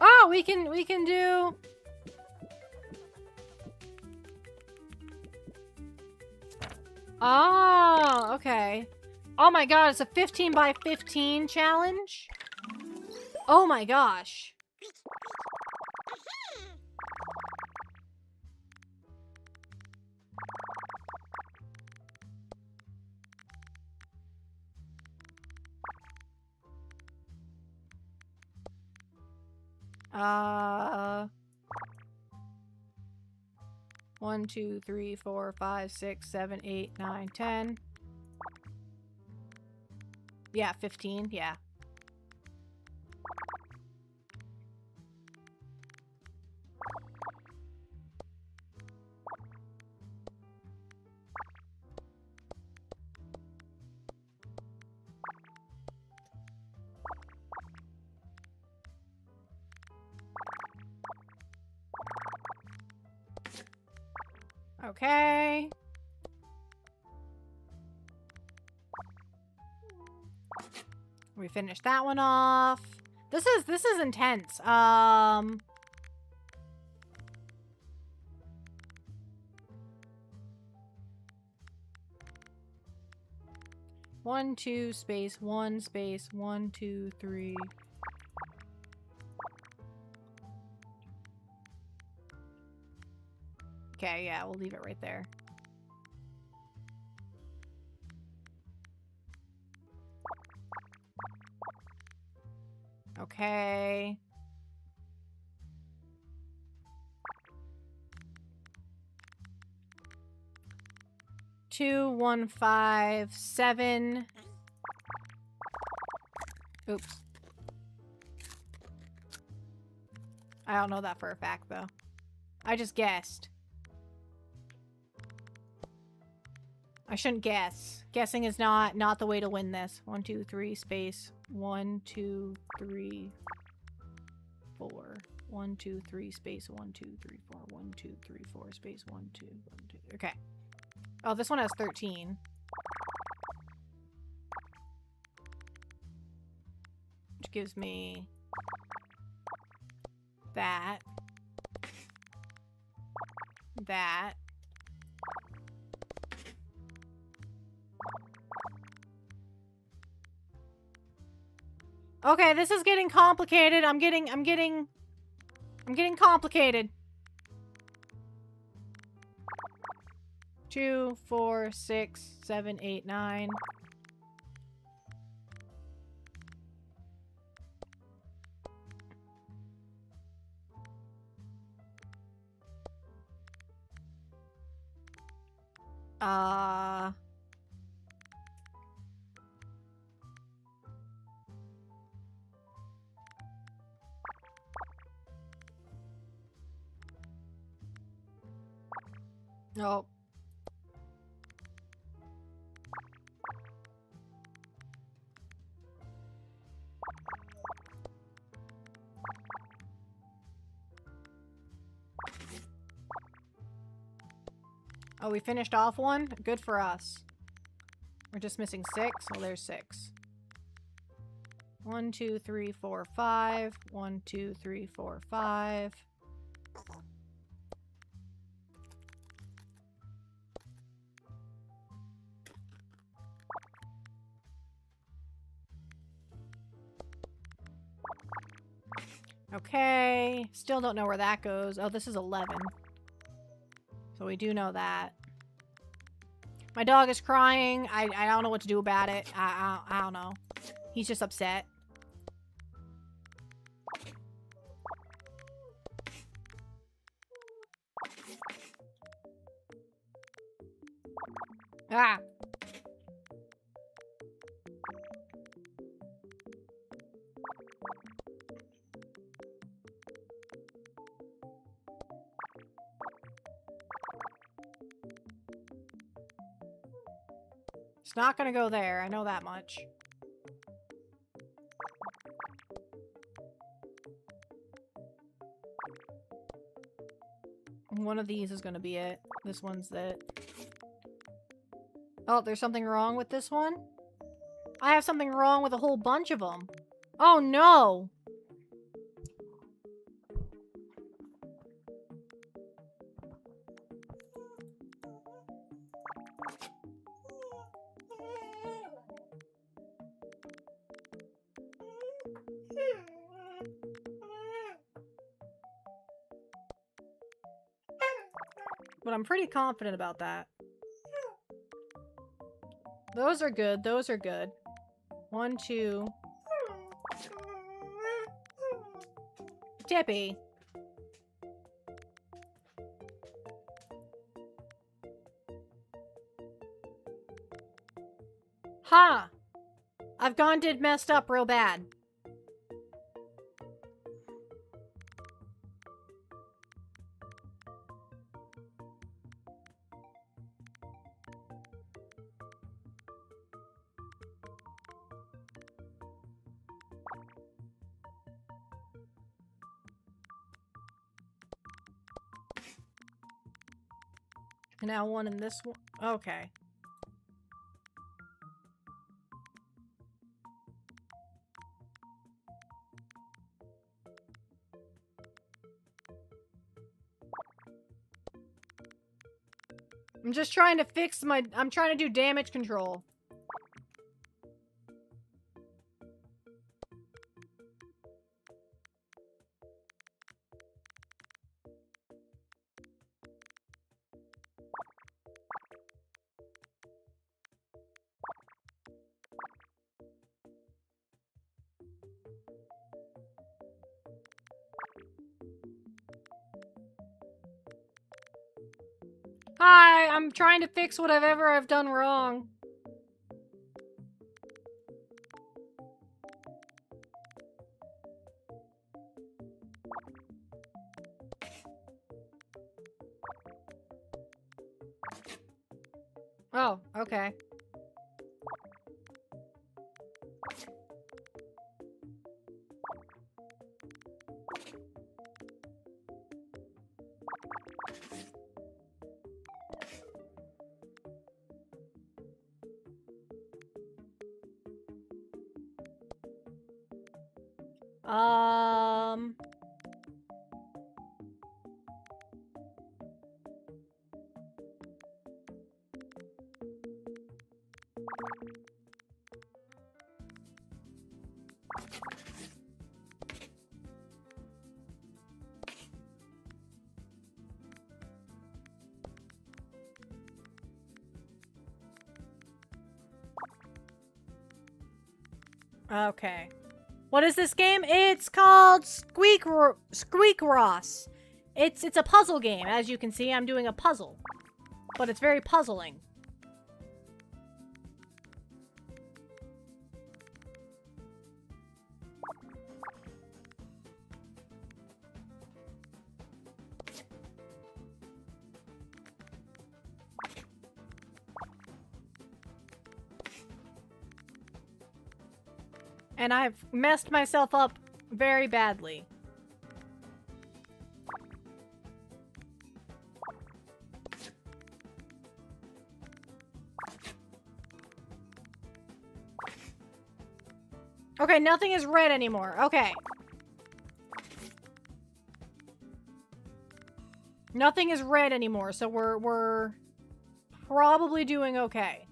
Speaker 1: Oh, we can do... Oh, okay. Oh my god, it's a 15 by 15 challenge? Oh my gosh. One, 2, 3, 4, 5, 6, 7, 8, 9, 10. Yeah, 15, yeah. Okay. We finished that one off. This is intense. One, 2, space, 1, space, 1, 2, 3. Okay, yeah, we'll leave it right there. Okay. Two, 1, 5, 7. Oops. I don't know that for a fact, though. I just guessed. I shouldn't guess. Guessing is not the way to win this. 1, 2, 3, space. 1, 2, 3, 4. 1, 2, 3, space. 1, 2, 3, 4. 1, 2, 3, 4, space. 1, 2, 1, 2. Okay. Oh, this one has 13. Which gives me that. That. Okay, this is getting complicated. I'm getting I'm getting complicated. 2, 4, 6, 7, 8, 9. Oh. Oh, we finished off one? Good for us. We're just missing 6. Well, there's 6. 1, 2, 3, 4, 5. 1, 2, 3, 4, 5. Okay. Still don't know where that goes. Oh, this is 11. So we do know that. My dog is crying. I don't know what to do about it. I don't know. He's just upset. Ah! It's not gonna go there. I know that much. One of these is gonna be it. This one's it. Oh, there's something wrong with this one? I have something wrong with a whole bunch of them. Oh, no! But I'm pretty confident about that. Those are good. Those are good. 1, 2. Tippy. Ha! I've gone did messed up real bad. And now one in this one. Okay. I'm just trying to fix my... I'm trying to do damage control. Hi, I'm trying to fix whatever I've done wrong. Oh, okay. Um... Okay. What is this game? It's called Squeak Ross. It's a puzzle game. As you can see, I'm doing a puzzle. But it's very puzzling. And I've messed myself up very badly. Okay, nothing is red anymore. Okay. Nothing is red anymore, so we're probably doing okay.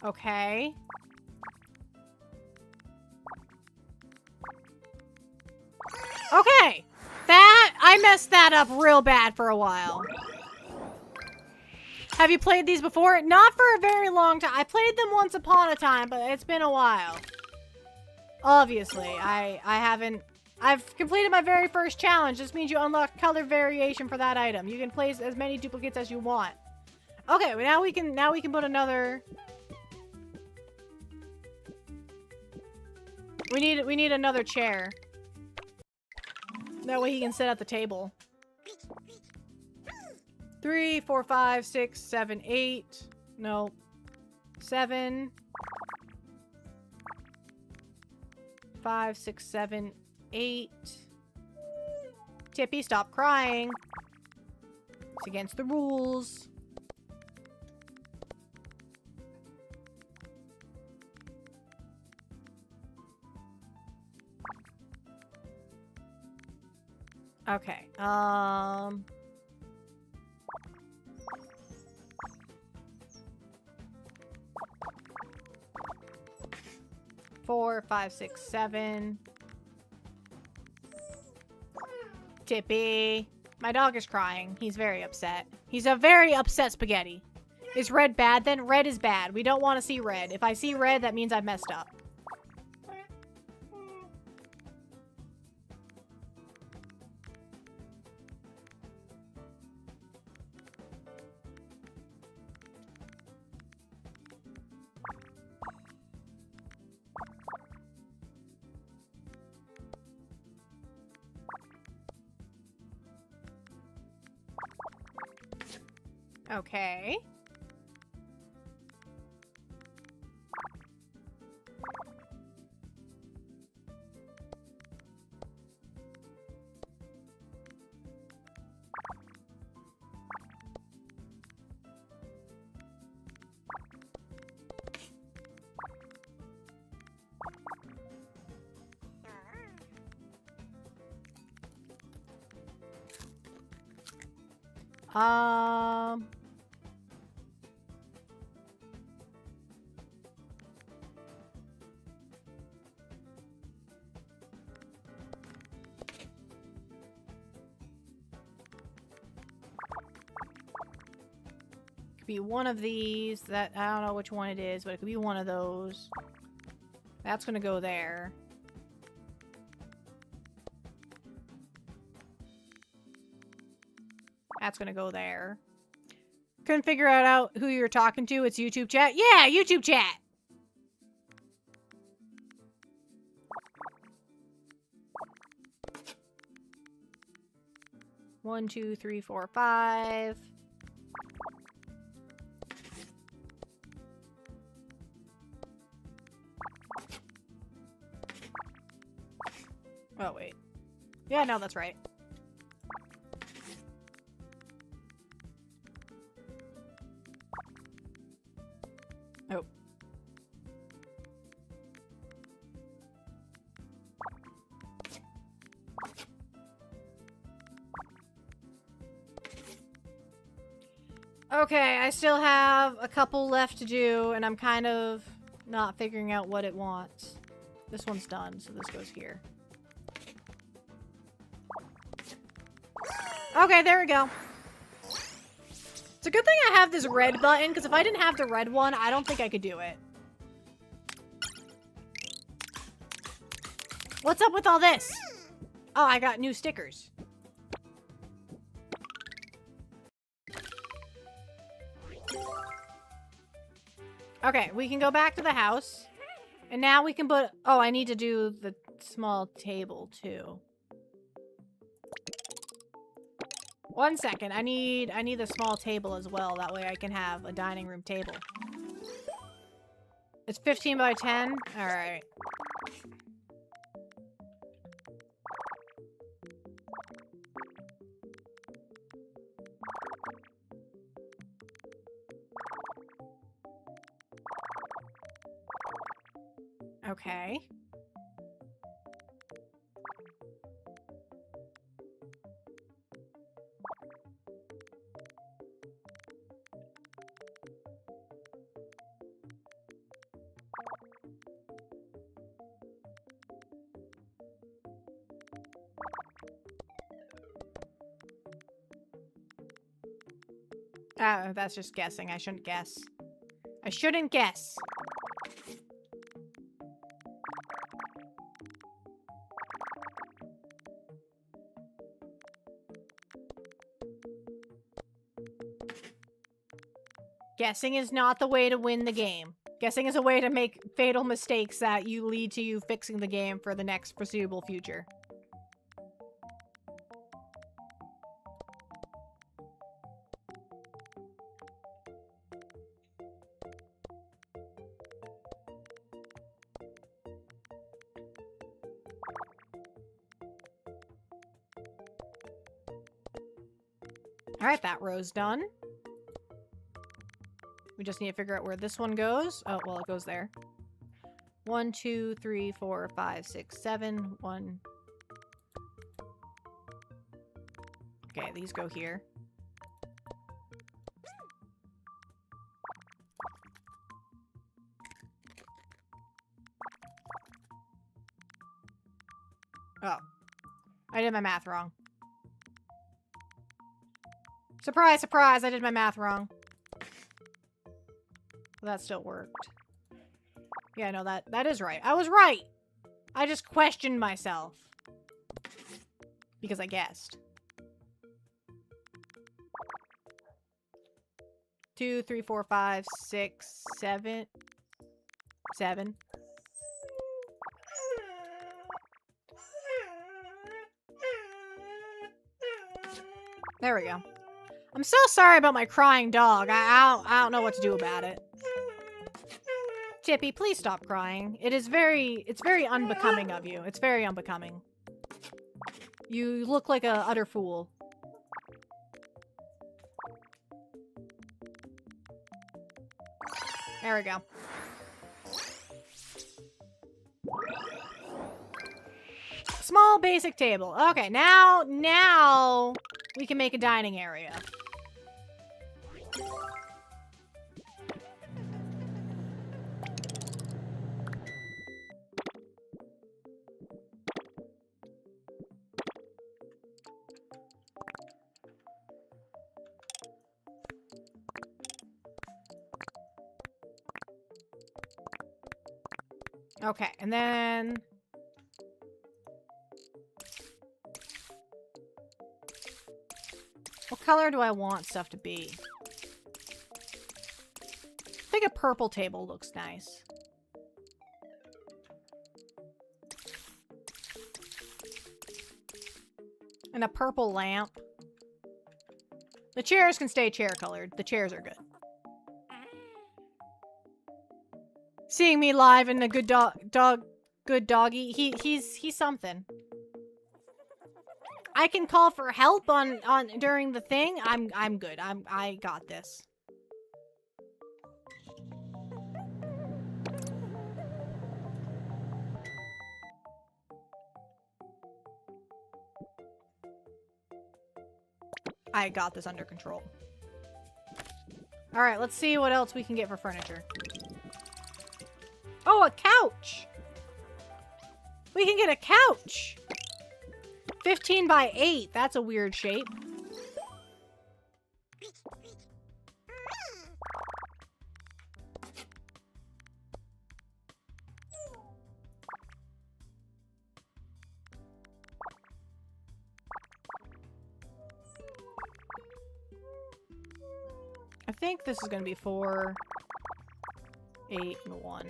Speaker 1: Okay. Okay. I messed that up real bad for a while. Have you played these before? Not for a very long time. I played them once upon a time, but it's been a while. Obviously, I haven't. I've completed my very first challenge. This means you unlock color variation for that item. You can place as many duplicates as you want. Okay, well, now we can put another. We need another chair. That way he can sit at the table. 3, 4, 5, 6, 7, 8. No. 7. 5, 6, 7, 8. Tippy, stop crying. It's against the rules. Okay, 4, 5, 6, 7. Tippy. My dog is crying. He's very upset. He's a very upset spaghetti. Is red bad then? Red is bad. We don't want to see red. If I see red, that means I've messed up. Okay. Could be one of these. That I don't know which one it is, but it could be one of those. That's gonna go there. That's gonna go there. Couldn't figure out who you're talking to. It's YouTube chat. Yeah, YouTube chat. One, 2, 3, 4, 5. Oh, wait. Yeah, no, that's right. Oh. Okay, I still have a couple left to do, and I'm kind of not figuring out what it wants. This one's done, so this goes here. Okay, there we go. It's a good thing I have this red button, because if I didn't have the red one, I don't think I could do it. What's up with all this? Oh, I got new stickers. Okay, we can go back to the house. And now we can put... Oh, I need to do the small table, too. One second. I need the small table as well. That way I can have a dining room table. It's 15 by 10? Alright. Okay. Oh, that's just guessing. I shouldn't guess. I shouldn't guess. Guessing is not the way to win the game. Guessing is a way to make fatal mistakes that you lead to you fixing the game for the next foreseeable future. Alright, that row's done. We just need to figure out where this one goes. Oh, well, it goes there. 1, 2, 3, 4, 5, 6, 7. 1. Okay, these go here. Oh. I did my math wrong. Surprise, surprise, I did my math wrong. Well, that still worked. Yeah, no, that is right. I was right! I just questioned myself. Because I guessed. 2, 3, 4, 5, 6, 7. 7. There we go. I'm so sorry about my crying dog. I don't know what to do about it. Tippy, please stop crying. It's very unbecoming of you. It's very unbecoming. You look like a utter fool. There we go. Small basic table. Okay, now we can make a dining area. Okay, and then... What color do I want stuff to be? I think a purple table looks nice. And a purple lamp. The chairs can stay chair colored. The chairs are good. Seeing me live in the good doggy, he's something. I can call for help on during the thing. I'm good. I got this. I got this under control. Alright, let's see what else we can get for furniture. Oh, a couch! We can get a couch! 15 by 8. That's a weird shape. I think this is going to be 4, 8, and 1.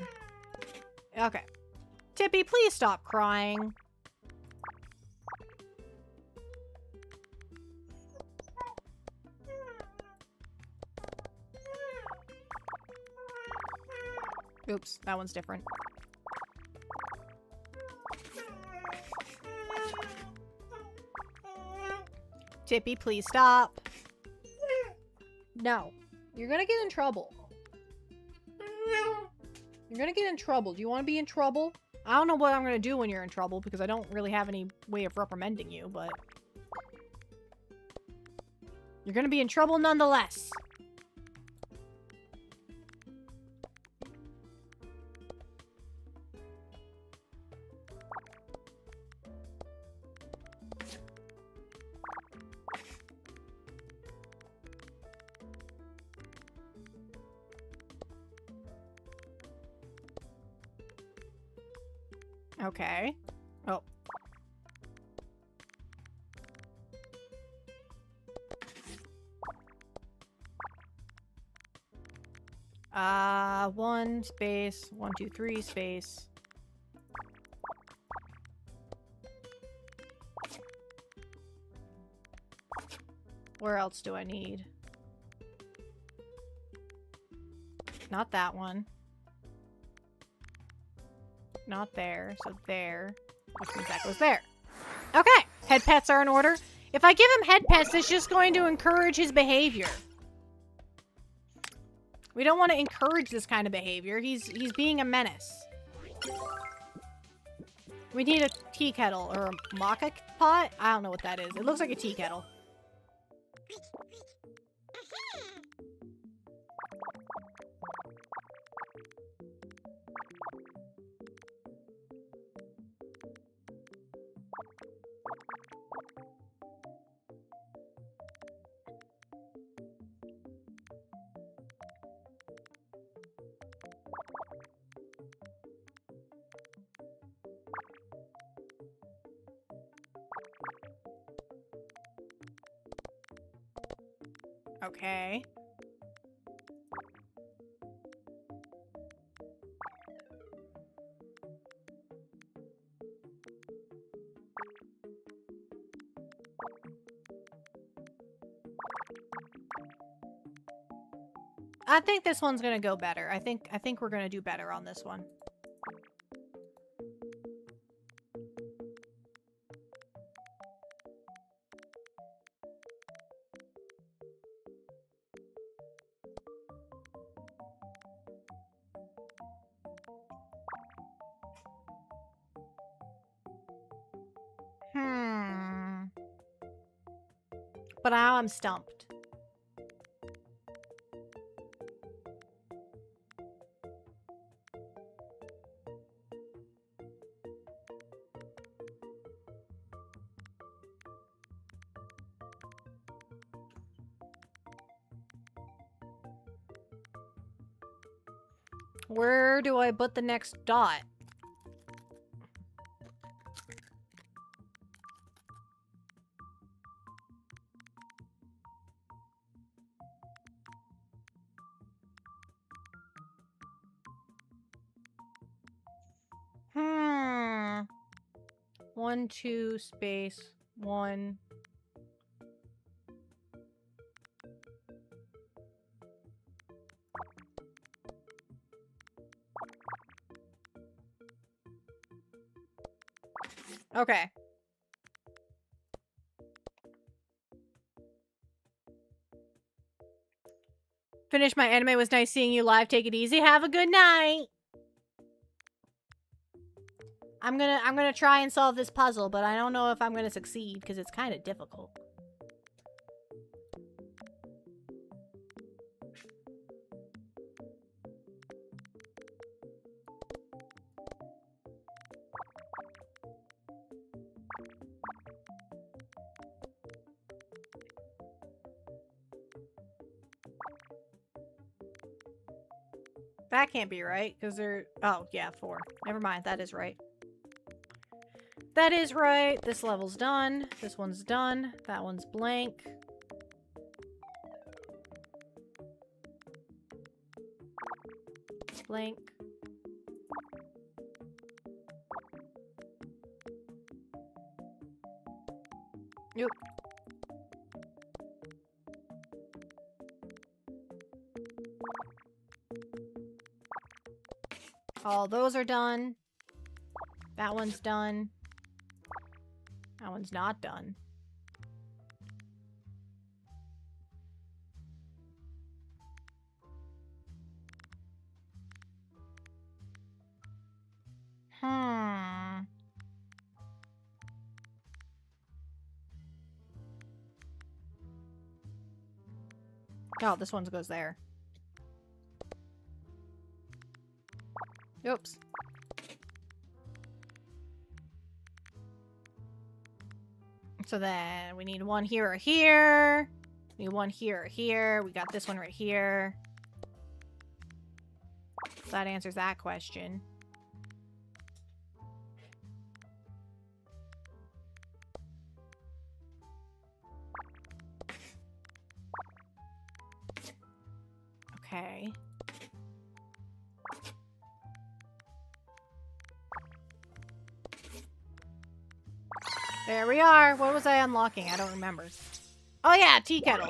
Speaker 1: Okay. Tippy, please stop crying. Oops, that one's different. Tippy, please stop. No. You're gonna get in trouble. You're gonna get in trouble. Do you want to be in trouble? I don't know what I'm gonna do when you're in trouble because I don't really have any way of reprimanding you, but... You're gonna be in trouble nonetheless. Okay. Oh. One space, 1, 2, 3 space. Where else do I need? Not that one. Not there, so there. Which means that goes there. Okay! Head pets are in order. If I give him head pets, it's just going to encourage his behavior. We don't want to encourage this kind of behavior. He's being a menace. We need a tea kettle or a maca pot? I don't know what that is. It looks like a tea kettle. Okay. I think this one's gonna go better. I think we're gonna do better on this one. But now I'm stumped. Where do I put the next dot? Hmm. 1, 2, space, 1. Okay. Finish my anime. It was nice seeing you live. Take it easy. Have a good night. I'm gonna try and solve this puzzle, but I don't know if I'm gonna succeed because it's kind of difficult. That can't be right, because they're... Oh, yeah, 4. Never mind, that is right. That is right. This level's done. This one's done. That one's blank. Blank. Yep. All those are done. That one's done. That one's not done. Oh, this one goes there. Oops. So then we need one here or here. We need one here or here. We got this one right here. So that answers that question. Okay. There we are. What was I unlocking? I don't remember. Oh yeah, tea kettle.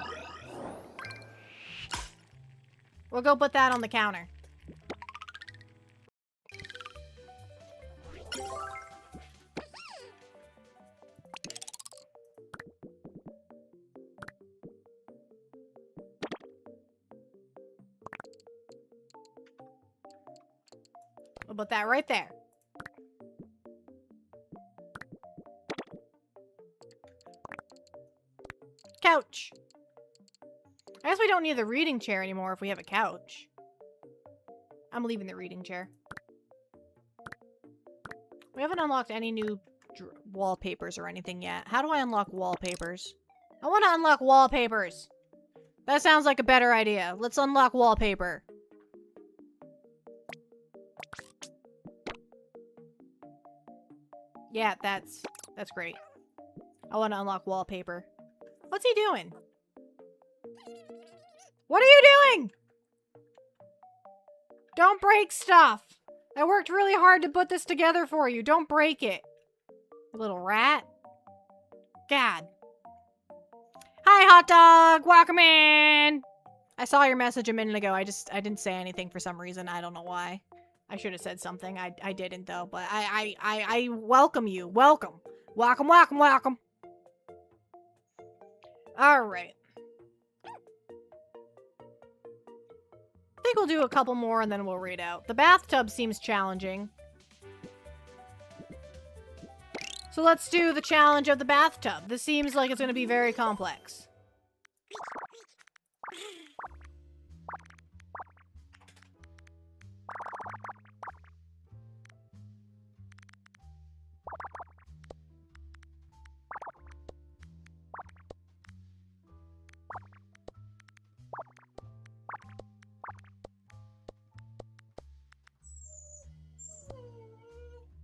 Speaker 1: We'll go put that on the counter. We'll put that right there. Couch. I guess we don't need the reading chair anymore if we have a couch. I'm leaving the reading chair. We haven't unlocked any new wallpapers or anything yet. How do I unlock wallpapers? I want to unlock wallpapers. That sounds like a better idea. Let's unlock wallpaper. Yeah, that's great. I want to unlock wallpaper. What's he doing? What are you doing? Don't break stuff. I worked really hard to put this together for you. Don't break it. Little rat. God. Hi, hot dog. Welcome in. I saw your message a minute ago. I didn't say anything for some reason. I don't know why. I should have said something. I didn't though, but I welcome you. Welcome. Welcome, welcome, welcome. All right. I think we'll do a couple more and then we'll read out. The bathtub seems challenging. So let's do the challenge of the bathtub. This seems like it's going to be very complex.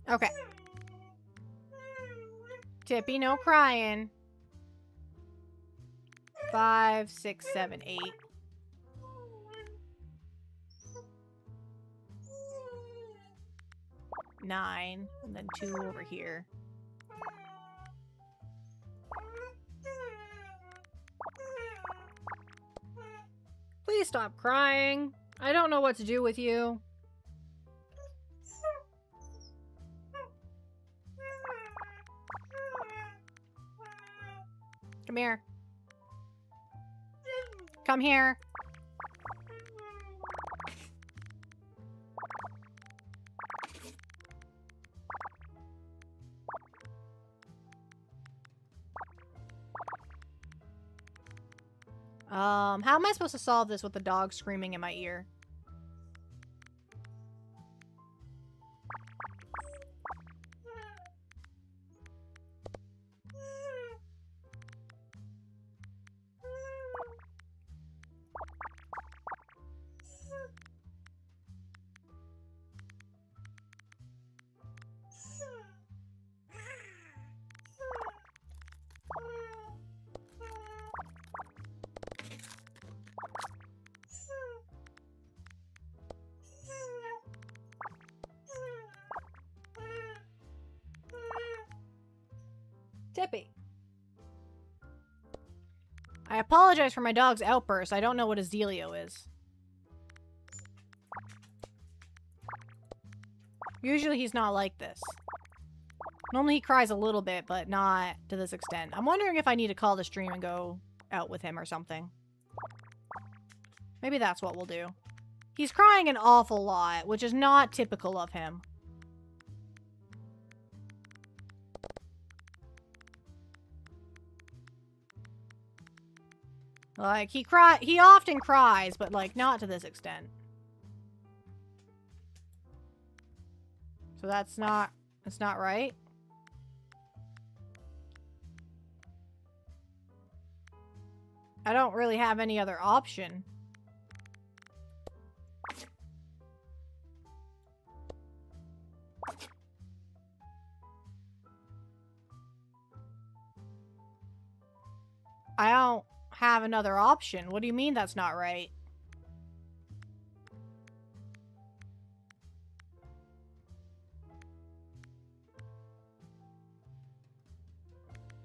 Speaker 1: Okay. Tippy, no crying. 5, 6, 7, 8. 9, and then 2 over here. Please stop crying. I don't know what to do with you. Come here. Come here. How am I supposed to solve this with the dog screaming in my ear? Tippy. I apologize for my dog's outburst. I don't know what his dealio is. Usually he's not like this. Normally he cries a little bit, but not to this extent. I'm wondering if I need to call the stream and go out with him or something. Maybe that's what we'll do. He's crying an awful lot, which is not typical of him. Like, he often cries, but, like, not to this extent. So that's not right. I don't really have any other option. I don't have another option. What do you mean that's not right?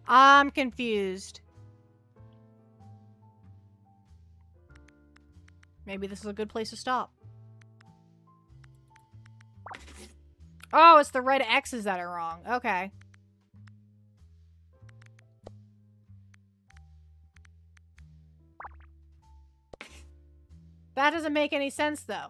Speaker 1: I'm confused. Maybe this is a good place to stop. Oh, it's the red X's that are wrong. Okay. That doesn't make any sense, though.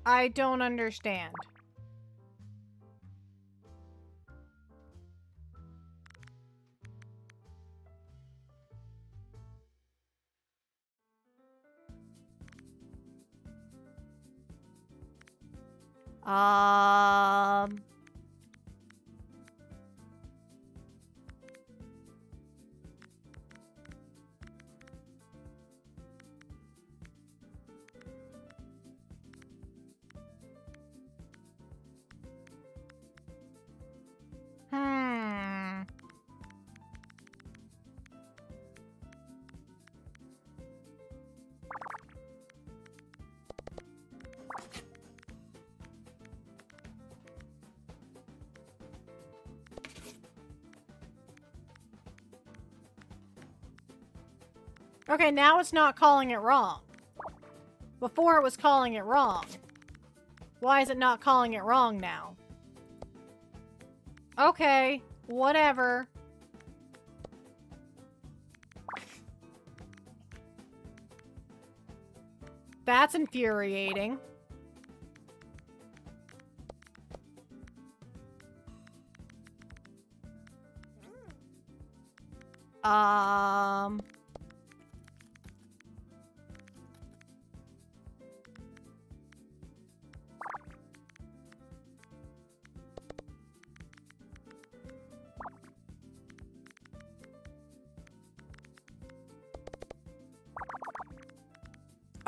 Speaker 1: I don't understand. Okay, now it's not calling it wrong. Before it was calling it wrong. Why is it not calling it wrong now? Okay, whatever. That's infuriating.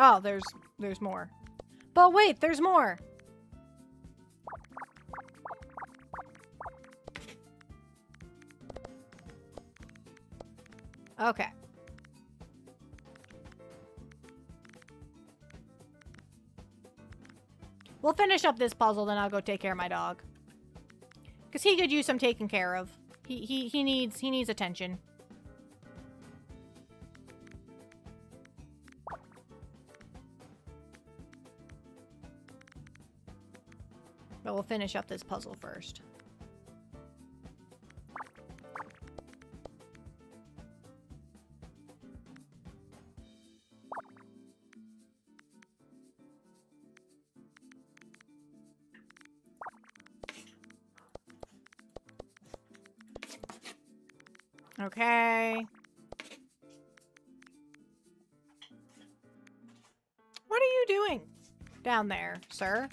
Speaker 1: Oh, there's more. But wait, there's more. Okay. We'll finish up this puzzle, then I'll go take care of my dog. Because he could use some taking care of. He needs attention. But we'll finish up this puzzle first. Okay. What are you doing down there, sir?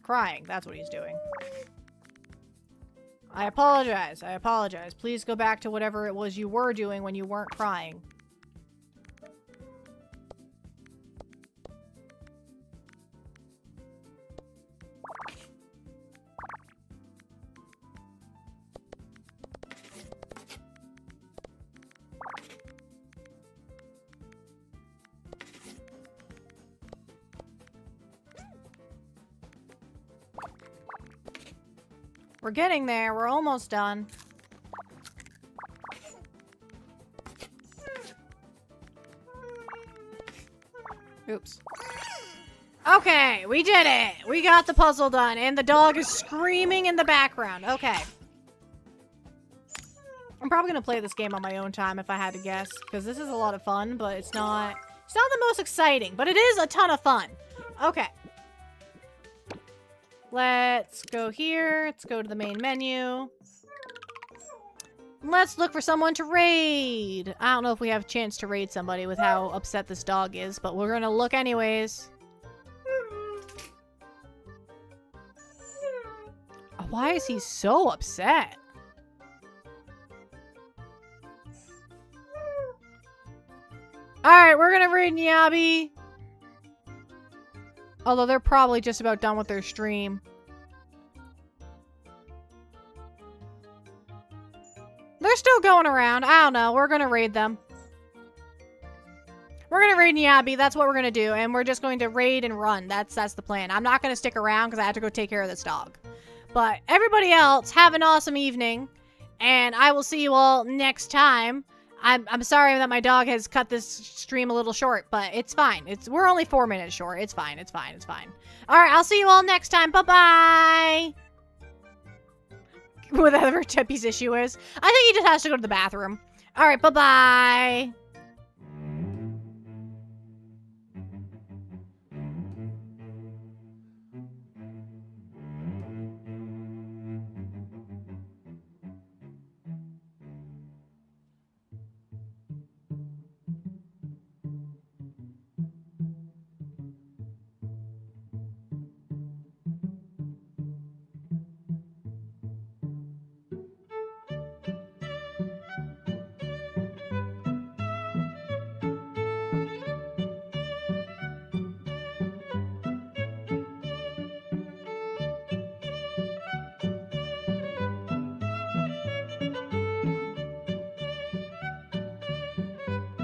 Speaker 1: Crying, that's what he's doing. I apologize, I apologize. Please go back to whatever it was you were doing when you weren't crying. We're getting there. We're almost done. Oops. Okay, we did it. We got the puzzle done, and the dog is screaming in the background. Okay. I'm probably gonna play this game on my own time if I had to guess, because this is a lot of fun, but it's not the most exciting, but it is a ton of fun. Okay. Let's go here. Let's go to the main menu. Let's look for someone to raid. I don't know if we have a chance to raid somebody with how upset this dog is, but we're gonna look anyways. Why is he so upset? Alright, we're gonna raid Nyabi. Although they're probably just about done with their stream. They're still going around. I don't know. We're gonna raid them. We're gonna raid Nyabi. That's what we're gonna do. And we're just going to raid and run. That's the plan. I'm not gonna stick around because I have to go take care of this dog. But everybody else, have an awesome evening. And I will see you all next time. I'm sorry that my dog has cut this stream a little short, but it's fine. We're only 4 minutes short. It's fine. It's fine. It's fine. All right, I'll see you all next time. Bye-bye. Whatever Tippy's issue is. I think he just has to go to the bathroom. All right, bye-bye.